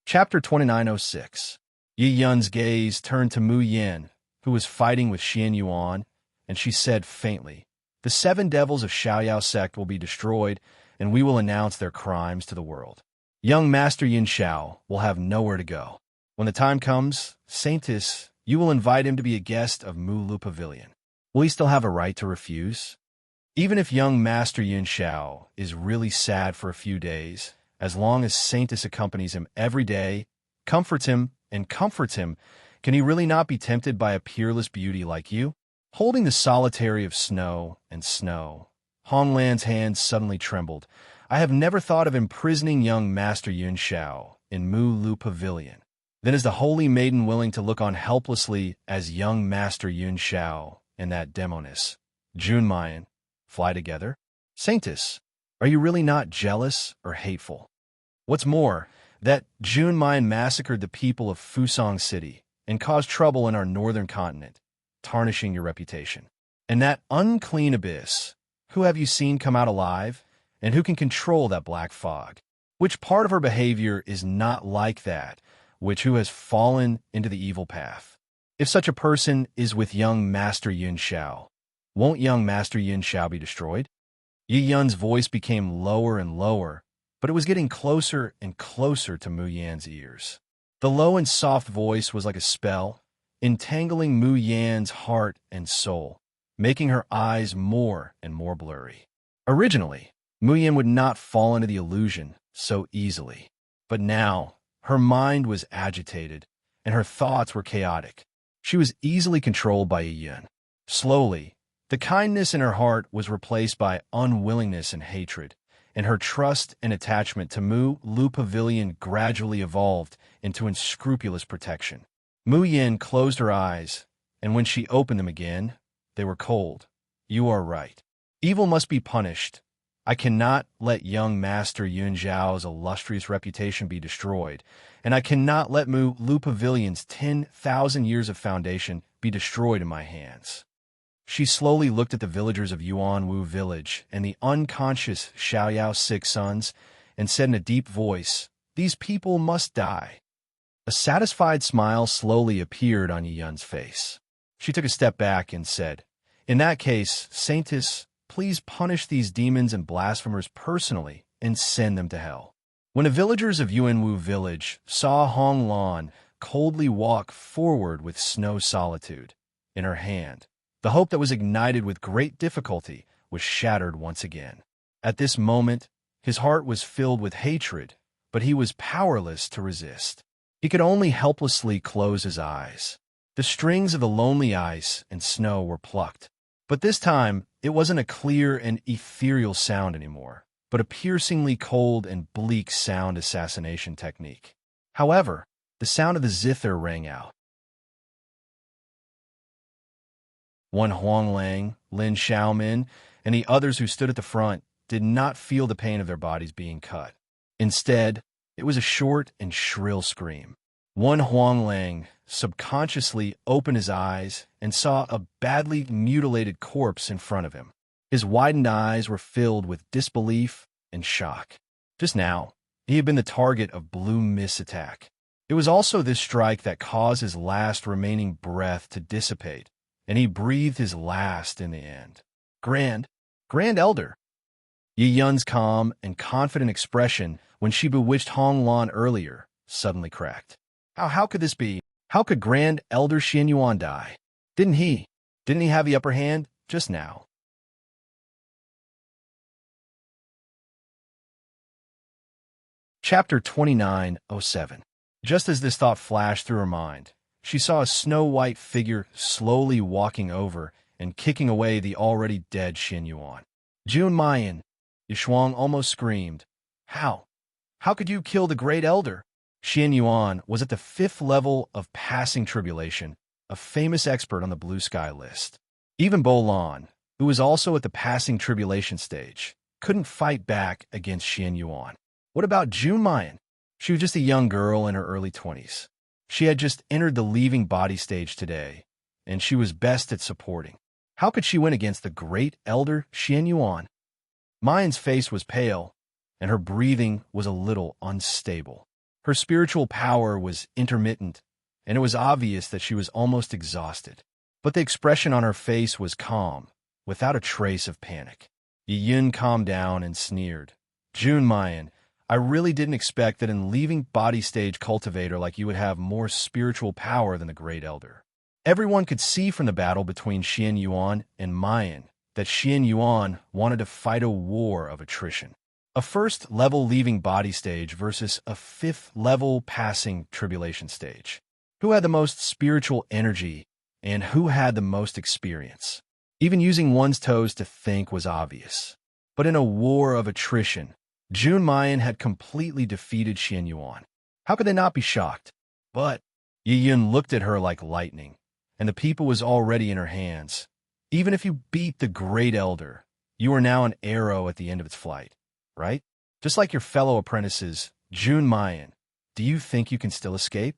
Chapter 2906. Yi Yun's gaze turned to Mu Yin, who was fighting with Xian Yuan, and she said faintly, "The 7 devils of Xiaoyao sect will be destroyed, and we will announce their crimes to the world. Young Master Yin Xiao will have nowhere to go. When the time comes, Saintess, you will invite him to be a guest of Mu Lu Pavilion. Will he still have a right to refuse? Even if young Master Yin Xiao is really sad for a few days, as long as Saintess accompanies him every day, comforts him, and comforts him, can he really not be tempted by a peerless beauty like you?" Holding the solitary of snow and snow, Honglan's hands suddenly trembled. "I have never thought of imprisoning young Master Yun Xiao in Mu Lu Pavilion. Then is the holy maiden willing to look on helplessly as young Master Yun Xiao and that demoness, Junmayan, fly together? Saintess, are you really not jealous or hateful? What's more, that Junmayan massacred the people of Fusong City and caused trouble in our northern continent, tarnishing your reputation. And that unclean abyss, who have you seen come out alive, and who can control that black fog? Which part of her behavior is not like that, who has fallen into the evil path? If such a person is with young Master Yun Xiao, won't young Master Yun Xiao be destroyed?" Yi Yun's voice became lower and lower, but it was getting closer and closer to Mu Yan's ears. The low and soft voice was like a spell, entangling Mu Yan's heart and soul, making her eyes more and more blurry. Originally, Mu Yan would not fall into the illusion so easily, but now her mind was agitated and her thoughts were chaotic. She was easily controlled by Yi Yun. Slowly, the kindness in her heart was replaced by unwillingness and hatred, and her trust and attachment to Mu Lu Pavilion gradually evolved into unscrupulous protection. Mu Yin closed her eyes, and when she opened them again, they were cold. "You are right. Evil must be punished. I cannot let young Master Yun Zhao's illustrious reputation be destroyed, and I cannot let Mu Lu Pavilion's 10,000 years of foundation be destroyed in my hands." She slowly looked at the villagers of Yuanwu village and the unconscious Xiaoyao 6 sons and said in a deep voice, "These people must die." A satisfied smile slowly appeared on Yi Yun's face. She took a step back and said, "In that case, Saintess, please punish these demons and blasphemers personally and send them to hell." When the villagers of Yuanwu village saw Hong Lan coldly walk forward with snow solitude in her hand, the hope that was ignited with great difficulty was shattered once again. At this moment, his heart was filled with hatred, but he was powerless to resist. He could only helplessly close his eyes. The strings of the lonely ice and snow were plucked, but this time it wasn't a clear and ethereal sound anymore, but a piercingly cold and bleak sound assassination technique. However, the sound of the zither rang out. One Huang Lang, Lin Xiaomin, and the others who stood at the front did not feel the pain of their bodies being cut. Instead, it was a short and shrill scream. One Huang Lang subconsciously opened his eyes and saw a badly mutilated corpse in front of him. His widened eyes were filled with disbelief and shock. Just now, he had been the target of Blue Mist's attack. It was also this strike that caused his last remaining breath to dissipate, and he breathed his last in the end. Grand Elder." Yi Yun's calm and confident expression when she bewitched Hong Lan earlier suddenly cracked. How could this be? How could Grand Elder Xian Yuan die? Didn't he have the upper hand just now? Chapter 2907. Just as this thought flashed through her mind, she saw a snow-white figure slowly walking over and kicking away the already dead Xian Yuan. "Junmayan!" Yishuang almost screamed. How could you kill the Great Elder?" Xian Yuan was at the 5th level of Passing Tribulation, a famous expert on the Blue Sky list. Even Bo Lan, who was also at the Passing Tribulation stage, couldn't fight back against Xian Yuan. What about Junmayan? She was just a young girl in her early 20s. She had just entered the leaving body stage today, and she was best at supporting. How could she win against the great elder Xian Yuan? Mayan's face was pale, and her breathing was a little unstable. Her spiritual power was intermittent, and it was obvious that she was almost exhausted. But the expression on her face was calm, without a trace of panic. Yi Yun calmed down and sneered. Jun Mayan, I really didn't expect that in leaving body stage cultivator like you would have more spiritual power than the great elder. Everyone could see from the battle between Xian Yuan and Mayan that Xian Yuan wanted to fight a war of attrition. A first-level leaving body stage versus a fifth-level passing tribulation stage. Who had the most spiritual energy and who had the most experience? Even using one's toes to think was obvious. But in a war of attrition, Jun Mayan had completely defeated Xian Yuan. How could they not be shocked? But Yi Yun looked at her like lightning, and the people was already in her hands. Even if you beat the great elder, you are now an arrow at the end of its flight, right? Just like your fellow apprentices, Jun Mayan, do you think you can still escape?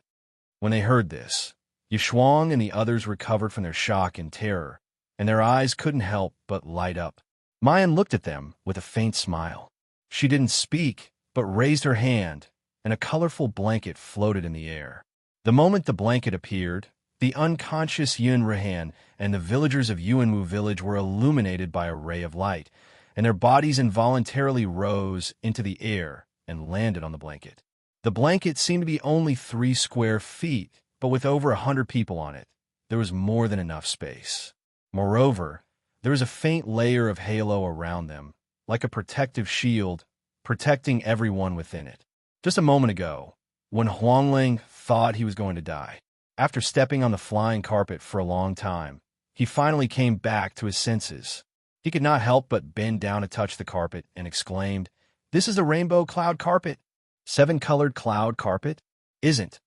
When they heard this, Yishuang and the others recovered from their shock and terror, and their eyes couldn't help but light up. Mayan looked at them with a faint smile. She didn't speak, but raised her hand, and a colorful blanket floated in the air. The moment the blanket appeared, the unconscious Yun Rehan and the villagers of Yuanwu village were illuminated by a ray of light, and their bodies involuntarily rose into the air and landed on the blanket. The blanket seemed to be only 3 square feet, but with over 100 people on it, there was more than enough space. Moreover, there was a faint layer of halo around them, like a protective shield, protecting everyone within it. Just a moment ago, when Huangling thought he was going to die, after stepping on the flying carpet for a long time, he finally came back to his senses. He could not help but bend down to touch the carpet and exclaimed, "This is a rainbow cloud carpet. 7-colored cloud carpet? Isn't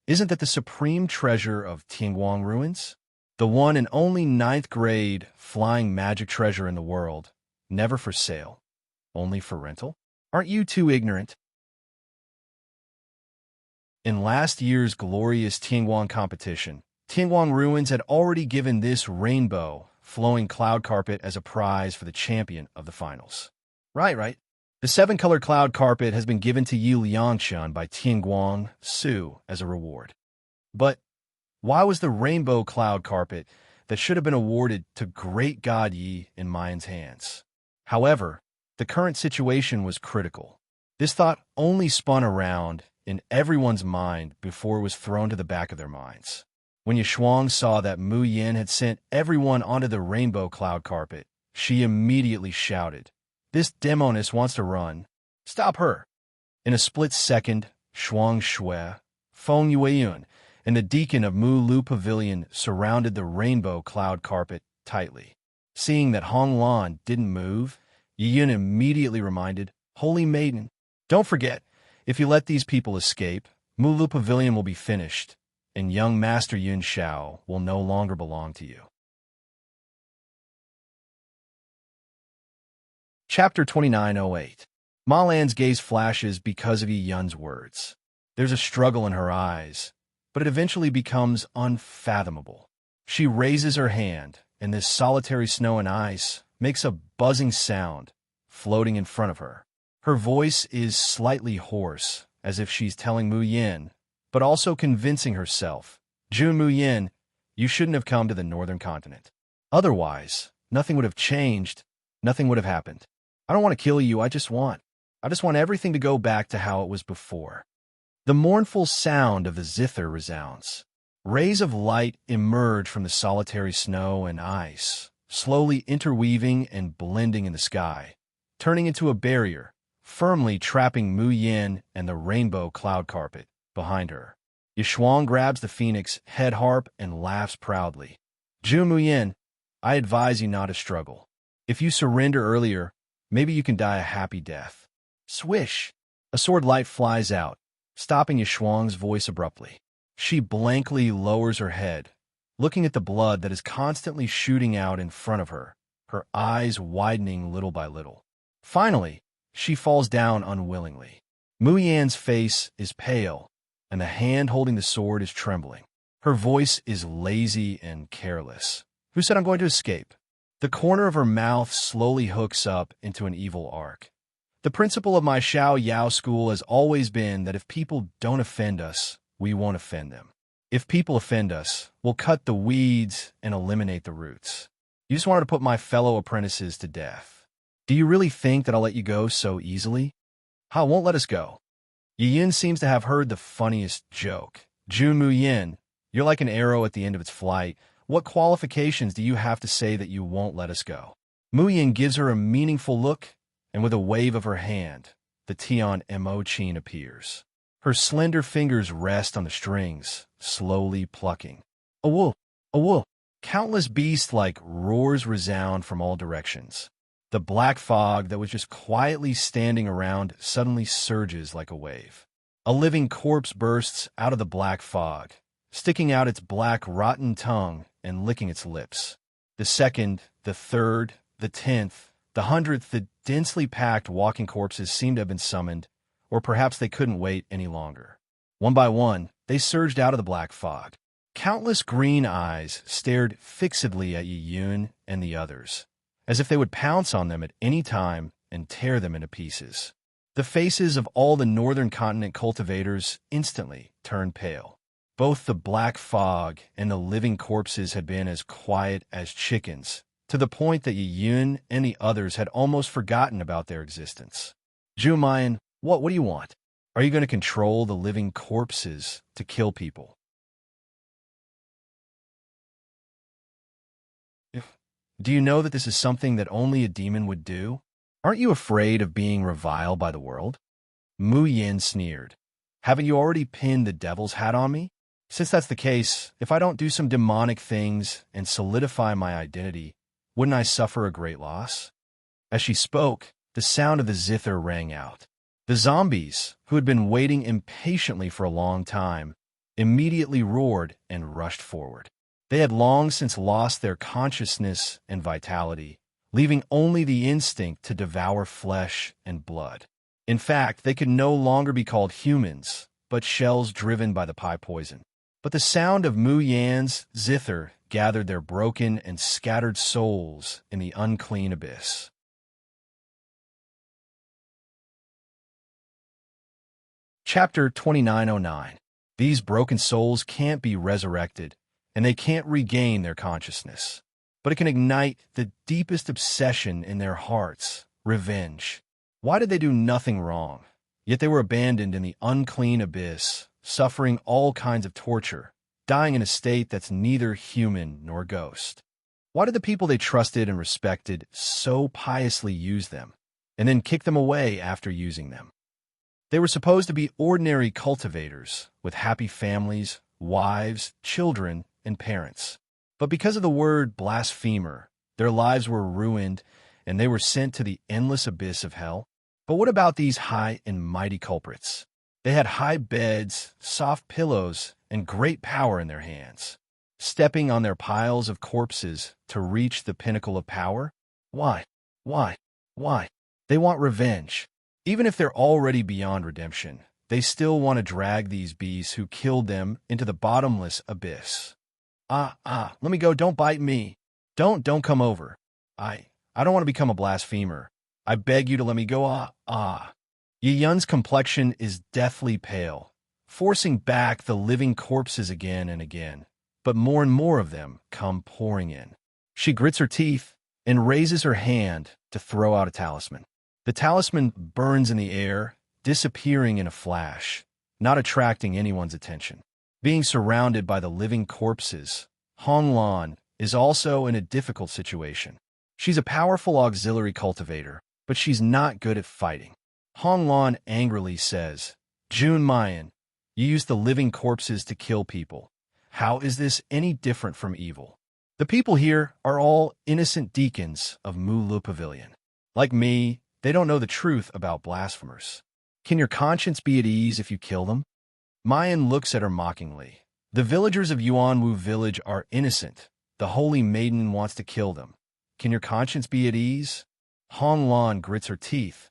that the supreme treasure of Tianguang ruins? The one and only 9th grade flying magic treasure in the world. Never for sale. Only for rental? Aren't you too ignorant?" In last year's glorious Tianguang competition, Tianguang Ruins had already given this rainbow flowing cloud carpet as a prize for the champion of the finals. Right. The 7-color cloud carpet has been given to Yi Liangshan by Tianguang Su as a reward. But why was the rainbow cloud carpet that should have been awarded to great god Yi in Mayan's hands? However, the current situation was critical. This thought only spun around in everyone's mind before it was thrown to the back of their minds. When Yishuang saw that Mu Yin had sent everyone onto the rainbow cloud carpet, she immediately shouted, "This demoness wants to run. Stop her!" In a split second, Shuang Shui, Feng Yueyun, and the deacon of Mu Lu Pavilion surrounded the rainbow cloud carpet tightly. Seeing that Hong Lan didn't move, Yi Yun immediately reminded, "Holy Maiden, don't forget, if you let these people escape, Mu Lu Pavilion will be finished, and young Master Yun Shao will no longer belong to you." Chapter 2908. Ma Lan's gaze flashes because of Yi Yun's words. There's a struggle in her eyes, but it eventually becomes unfathomable. She raises her hand, and this solitary snow and ice makes a buzzing sound, floating in front of her. Her voice is slightly hoarse, as if she's telling Mu Yin, but also convincing herself, "Jun Mu Yin, you shouldn't have come to the northern continent. Otherwise, nothing would have changed, nothing would have happened. I don't want to kill you, I just want everything to go back to how it was before." The mournful sound of the zither resounds. Rays of light emerge from the solitary snow and ice, slowly interweaving and blending in the sky, turning into a barrier, firmly trapping Mu Yin and the rainbow cloud carpet behind her. Yishuang grabs the phoenix head harp and laughs proudly. "Jun Mu Yin, I advise you not to struggle. If you surrender earlier, maybe you can die a happy death." Swish! A sword light flies out, stopping Yishuang's voice abruptly. She blankly lowers her head, looking at the blood that is constantly shooting out in front of her, her eyes widening little by little. Finally, she falls down unwillingly. Mu Yan's face is pale, and the hand holding the sword is trembling. Her voice is lazy and careless. Who said I'm going to escape? The corner of her mouth slowly hooks up into an evil arc. The principle of my Xiao Yao school has always been that if people don't offend us, we won't offend them. If people offend us, we'll cut the weeds and eliminate the roots. You just wanted to put my fellow apprentices to death. Do you really think that I'll let you go so easily? Ha won't let us go. Yi Yin seems to have heard the funniest joke. Jun Mu Yin, you're like an arrow at the end of its flight. What qualifications do you have to say that you won't let us go? Mu Yin gives her a meaningful look, and with a wave of her hand, the Tian Mo Chin appears. Her slender fingers rest on the strings, slowly plucking. A wool, a wool. Countless beast-like roars resound from all directions. The black fog that was just quietly standing around suddenly surges like a wave. A living corpse bursts out of the black fog, sticking out its black, rotten tongue and licking its lips. The second, the third, the 10th, the 100th, the densely packed walking corpses seemed to have been summoned, or perhaps they couldn't wait any longer. One by one, they surged out of the black fog. Countless green eyes stared fixedly at Yi Yun and the others, as if they would pounce on them at any time and tear them into pieces. The faces of all the northern continent cultivators instantly turned pale. Both the black fog and the living corpses had been as quiet as chickens, to the point that Yi Yun and the others had almost forgotten about their existence. Zhu Mayan, what do you want? Are you going to control the living corpses to kill people? Do you know that this is something that only a demon would do? Aren't you afraid of being reviled by the world? Mu Yin sneered. Haven't you already pinned the devil's hat on me? Since that's the case, if I don't do some demonic things and solidify my identity, wouldn't I suffer a great loss? As she spoke, the sound of the zither rang out. The zombies, who had been waiting impatiently for a long time, immediately roared and rushed forward. They had long since lost their consciousness and vitality, leaving only the instinct to devour flesh and blood. In fact, they could no longer be called humans, but shells driven by the pie poison. But the sound of Mu Yan's zither gathered their broken and scattered souls in the unclean abyss. Chapter 2909. These broken souls can't be resurrected, and they can't regain their consciousness. But it can ignite the deepest obsession in their hearts, revenge. Why did they do nothing wrong? Yet they were abandoned in the unclean abyss, suffering all kinds of torture, dying in a state that's neither human nor ghost. Why did the people they trusted and respected so piously use them, and then kick them away after using them? They were supposed to be ordinary cultivators, with happy families, wives, children, and parents. But because of the word blasphemer, their lives were ruined, and they were sent to the endless abyss of hell. But what about these high and mighty culprits? They had high beds, soft pillows, and great power in their hands. Stepping on their piles of corpses to reach the pinnacle of power? Why? They want revenge. Even if they're already beyond redemption, they still want to drag these beasts who killed them into the bottomless abyss. Let me go, don't bite me. Don't come over. I don't want to become a blasphemer. I beg you to let me go, Yi Yun's complexion is deathly pale, forcing back the living corpses again and again, but more and more of them come pouring in. She grits her teeth and raises her hand to throw out a talisman. The talisman burns in the air, disappearing in a flash, not attracting anyone's attention. Being surrounded by the living corpses, Hong Lan is also in a difficult situation. She's a powerful auxiliary cultivator, but she's not good at fighting. Hong Lan angrily says, Jun Mayan, you use the living corpses to kill people. How is this any different from evil? The people here are all innocent deacons of Mulu Pavilion. Like me, they don't know the truth about blasphemers. Can your conscience be at ease if you kill them? Mayan looks at her mockingly. The villagers of Yuanwu village are innocent. The holy maiden wants to kill them. Can your conscience be at ease? Hong Lan grits her teeth.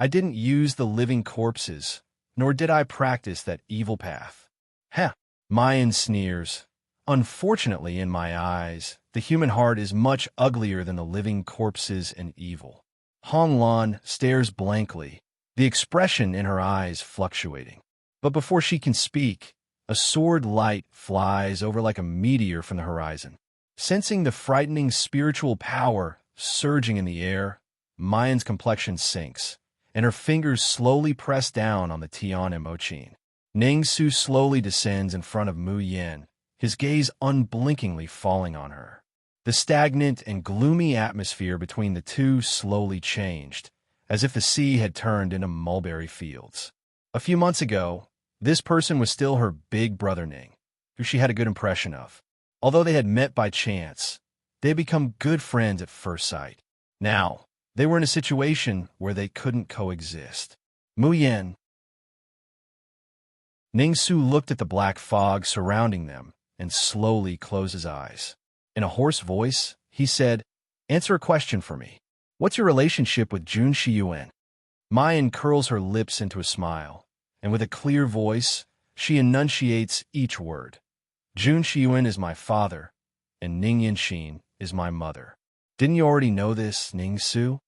I didn't use the living corpses, nor did I practice that evil path. Heh, Mayan sneers. Unfortunately, in my eyes, the human heart is much uglier than the living corpses and evil. Hong Lan stares blankly, the expression in her eyes fluctuating. But before she can speak, a sword light flies over like a meteor from the horizon. Sensing the frightening spiritual power surging in the air, Mayan's complexion sinks, and her fingers slowly press down on the Tian and Mochin. Ning Su slowly descends in front of Mu Yin, his gaze unblinkingly falling on her. The stagnant and gloomy atmosphere between the two slowly changed, as if the sea had turned into mulberry fields. A few months ago, this person was still her big brother Ning, who she had a good impression of. Although they had met by chance, they had become good friends at first sight. Now, they were in a situation where they couldn't coexist. Mu Yin. Ning Su looked at the black fog surrounding them and slowly closed his eyes. In a hoarse voice, he said, "Answer a question for me. What's your relationship with Jun Shiyuan?" Mayan curls her lips into a smile, and with a clear voice, she enunciates each word. "Jun Shiyuan is my father, and Ning Yanxin is my mother." "Didn't you already know this, Ning Su?"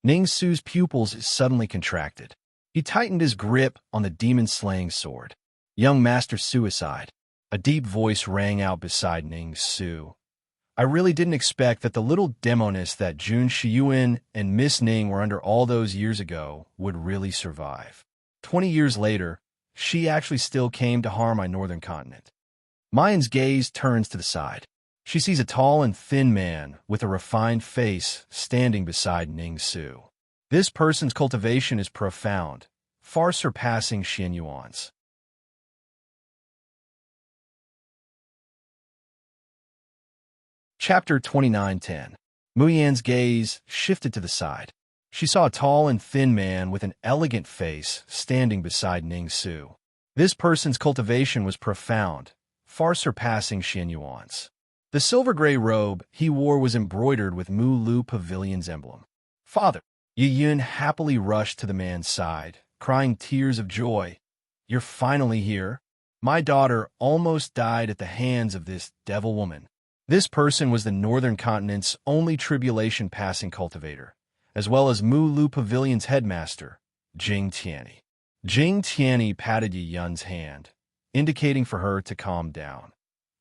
Ning Su's pupils suddenly contracted. He tightened his grip on the demon-slaying sword. "Young Master Suicide." A deep voice rang out beside Ning Su. "I really didn't expect that the little demoness that Jun Shiyuan and Miss Ning were under all those years ago would really survive. 20 years later, she actually still came to harm my northern continent." Mayan's gaze turns to the side. She sees a tall and thin man with a refined face standing beside Ning Su. This person's cultivation is profound, far surpassing Xian Yuan's. Chapter 29:10. Mu Yan's gaze shifted to the side. She saw a tall and thin man with an elegant face standing beside Ning Su. This person's cultivation was profound, far surpassing Xian Yuan's. The silver-gray robe he wore was embroidered with Mu Lu Pavilion's emblem. "Father!" Yi Yun happily rushed to the man's side, crying tears of joy. "You're finally here. My daughter almost died at the hands of this devil woman." This person was the northern continent's only tribulation-passing cultivator, as well as Mu Lu Pavilion's headmaster, Jing Tianyi. Jing Tianyi patted Yi Yun's hand, indicating for her to calm down.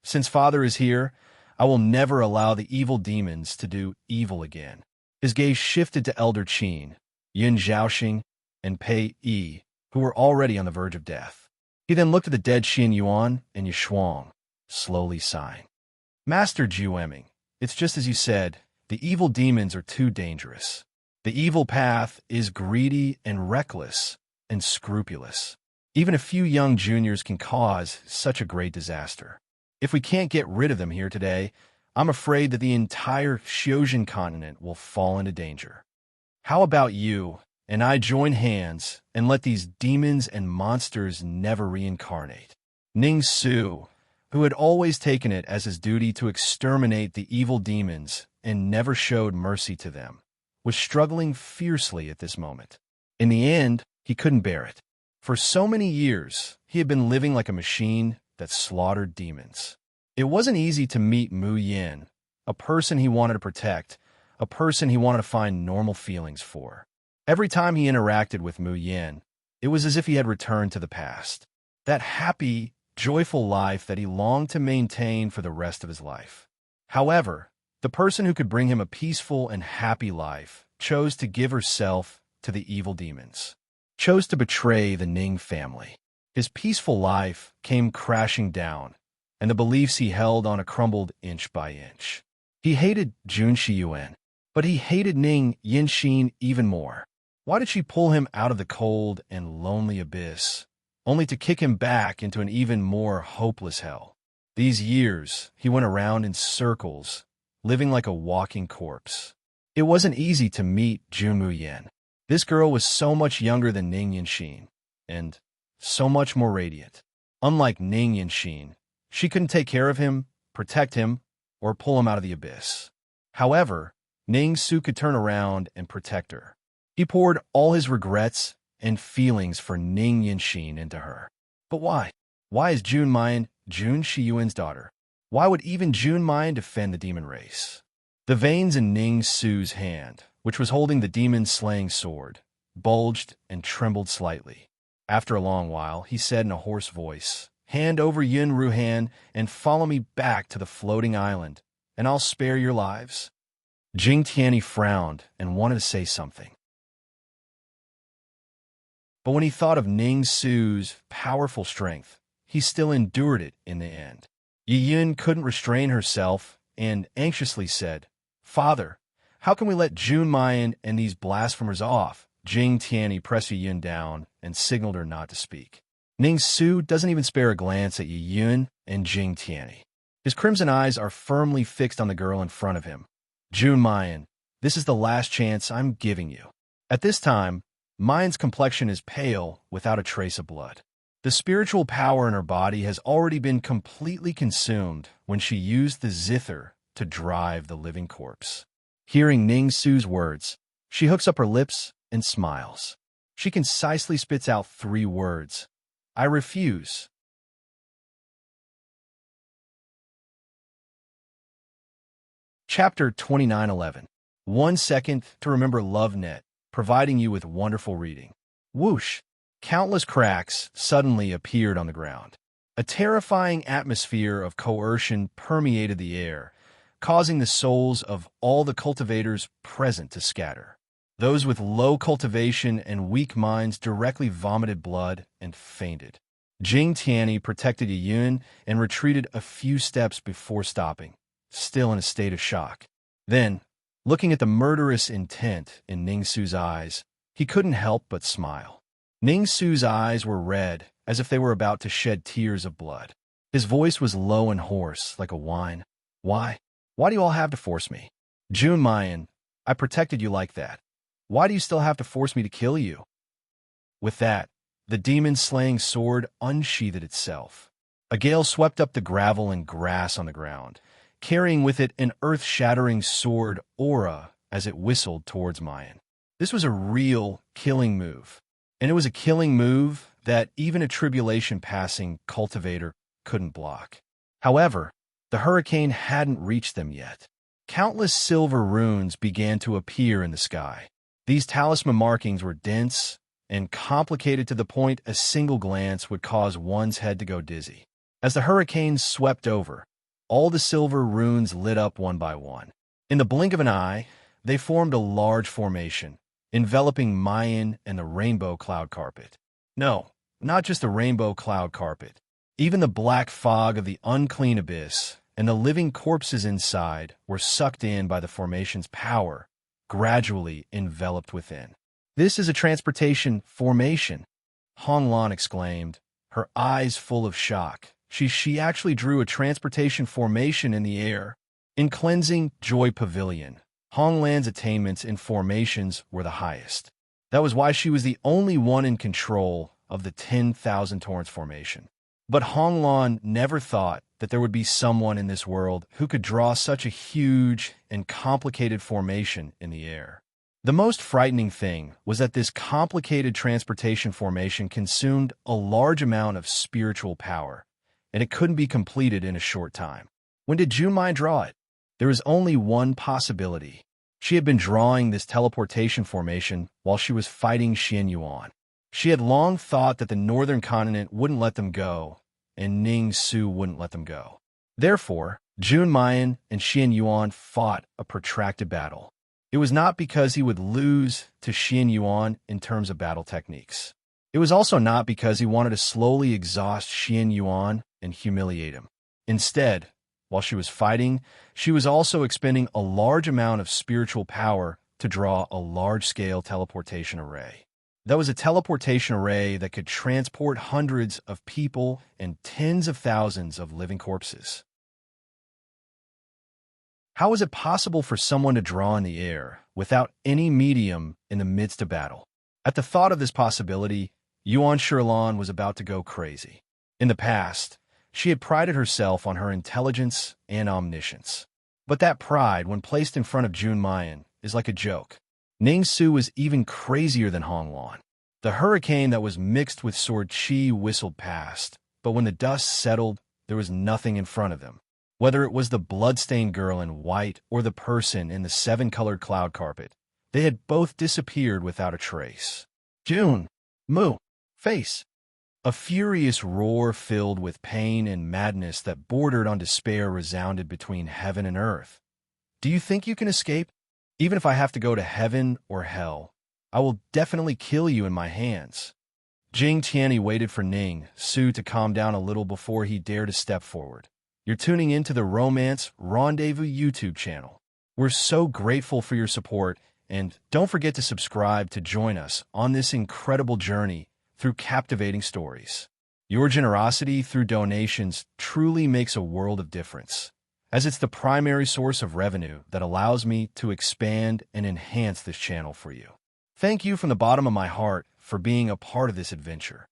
"Since Father is here, I will never allow the evil demons to do evil again." His gaze shifted to Elder Qin, Yin Zhaoxing, and Pei Yi, who were already on the verge of death. He then looked at the dead Xian Yuan and Yishuang, slowly sighing. "Master Jueming, it's just as you said, the evil demons are too dangerous. The evil path is greedy and reckless and scrupulous. Even a few young juniors can cause such a great disaster. If we can't get rid of them here today, I'm afraid that the entire Xiozhen continent will fall into danger. How about you and I join hands and let these demons and monsters never reincarnate?" Ning Su, who had always taken it as his duty to exterminate the evil demons and never showed mercy to them, was struggling fiercely at this moment. In the end, he couldn't bear it. For so many years, he had been living like a machine that slaughtered demons. It wasn't easy to meet Mu Yin, a person he wanted to protect, a person he wanted to find normal feelings for. Every time he interacted with Mu Yin, it was as if he had returned to the past. That happy, joyful life that he longed to maintain for the rest of his life. However, the person who could bring him a peaceful and happy life chose to give herself to the evil demons, chose to betray the Ning family. His peaceful life came crashing down, and the beliefs he held on crumbled inch by inch. He hated Jun Shiyuan, but he hated Ning Yanxin even more. Why did she pull him out of the cold and lonely abyss, only to kick him back into an even more hopeless hell? These years, he went around in circles, living like a walking corpse. It wasn't easy to meet Jun Mu Yin. This girl was so much younger than Ning Yanxin, and so much more radiant. Unlike Ning Yanxin, she couldn't take care of him, protect him, or pull him out of the abyss. However, Ning Su could turn around and protect her. He poured all his regrets and feelings for Ning Yanxin into her. But why? Why is Jun Mayan Jun Shiyuan's daughter? Why would even Jun Mayan defend the demon race? The veins in Ning Su's hand, which was holding the demon-slaying sword, bulged and trembled slightly. After a long while, he said in a hoarse voice, "Hand over Yun Ruhan and follow me back to the floating island, and I'll spare your lives." Jing Tianyi frowned and wanted to say something. But when he thought of Ning Su's powerful strength, he still endured it in the end. Yi Yun couldn't restrain herself and anxiously said, "Father, how can we let Jun Mayan and these blasphemers off?" Jing Tianyi pressed Yi Yun down and signaled her not to speak. Ning Su doesn't even spare a glance at Yi Yun and Jing Tianyi. His crimson eyes are firmly fixed on the girl in front of him. "Jun Mayan, this is the last chance I'm giving you." At this time, Mayan's complexion is pale without a trace of blood. The spiritual power in her body has already been completely consumed when she used the zither to drive the living corpse. Hearing Ning Su's words, she hooks up her lips and smiles. She concisely spits out 3 words: "I refuse." Chapter 2911. 1 second to remember LoveNet, providing you with wonderful reading. Whoosh! Countless cracks suddenly appeared on the ground. A terrifying atmosphere of coercion permeated the air, causing the souls of all the cultivators present to scatter. Those with low cultivation and weak minds directly vomited blood and fainted. Jing Tianyi protected Yi Yun and retreated a few steps before stopping, still in a state of shock. Then, looking at the murderous intent in Ning Su's eyes, he couldn't help but smile. Ning Su's eyes were red, as if they were about to shed tears of blood. His voice was low and hoarse, like a whine. "Why? Why do you all have to force me? Jun Mayan, I protected you like that. Why do you still have to force me to kill you?" With that, the demon-slaying sword unsheathed itself. A gale swept up the gravel and grass on the ground, carrying with it an earth-shattering sword aura as it whistled towards Mayan. This was a real killing move, and it was a killing move that even a tribulation-passing cultivator couldn't block. However, the hurricane hadn't reached them yet. Countless silver runes began to appear in the sky. These talisman markings were dense and complicated to the point a single glance would cause one's head to go dizzy. As the hurricane swept over, all the silver runes lit up one by one. In the blink of an eye, they formed a large formation, enveloping Mayan and the rainbow cloud carpet. No, not just the rainbow cloud carpet. Even the black fog of the unclean abyss and the living corpses inside were sucked in by the formation's power, gradually enveloped within. "This is a transportation formation," Hong Lan exclaimed, her eyes full of shock. She actually drew a transportation formation in the air. In Cleansing Joy Pavilion, Hong Lan's attainments in formations were the highest. That was why she was the only one in control of the 10,000 Torrents formation. But Hong Lan never thought that there would be someone in this world who could draw such a huge and complicated formation in the air. The most frightening thing was that this complicated transportation formation consumed a large amount of spiritual power, and it couldn't be completed in a short time. When did Jun Mai draw it? There was only one possibility. She had been drawing this teleportation formation while she was fighting Xian Yuan. She had long thought that the northern continent wouldn't let them go, and Ning Su wouldn't let them go. Therefore, Jun Mayan and Xian Yuan fought a protracted battle. It was not because he would lose to Xian Yuan in terms of battle techniques. It was also not because he wanted to slowly exhaust Xian Yuan and humiliate him. Instead, while she was fighting, she was also expending a large amount of spiritual power to draw a large-scale teleportation array. That was a teleportation array that could transport hundreds of people and tens of thousands of living corpses. How was it possible for someone to draw in the air without any medium in the midst of battle? At the thought of this possibility, Yuan Shilan was about to go crazy. In the past, she had prided herself on her intelligence and omniscience. But that pride, when placed in front of Jun Mayan, is like a joke. Ning Su was even crazier than Hongluan. The hurricane that was mixed with sword chi whistled past, but when the dust settled, there was nothing in front of them. Whether it was the bloodstained girl in white or the person in the seven-colored cloud carpet, they had both disappeared without a trace. June. Moo. Face. A furious roar filled with pain and madness that bordered on despair resounded between heaven and earth. Do you think you can escape? Even if I have to go to heaven or hell, I will definitely kill you in my hands. Jing Tianyi waited for Ning Su to calm down a little before he dared to step forward. You're tuning into the Romance Rendezvous YouTube channel. We're so grateful for your support, and don't forget to subscribe to join us on this incredible journey through captivating stories. Your generosity through donations truly makes a world of difference, as it's the primary source of revenue that allows me to expand and enhance this channel for you. Thank you from the bottom of my heart for being a part of this adventure.